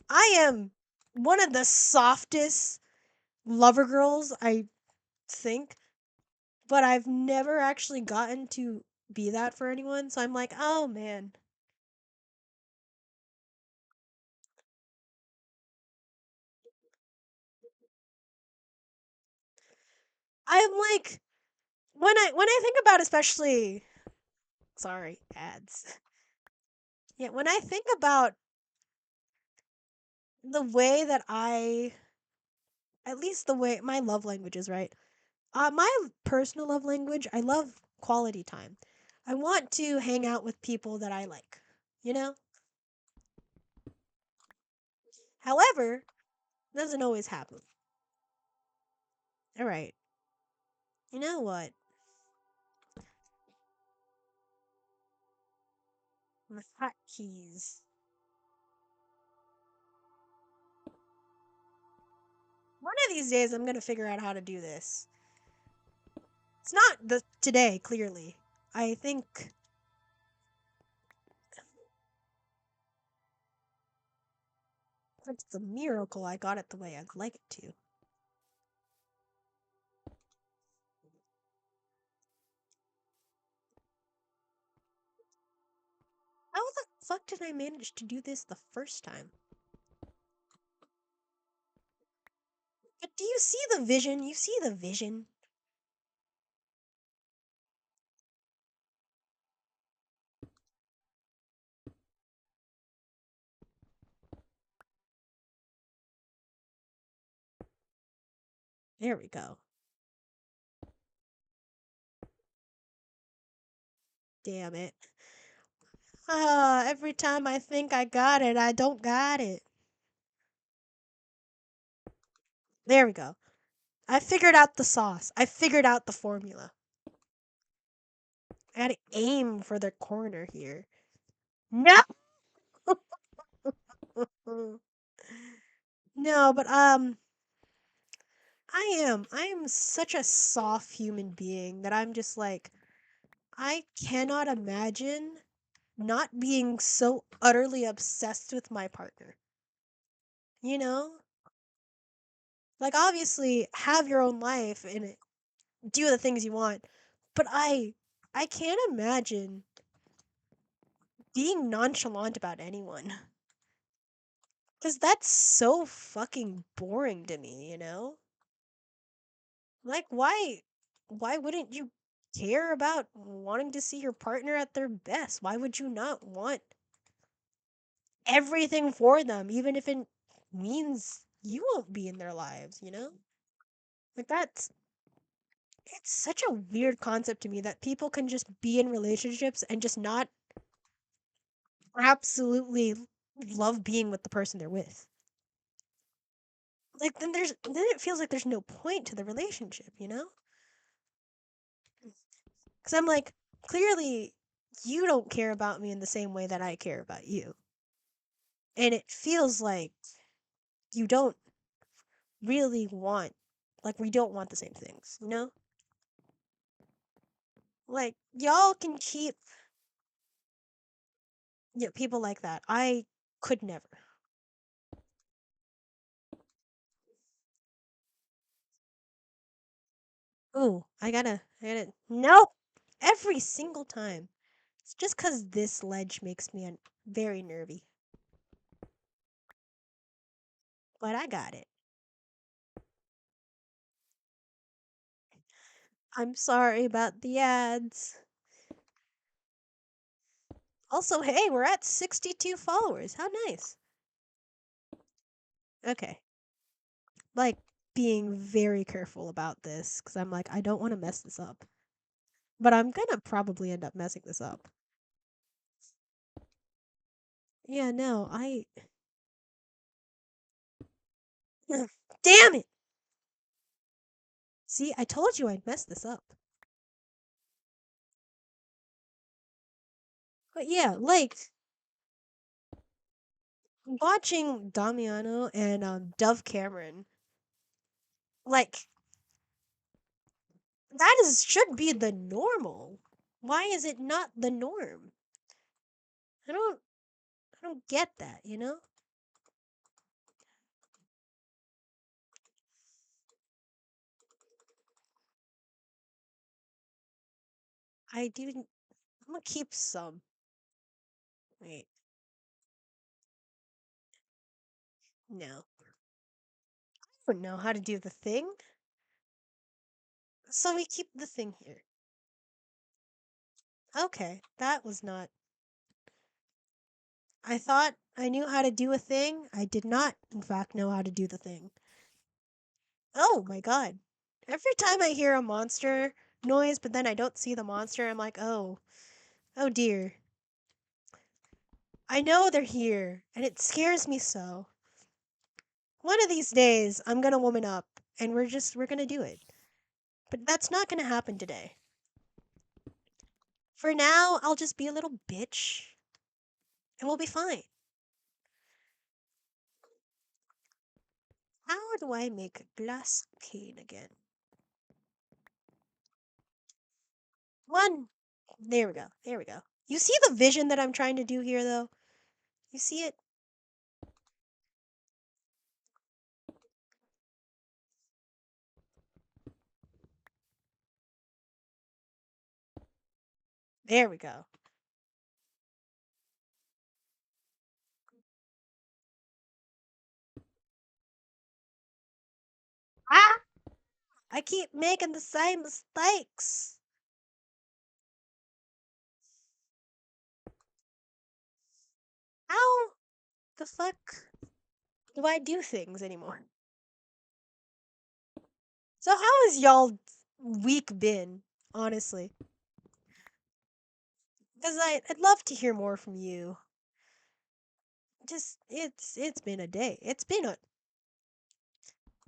I am one of the softest lover girls I think, but I've never actually gotten to be that for anyone, so I'm like, "Oh man." I'm like when I think about especially sorry, ads. Yeah, when I think about the way that at least the way my love languages, right? My personal love language, I love quality time. I want to hang out with people that I like, you know? However, doesn't always happen. All right. You know what? My hotkeys. One of these days, I'm gonna figure out how to do this. It's not the today, clearly. I think it's a miracle I got it the way I'd like it to. How the fuck did I manage to do this the first time? But do you see the vision? You see the vision? There we go. Damn it. Ah, every time I think I got it, I don't got it. There we go. I figured out the sauce. I figured out the formula. I gotta aim for the corner here. No! No, but I am such a soft human being that I'm just like I cannot imagine not being so utterly obsessed with my partner. You know? Like obviously have your own life and do the things you want, but I can't imagine being nonchalant about anyone. Cuz that's so fucking boring to me, you know? Like, why wouldn't you care about wanting to see your partner at their best? Why would you not want everything for them, even if it means you won't be in their lives, you know? Like, it's such a weird concept to me that people can just be in relationships and just not absolutely love being with the person they're with. Like, then it feels like there's no point to the relationship, you know? Because I'm like, clearly you don't care about me in the same way that I care about you. And it feels like you don't really want, like, we don't want the same things, you know? Like, y'all can keep, yeah, people like that. I could never. Ooh, nope! Every single time. It's just because this ledge makes me very nervy. But I got it. I'm sorry about the ads. Also, hey, we're at 62 followers. How nice. Okay. Like, being very careful about this because I'm like, I don't want to mess this up. But I'm gonna probably end up messing this up. Yeah, no, Damn it! See, I told you I'd mess this up. But yeah, like, watching Damiano and Dove Cameron, like, should be the normal. Why is it not the norm? I don't I don't get that, you know? I do I'm gonna keep some. Wait, no. I don't know how to do the thing. So we keep the thing here. Okay, that was not. I thought I knew how to do a thing. I did not, in fact, know how to do the thing. Oh my god. Every time I hear a monster noise, but then I don't see the monster, I'm like, oh dear. I know they're here, and it scares me so. One of these days, I'm gonna woman up, and we're gonna do it. But that's not gonna happen today. For now, I'll just be a little bitch, and we'll be fine. How do I make a glass cane again? One. There we go. There we go. You see the vision that I'm trying to do here, though? You see it? There we go. Ah! I keep making the same mistakes. How the fuck do I do things anymore? So how has y'all week been, honestly? Because I'd love to hear more from you. Just it's been a day. It's been a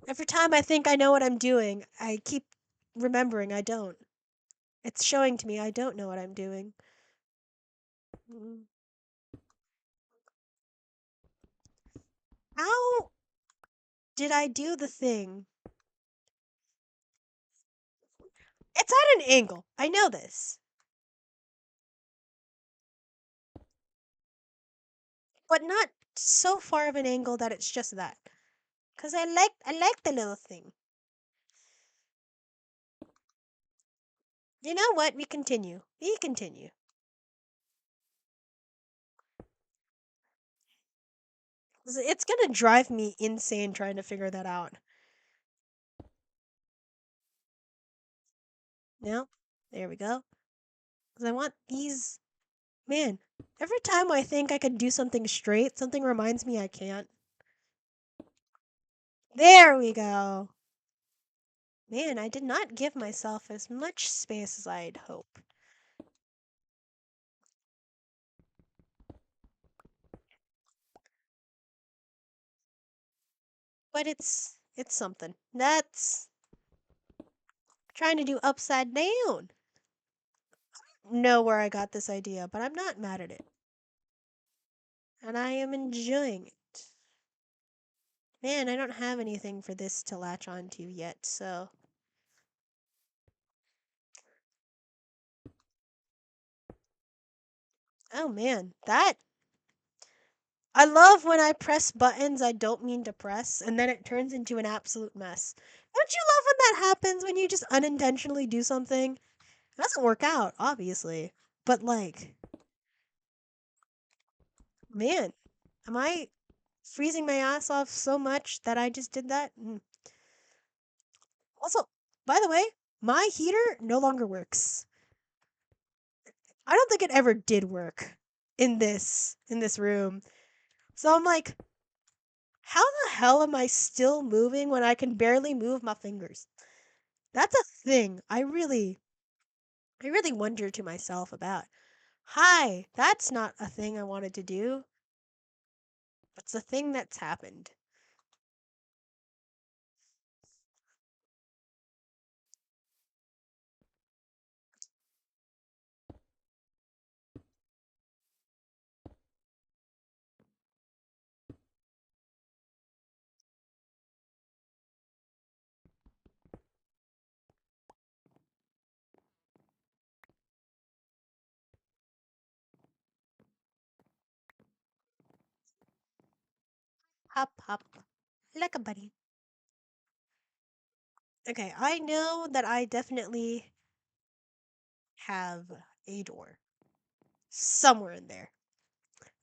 every time I think I know what I'm doing, I keep remembering I don't. It's showing to me I don't know what I'm doing. Mm. How did I do the thing? It's at an angle. I know this. But not so far of an angle that it's just that. Cause I like the little thing. You know what? We continue. We continue. 'Cause it's gonna drive me insane trying to figure that out. No? There we go. Because I want these. Man, every time I think I could do something straight, something reminds me I can't. There we go. Man, I did not give myself as much space as I'd hope. But it's something. That's trying to do upside down. Know where I got this idea, but I'm not mad at it. And I am enjoying it. Man, I don't have anything for this to latch onto yet, so. Oh man, that. I love when I press buttons I don't mean to press, and then it turns into an absolute mess. Don't you love when that happens when you just unintentionally do something? It doesn't work out, obviously. But, like, man, am I freezing my ass off so much that I just did that? Also, by the way, my heater no longer works. I don't think it ever did work in this room. So I'm like, how the hell am I still moving when I can barely move my fingers? That's a thing I really wonder to myself about. Hi, that's not a thing I wanted to do. It's a thing that's happened. Hop, hop, like a bunny. Okay, I know that I definitely have a door somewhere in there.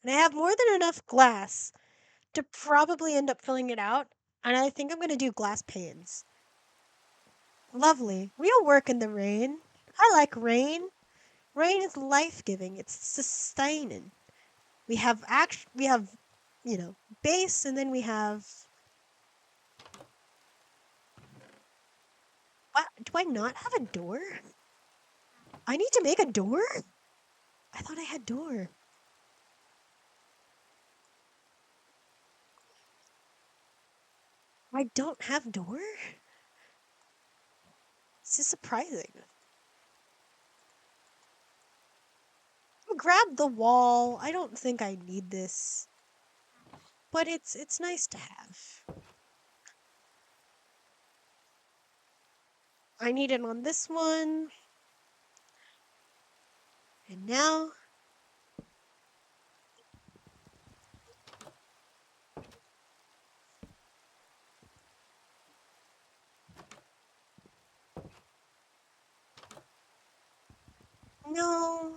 And I have more than enough glass to probably end up filling it out. And I think I'm going to do glass panes. Lovely. We'll work in the rain. I like rain. Rain is life-giving. It's sustaining. We have, base, and then we have. What? Do I not have a door? I need to make a door? I thought I had door. I don't have door? This is surprising. Grab the wall. I don't think I need this, but it's nice to have. I need it on this one. And now, no.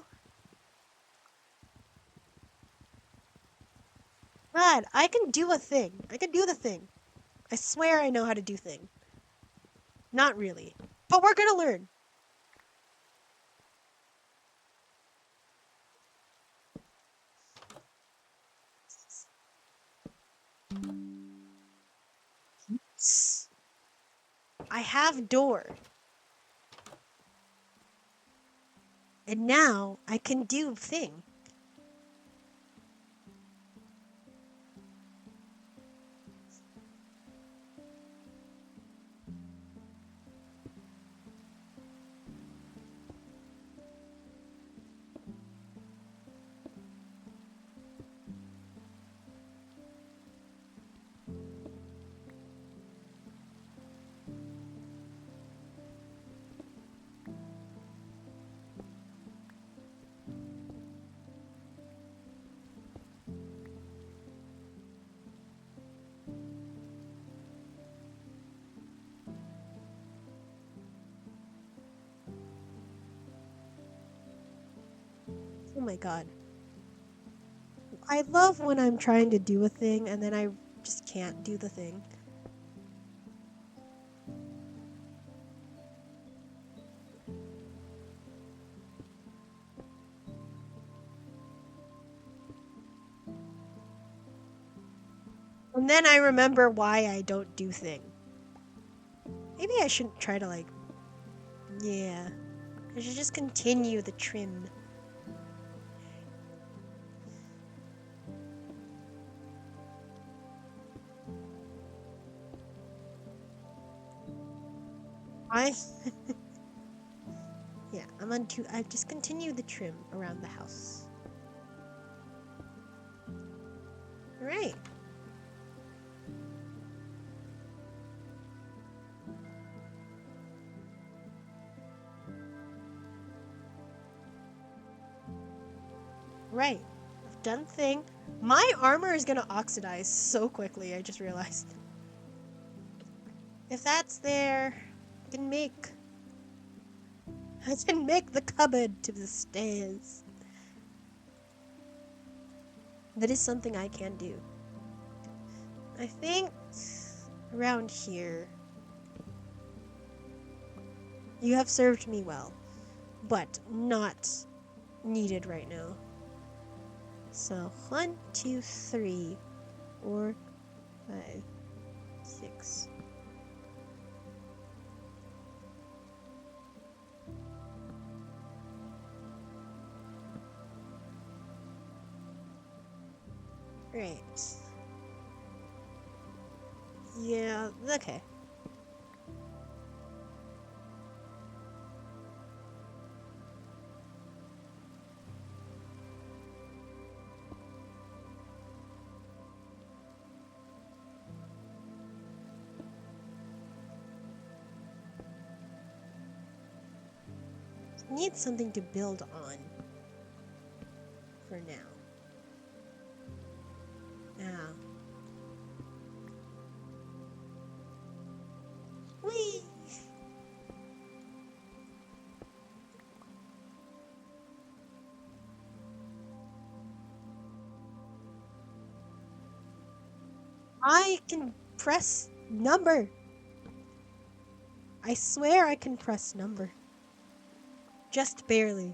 God, I can do a thing. I can do the thing. I swear I know how to do thing. Not really. But we're gonna learn. I have door. And now I can do thing. Oh my god. I love when I'm trying to do a thing and then I just can't do the thing. And then I remember why I don't do thing. Maybe I shouldn't try to like. Yeah. I should just continue the trim. I. Yeah, I'm on two. I've just continued the trim around the house. Right. Right. I've done thing. My armor is gonna oxidize so quickly, I just realized. If that's there, I can make. I can make the cupboard to the stairs. That is something I can do. I think around here. You have served me well, but not needed right now. So 1, 2, 3, 4, 5, 6. Right. Yeah, okay. Need something to build on for now. Yeah. Whee! I can press number. I swear I can press number. Just barely.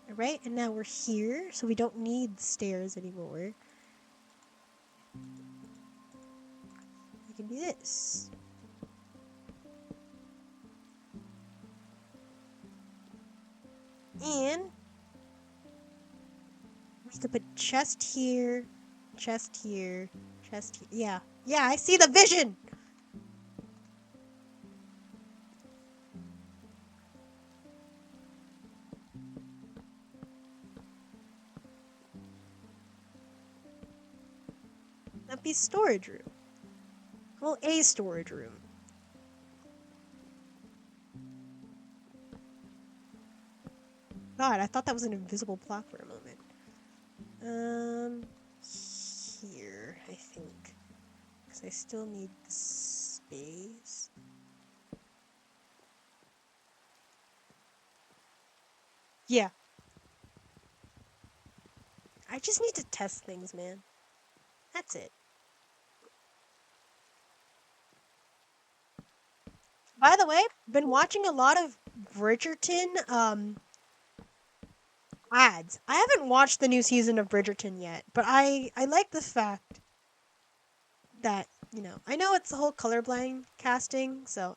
Alright, and now we're here, so we don't need stairs anymore. We can do this. And we could put chest here, chest here, chest here. Yeah. Yeah, I see the vision! That'd be storage room. Well, a storage room. God, I thought that was an invisible block for a moment. Here, I think. Because I still need the space. Yeah. I just need to test things, man. That's it. By the way, been watching a lot of Bridgerton, ads. I haven't watched the new season of Bridgerton yet, but I like the fact that, I know it's the whole colorblind casting, so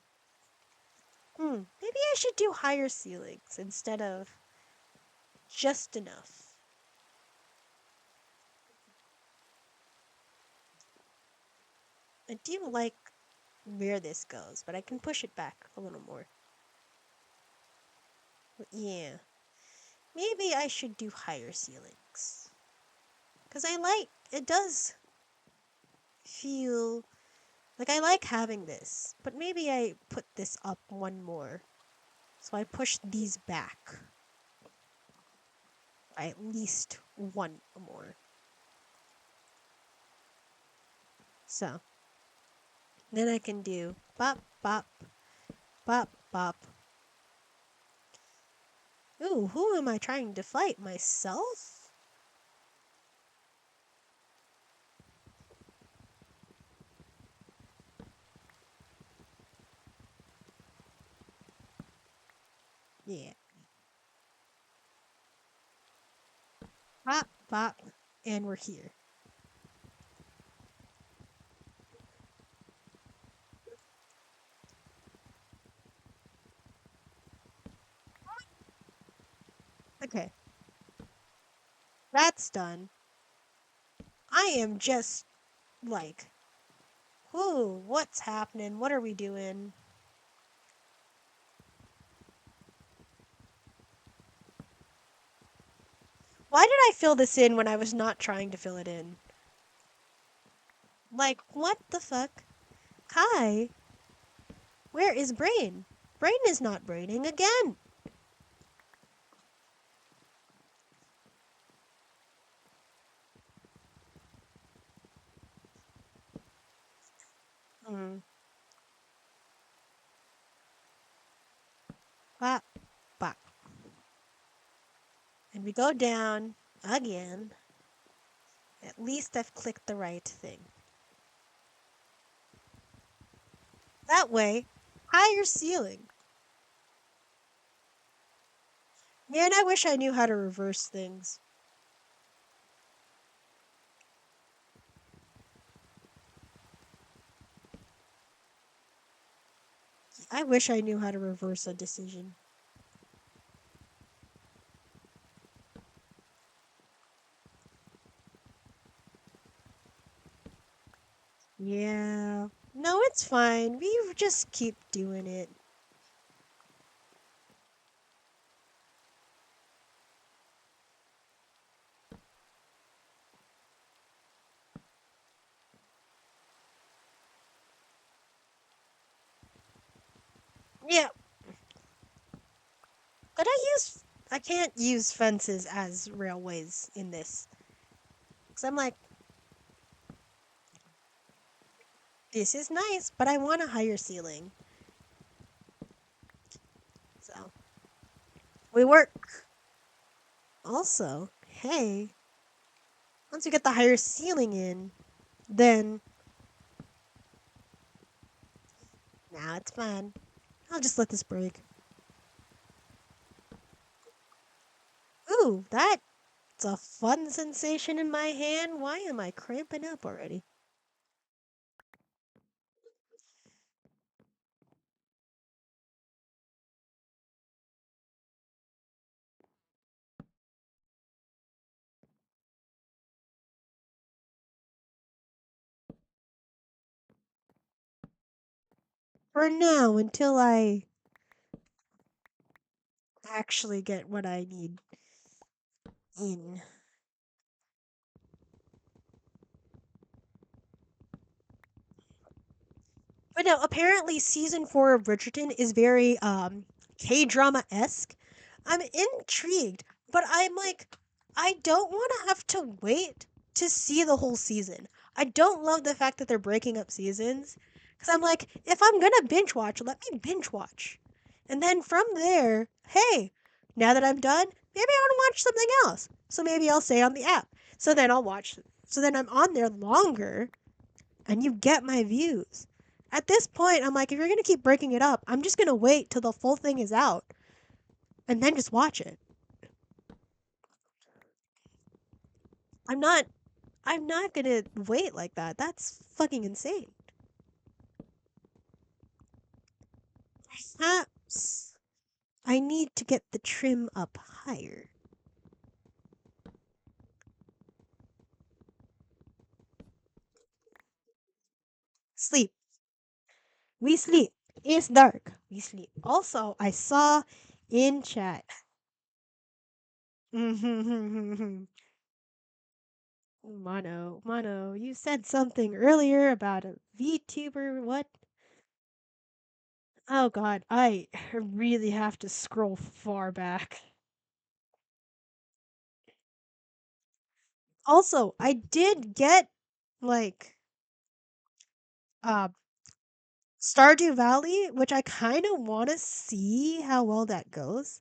maybe I should do higher ceilings instead of just enough. I do like where this goes, but I can push it back a little more. But yeah. Maybe I should do higher ceilings. Because it does feel like I like having this, but maybe I put this up one more. So I push these back by at least one more. So then I can do bop, bop, bop, bop. Ooh, who am I trying to fight? Myself? Yeah. Bop, bop, and we're here. Okay, that's done. I am just like, whoo, what's happening? What are we doing? Why did I fill this in when I was not trying to fill it in? Like, what the fuck? Kai, where is Brain? Brain is not braining again. Hmm. Bop, bop. And we go down again. At least I've clicked the right thing. That way, higher ceiling. Man, I wish I knew how to reverse things. I wish I knew how to reverse a decision. Yeah. No, it's fine. We just keep doing it. Yeah. But I can't use fences as railways in this. Because I'm like, this is nice, but I want a higher ceiling. So, we work. Also, hey, once we get the higher ceiling in, then now it's fine. I'll just let this break. Ooh, that's a fun sensation in my hand. Why am I cramping up already? For now, until I actually get what I need in. But no, apparently season 4 of Bridgerton is very K-drama esque. I'm intrigued, but I'm like, I don't want to have to wait to see the whole season. I don't love the fact that they're breaking up seasons. Because I'm like, if I'm gonna binge watch, let me binge watch. And then from there, hey, now that I'm done, maybe I want to watch something else. So maybe I'll stay on the app. So then I'll watch. So then I'm on there longer and you get my views. At this point, I'm like, if you're gonna keep breaking it up, I'm just gonna wait till the full thing is out and then just watch it. I'm not I'm not gonna wait like that. That's fucking insane. Perhaps I need to get the trim up higher. Sleep. We sleep. It's dark. We sleep. Also, I saw in chat. Mono, you said something earlier about a VTuber. What? Oh god, I really have to scroll far back. Also, I did get like uh Stardew Valley, which I kind of want to see how well that goes,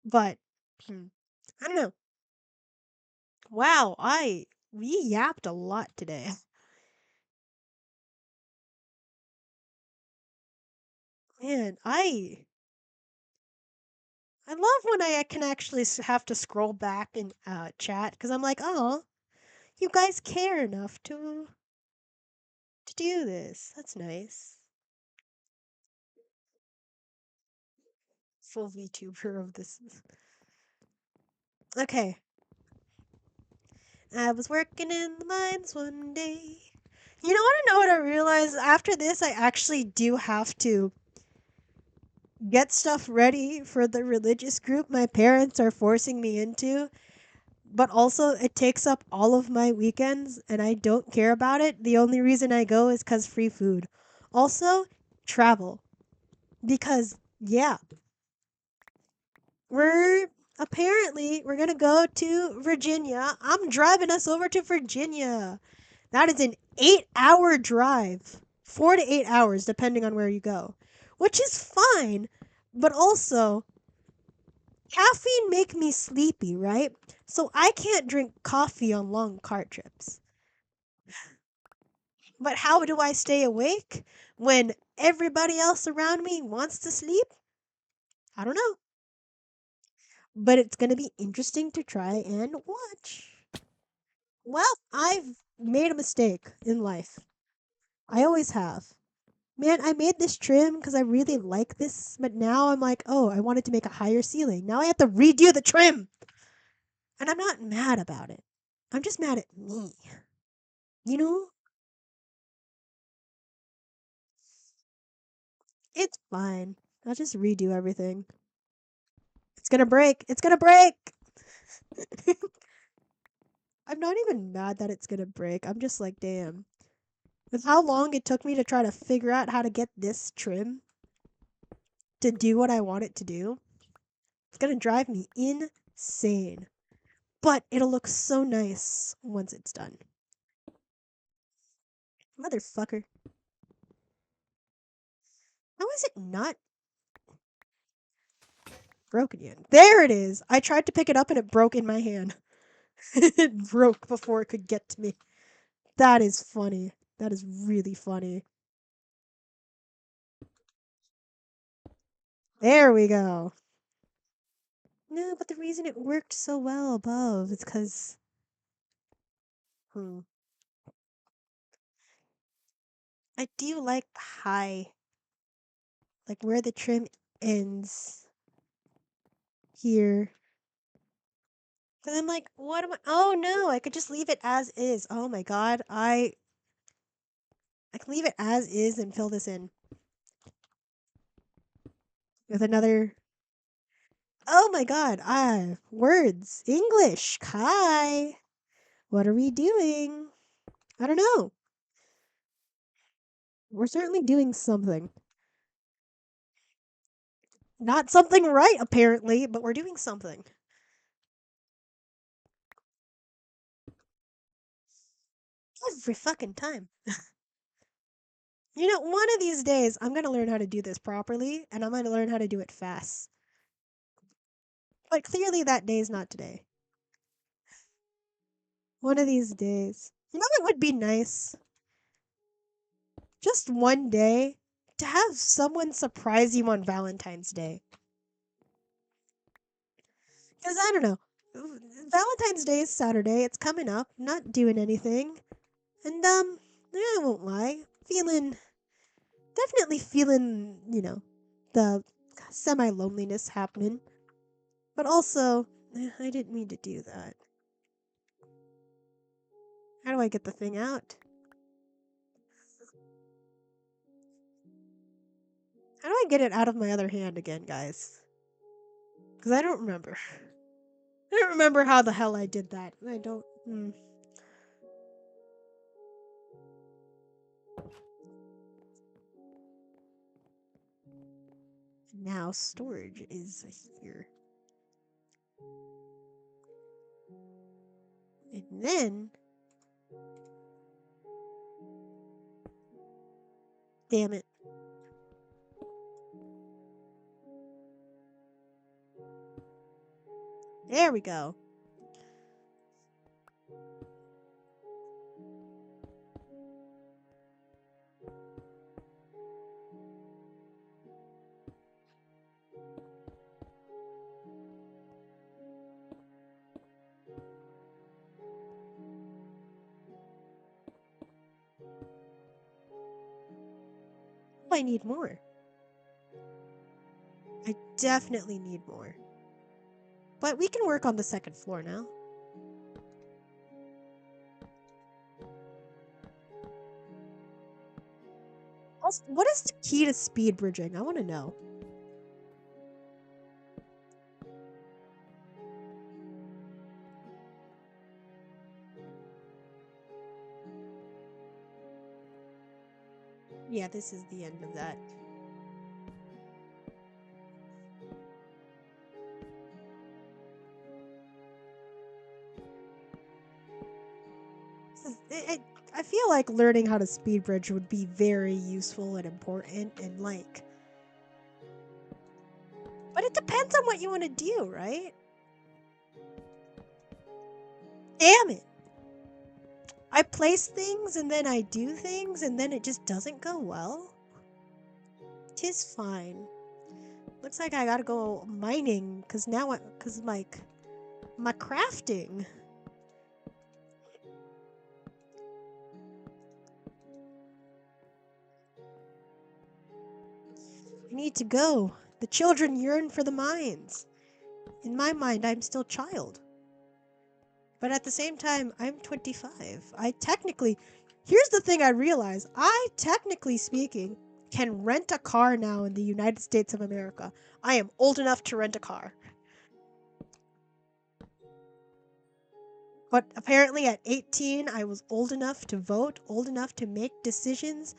but hmm, I don't know. Wow, I we yapped a lot today. Man, I love when I can actually have to scroll back and chat because I'm like, oh, you guys care enough to do this. That's nice. Full VTuber of this. Okay. I was working in the mines one day. You know what I realized? After this, I actually do have to get stuff ready for the religious group my parents are forcing me into. But also, it takes up all of my weekends, and I don't care about it. The only reason I go is because free food. Also, travel. Because, yeah, we're we're gonna go to Virginia. I'm driving us over to Virginia. That is an 8-hour drive. 4 to 8 hours, depending on where you go. Which is fine, but also caffeine make me sleepy, right? So I can't drink coffee on long car trips. But how do I stay awake when everybody else around me wants to sleep? I don't know. But it's going to be interesting to try and watch. Well, I've made a mistake in life. I always have. Man, I made this trim because I really like this, but now I'm like, oh, I wanted to make a higher ceiling. Now I have to redo the trim. And I'm not mad about it. I'm just mad at me. You know? It's fine. I'll just redo everything. It's gonna break. It's gonna break. I'm not even mad that it's gonna break. I'm just like, damn. With how long it took me to try to figure out how to get this trim to do what I want it to do, it's gonna drive me insane. But it'll look so nice once it's done. Motherfucker. How is it not broken yet? There it is! I tried to pick it up and it broke in my hand. It broke before it could get to me. That is funny. That is really funny. There we go. No, but the reason it worked so well above is because. Hmm. I do like the high, like where the trim ends here. Because I'm like, what am I? Oh no, I could just leave it as is. Oh my god, I can leave it as is and fill this in with another. Oh my god, words, English, Kai. What are we doing? I don't know. We're certainly doing something. Not something right, apparently, but we're doing something. Every fucking time. You know, one of these days, I'm gonna learn how to do this properly, and I'm gonna learn how to do it fast. But clearly, that day's not today. One of these days. You know, it would be nice, just one day, to have someone surprise you on Valentine's Day. Because I don't know. Valentine's Day is Saturday. It's coming up. Not doing anything. And, yeah, I won't lie. Definitely feeling, the semi loneliness happening. But also, I didn't mean to do that. How do I get the thing out? How do I get it out of my other hand again, guys? Because I don't remember. I don't remember how the hell I did that. I don't. Now storage is here. And then. Damn it. There we go. I need more. I definitely need more. But we can work on the second floor now. Also, what is the key to speed bridging? I want to know. Yeah, this is the end of that. I feel like learning how to speed bridge would be very useful and important and like. But it depends on what you want to do, right? Damn it. I place things and then I do things and then it just doesn't go well. Tis fine. Looks like I gotta go mining because now because like my crafting. I need to go. The children yearn for the mines. In my mind, I'm still child. But at the same time, I'm 25. Here's the thing I realize. I, technically speaking, can rent a car now in the United States of America. I am old enough to rent a car. But apparently at 18, I was old enough to vote, old enough to make decisions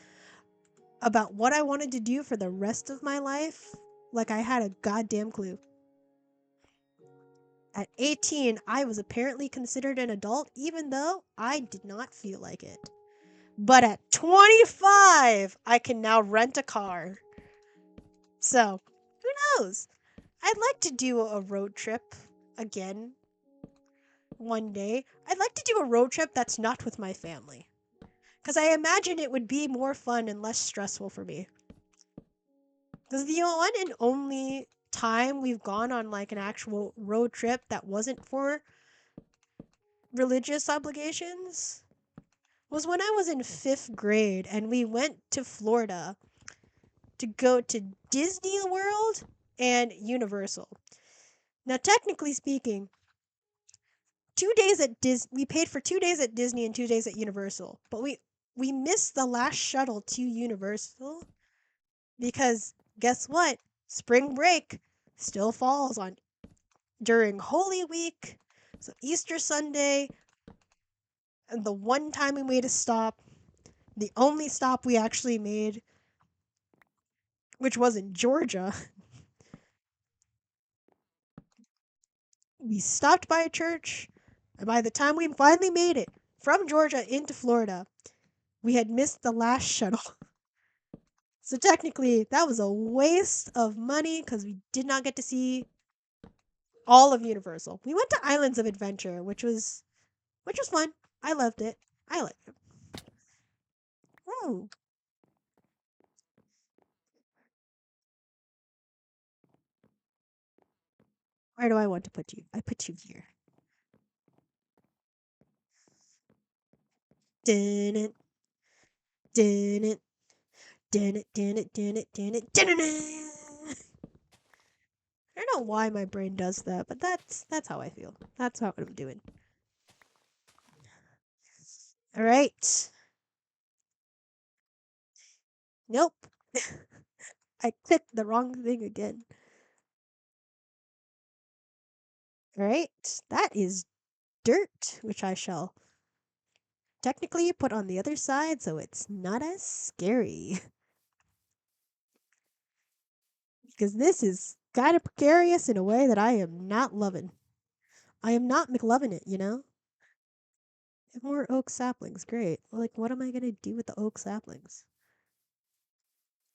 about what I wanted to do for the rest of my life. Like I had a goddamn clue. At 18, I was apparently considered an adult, even though I did not feel like it. But at 25, I can now rent a car. So, who knows? I'd like to do a road trip again one day. I'd like to do a road trip that's not with my family. Because I imagine it would be more fun and less stressful for me. Because the one and only time we've gone on like an actual road trip that wasn't for religious obligations was when I was in 5th grade and we went to Florida to go to Disney World and Universal. Now, technically speaking, 2 days at we paid for 2 days at Disney and 2 days at Universal, but we missed the last shuttle to Universal because guess what? Spring break still falls on during Holy Week, so Easter Sunday, and the one time we made a stop, the only stop we actually made, which was in Georgia, we stopped by a church, and by the time we finally made it from Georgia into Florida, we had missed the last shuttle. So technically, that was a waste of money because we did not get to see all of Universal. We went to Islands of Adventure, which was fun. I loved it. I liked it. Ooh, where do I want to put you? I put you here. Dun it, dun it, dun it, dun it, dun it, dun it, dun it. I don't know why my brain does that, but that's how I feel. That's how I'm doing. All right. Nope. I clicked the wrong thing again. All right. That is dirt, which I shall technically put on the other side so it's not as scary. Because this is kind of precarious in a way that I am not loving. I am not McLovin' it, you know? More oak saplings, great. Like, what am I gonna do with the oak saplings?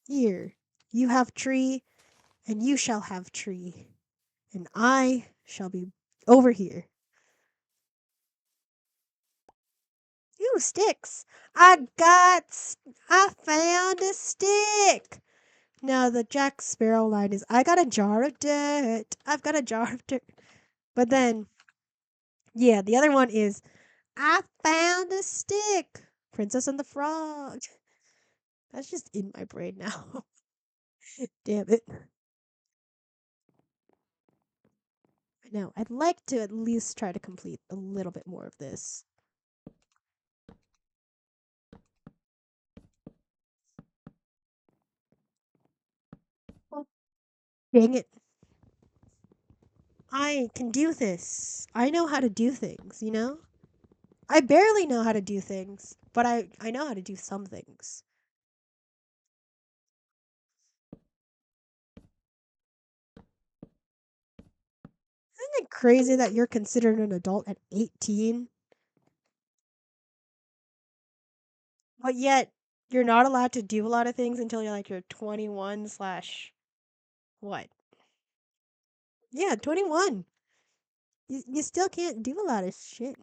Here, you have tree, and you shall have tree, and I shall be over here. Ooh, sticks! I found a stick! Now, the Jack Sparrow line is, I got a jar of dirt. I've got a jar of dirt. But then, yeah, the other one is, I found a stick. Princess and the Frog. That's just in my brain now. Damn it. No, I'd like to at least try to complete a little bit more of this. Oh, dang it. I can do this. I know how to do things, you know? I barely know how to do things, but I know how to do some things. Isn't it crazy that you're considered an adult at 18, but yet you're not allowed to do a lot of things until you're 21 slash what? Yeah, 21. You still can't do a lot of shit.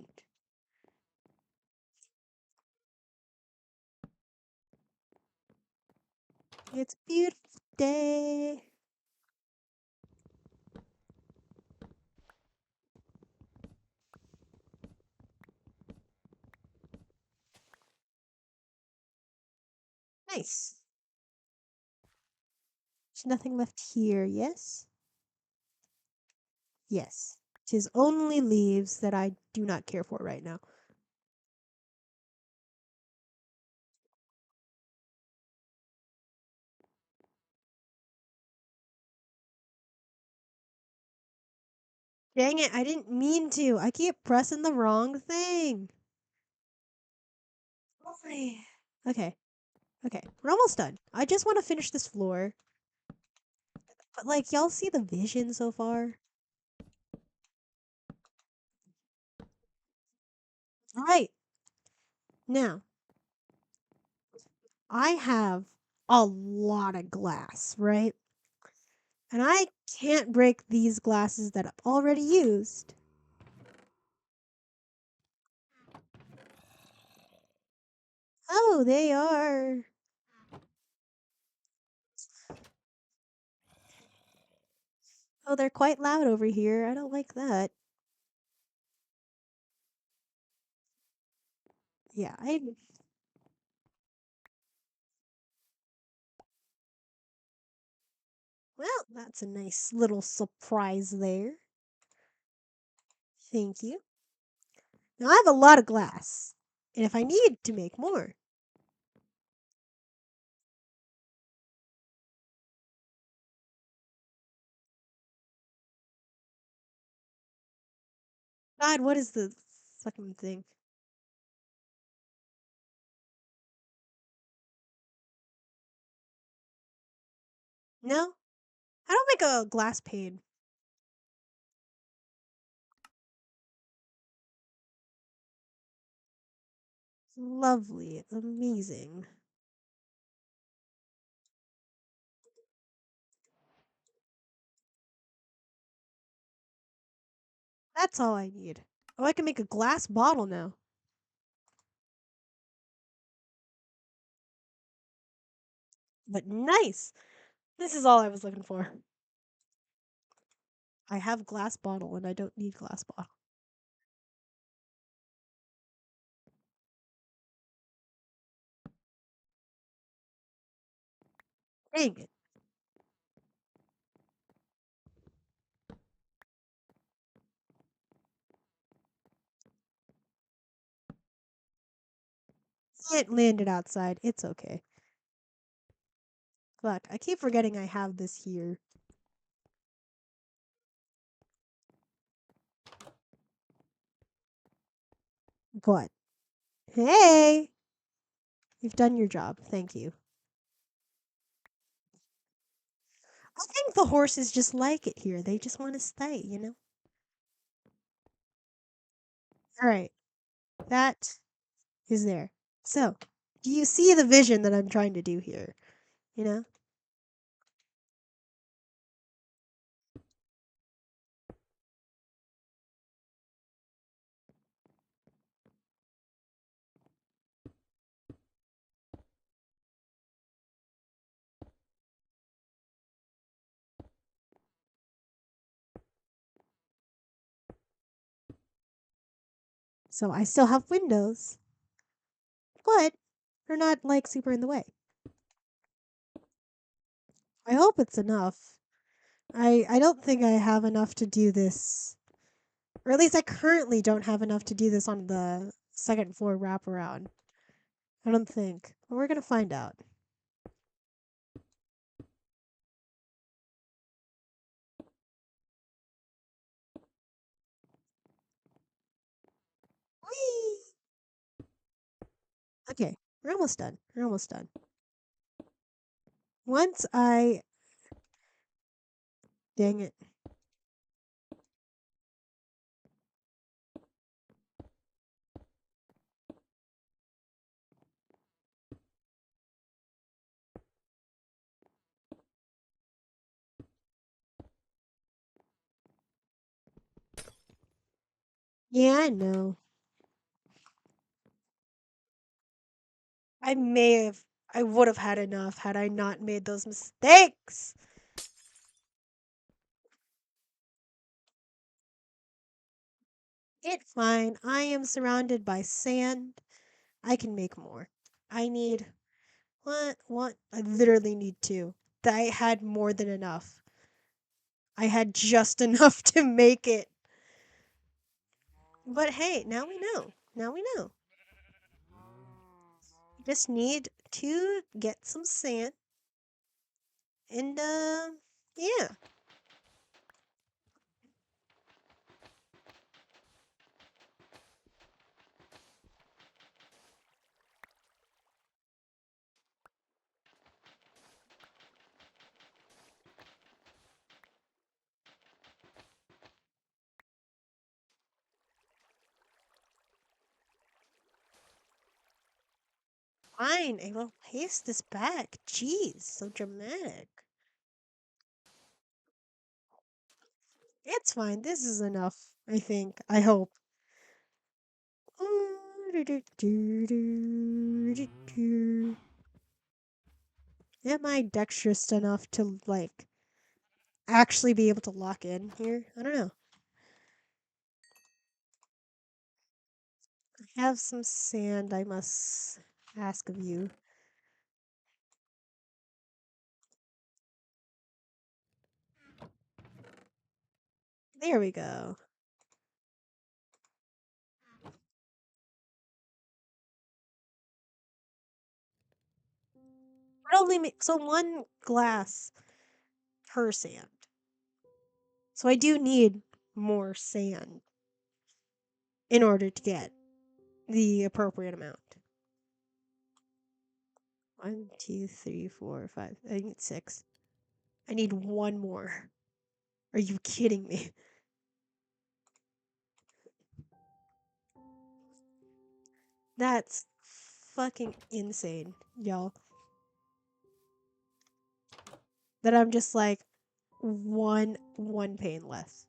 It's a beautiful day. Nice. There's nothing left here, yes? Yes. Tis only leaves that I do not care for right now. Dang it, I didn't mean to. I keep pressing the wrong thing. Why? Okay. Okay. We're almost done. I just want to finish this floor. But like y'all see the vision so far? Alright. Now, I have a lot of glass, right? And I can't break these glasses that I've already used. Oh, they are. Oh, they're quite loud over here. I don't like that. Yeah, well, that's a nice little surprise there. Thank you. Now I have a lot of glass. And if I need to make more, God, what is the fucking thing? No? I don't make a glass pane. Lovely. Amazing. That's all I need. Oh, I can make a glass bottle now. But nice. This is all I was looking for. I have glass bottle and I don't need glass bottle. Dang it. It landed outside. It's okay. Fuck, I keep forgetting I have this here. What? Hey! You've done your job. Thank you. I think the horses just like it here. They just want to stay, you know? Alright. That is there. So, do you see the vision that I'm trying to do here? You know? So I still have windows, but they're not like super in the way. I hope it's enough I don't think I have enough to do this. Or at least I currently don't have enough to do this on the second floor wraparound. I don't think. But we're gonna find out. Whee! Okay, we're almost done. We're almost done. Once I... Dang it. Yeah, I know. I may have... I would have had enough had I not made those mistakes. It's fine. I am surrounded by sand. I can make more. I need... What? What? I literally need two. I had more than enough. I had just enough to make it. But hey, now we know. Now we know. Just need to get some sand. And, yeah. Fine, I will paste this back. Jeez, so dramatic. It's fine. This is enough, I think. I hope. Am I dexterous enough to, like, actually be able to lock in here? I don't know. I have some sand I must ask of you. There we go. It only makes so one glass per sand. So I do need more sand in order to get the appropriate amount. 1, 2, 3, 4, 5. I need 6. I need one more. Are you kidding me? That's fucking insane, y'all. That I'm just like one pain less.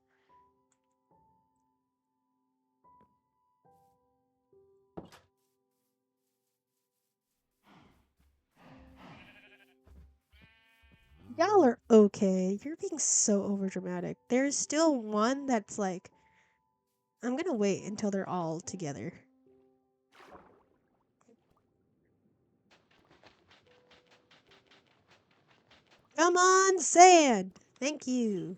Y'all are okay. You're being so overdramatic. There's still one that's like, I'm gonna wait until they're all together. Come on, sand! Thank you.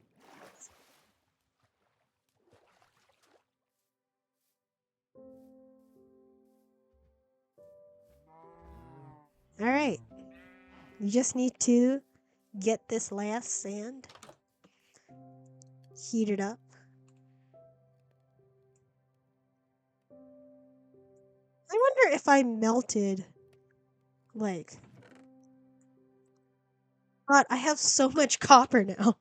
Alright. You just need to get this last sand, heat it up. I wonder if I melted, like... God, I have so much copper now.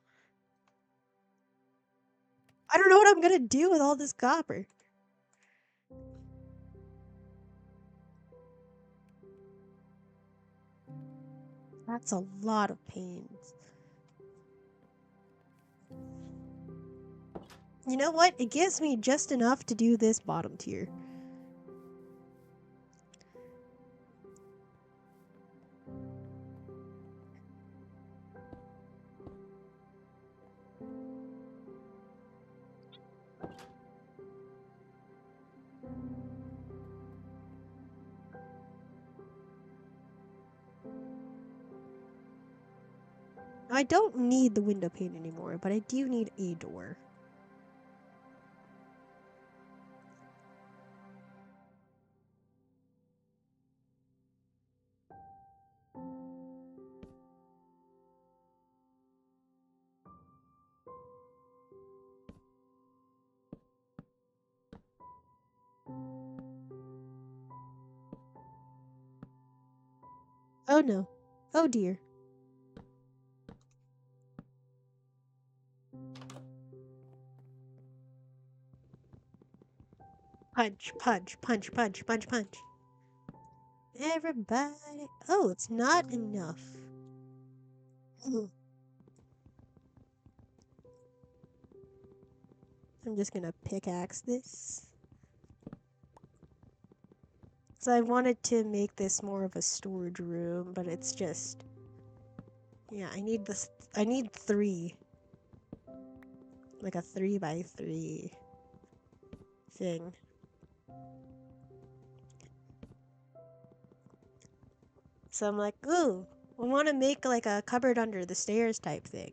I don't know what I'm gonna do with all this copper. That's a lot of pains. You know what? It gives me just enough to do this bottom tier. I don't need the window pane anymore, but I do need a door. Oh no. Oh dear. Punch, punch, punch, punch, punch, punch. Everybody. Oh, it's not enough. Mm. I'm just gonna pickaxe this. So I wanted to make this more of a storage room, but it's just... Yeah, I need this. I need 3. Like a 3x3 thing. So I'm like, ooh, I want to make like a cupboard under the stairs type thing.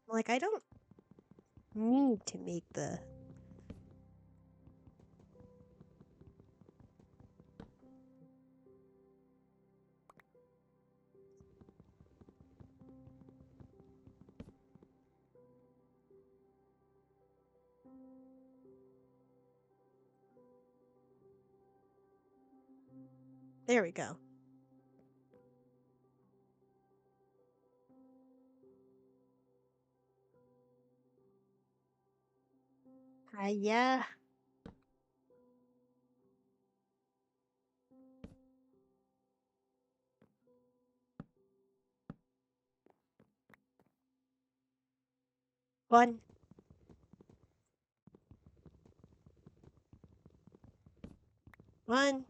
Like, I don't need to make the... There we go. Yeah. One, 1,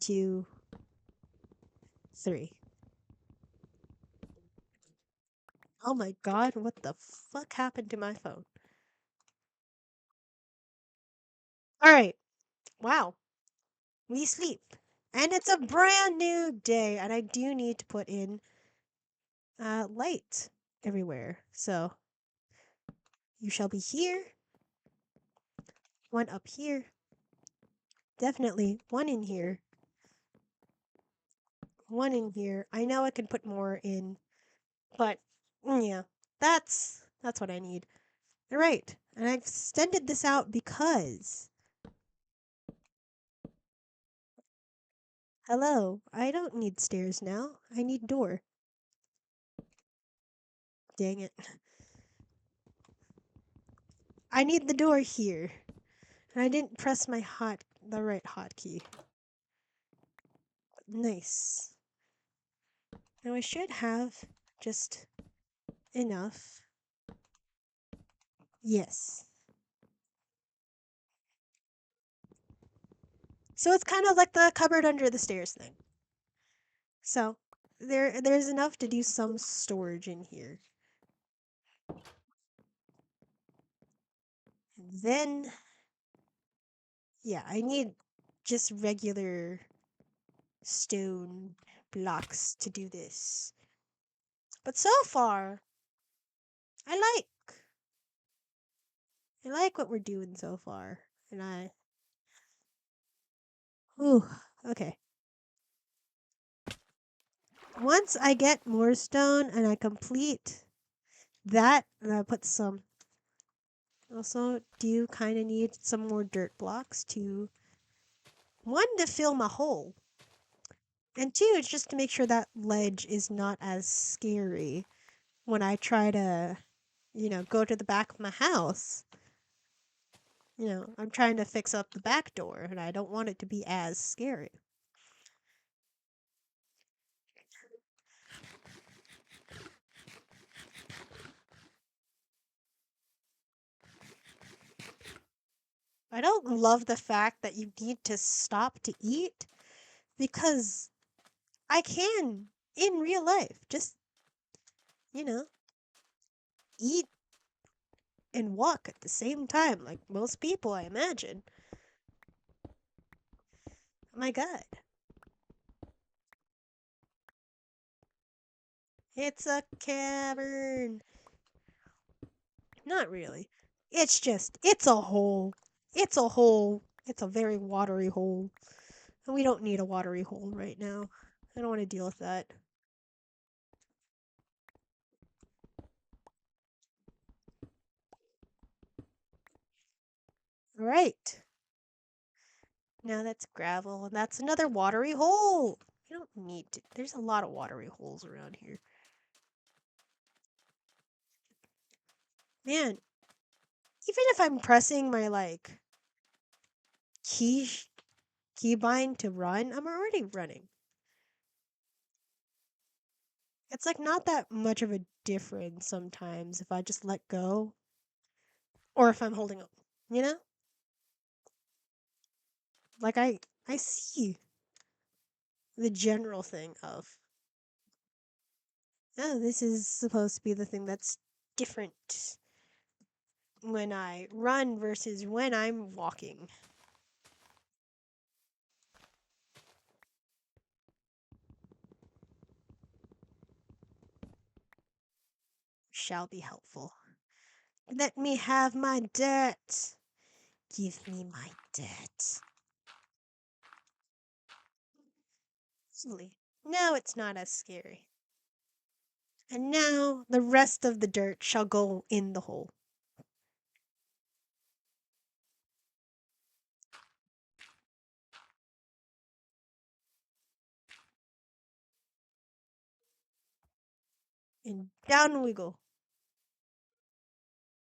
2, 3. Oh my god, what the fuck happened to my phone? Alright. Wow. We sleep. And it's a brand new day, and I do need to put in light everywhere. So you shall be here, one up here, definitely one in here, one in here. I know I can put more in, but yeah, that's what I need. All right, and I've extended this out because hello, I don't need stairs now. I need door. Dang it. I need the door here. And I didn't press the right hotkey. Nice. Now I should have just enough. Yes. So it's kind of like the cupboard under the stairs thing. So there's enough to do some storage in here. Then yeah, I need just regular stone blocks to do this. But so far, I like what we're doing so far. And ooh, okay. Once I get more stone and I complete that, and I put some... Also, do kind of need some more dirt blocks to... One, to fill my hole. And 2, it's just to make sure that ledge is not as scary when I try to, go to the back of my house. I'm trying to fix up the back door, and I don't want it to be as scary. I don't love the fact that you need to stop to eat, because I can, in real life, just, eat and walk at the same time, like most people, I imagine. My God. It's a cavern. Not really. It's a hole. It's a hole. It's a very watery hole. And we don't need a watery hole right now. I don't want to deal with that. All right. Now that's gravel, and that's another watery hole. You don't need to. There's a lot of watery holes around here. Man, even if I'm pressing my like key keybind to run, I'm already running. It's like not that much of a difference sometimes if I just let go or if I'm holding on. You know? Like I see the general thing of, oh, this is supposed to be the thing that's different when I run versus when I'm walking. Shall be helpful. Let me have my dirt. Give me my dirt. Lovely. Now it's not as scary. And now the rest of the dirt shall go in the hole. And down we go.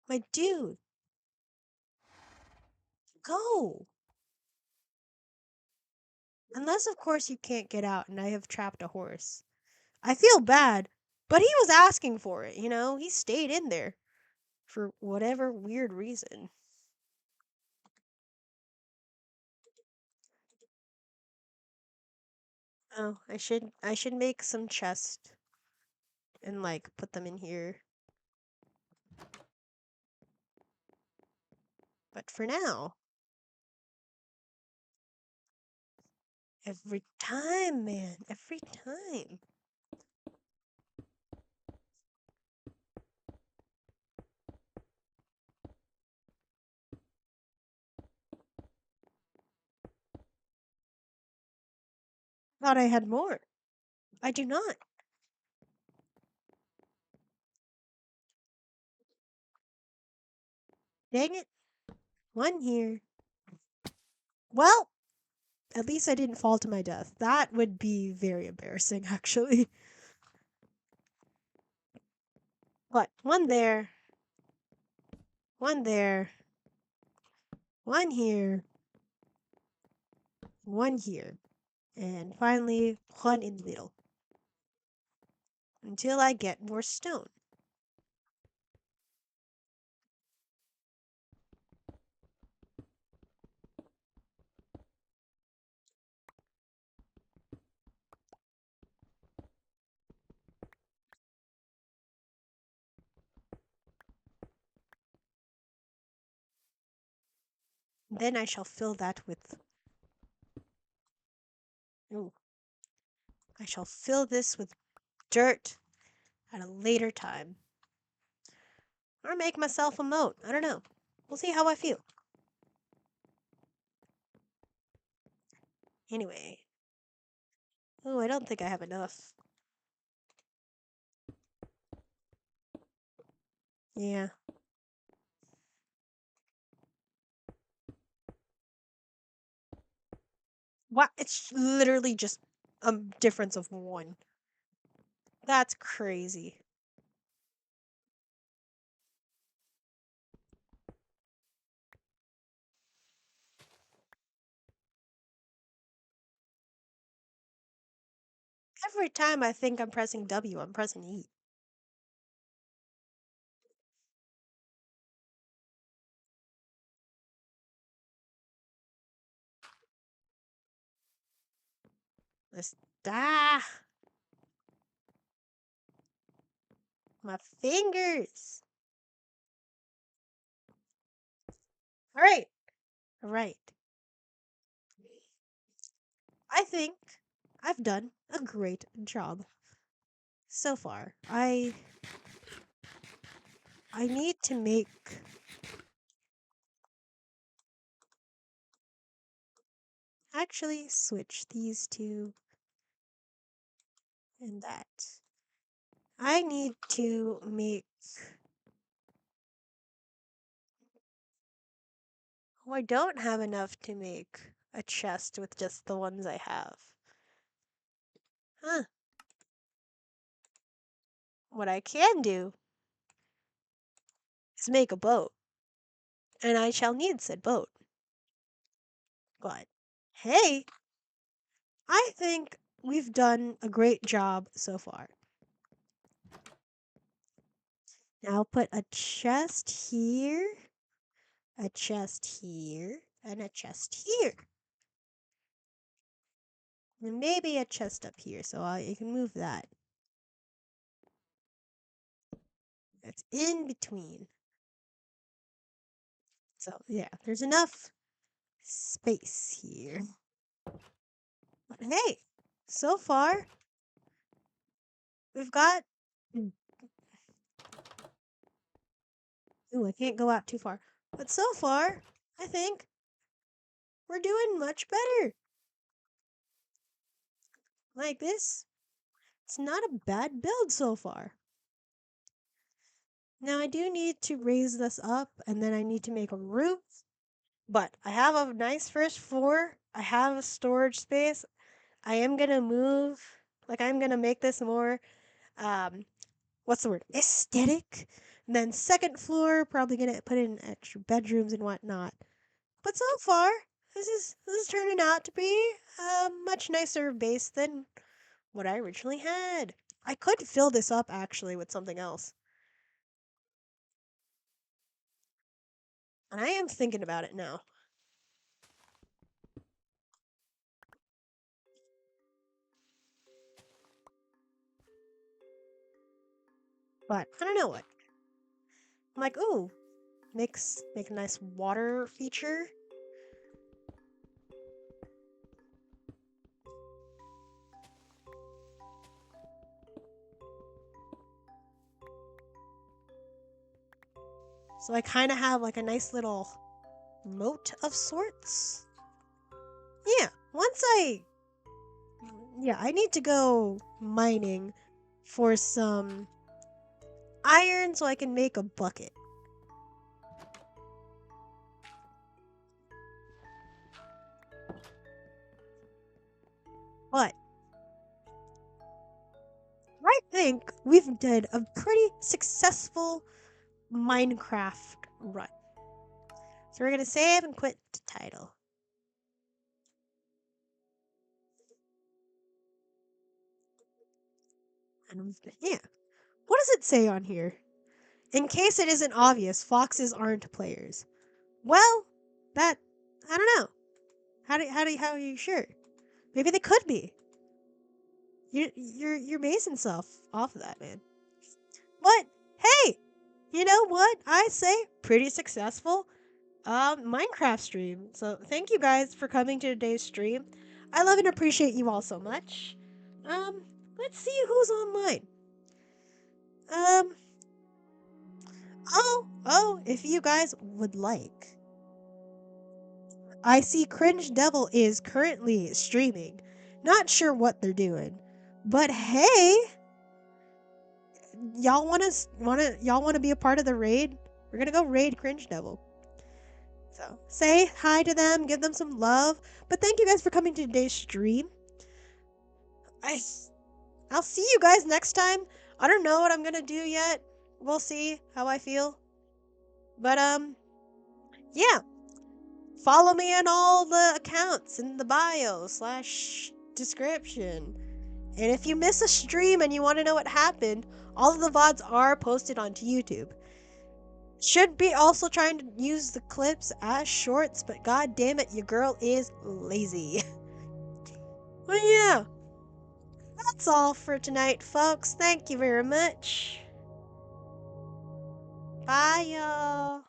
My dude, go! Unless, of course, you can't get out and I have trapped a horse. I feel bad, but he was asking for it, you know? He stayed in there for whatever weird reason. Oh, I should make some chests and like put them in here. But for now, every time, man, every time. Thought I had more. I do not. Dang it. One here. Well, at least I didn't fall to my death. That would be very embarrassing, actually. But one there, one there, one here, one here, and finally one in the middle. Until I get more stone. Then I shall fill that with. Ooh. I shall fill this with dirt at a later time. Or make myself a moat. I don't know. We'll see how I feel. Anyway. Oh, I don't think I have enough. Yeah. What? It's literally just a difference of one. That's crazy. Every time I think I'm pressing W, I'm pressing E. This. Ah! My fingers! Alright. Alright. I think I've done a great job so far. I need to make actually switch these two and that. I need to make. Oh, I don't have enough to make a chest with just the ones I have. Huh. What I can do is make a boat, and I shall need said boat. But hey, I think we've done a great job so far. Now I'll put a chest here, a chest here, and a chest here. And maybe a chest up here, so you can move that. It's in between. So yeah, there's enough space here. But hey, so far we've got. Ooh, I can't go out too far. But so far, I think we're doing much better. Like this, it's not a bad build so far. Now I do need to raise this up, and then I need to make a roof. But I have a nice first floor. I have a storage space. I am gonna move. Like I'm gonna make this more. What's the word? Aesthetic. And then second floor, probably gonna put in extra bedrooms and whatnot. But so far, this is turning out to be a much nicer base than what I originally had. I could fill this up actually with something else. And I am thinking about it now. But I don't know what. I'm like, ooh, make a nice water feature. So I kind of have like a nice little moat of sorts. Yeah, I need to go mining for some iron so I can make a bucket. But I think we've done a pretty successful Minecraft run. So we're gonna save and quit the title. And yeah. What does it say on here? In case it isn't obvious, foxes aren't players. Well, that I don't know. How are you sure? Maybe they could be. You're basing stuff off of that, man. But hey, you know what? I say pretty successful Minecraft stream. So thank you guys for coming to today's stream. I love and appreciate you all so much. Um, let's see who's online. Um, if you guys would like. I see Cringe Devil is currently streaming. Not sure what they're doing. But hey, y'all wanna be a part of the raid? We're gonna go raid Cringe Devil. So say hi to them, give them some love. But thank you guys for coming to today's stream. I I'll see you guys next time. I don't know what I'm gonna do yet. We'll see how I feel. But yeah. Follow me on all the accounts in the bio/description. And if you miss a stream and you want to know what happened, all of the VODs are posted onto YouTube. Should be also trying to use the clips as shorts, but god damn it, your girl is lazy. Well, yeah, that's all for tonight, folks. Thank you very much. Bye, y'all.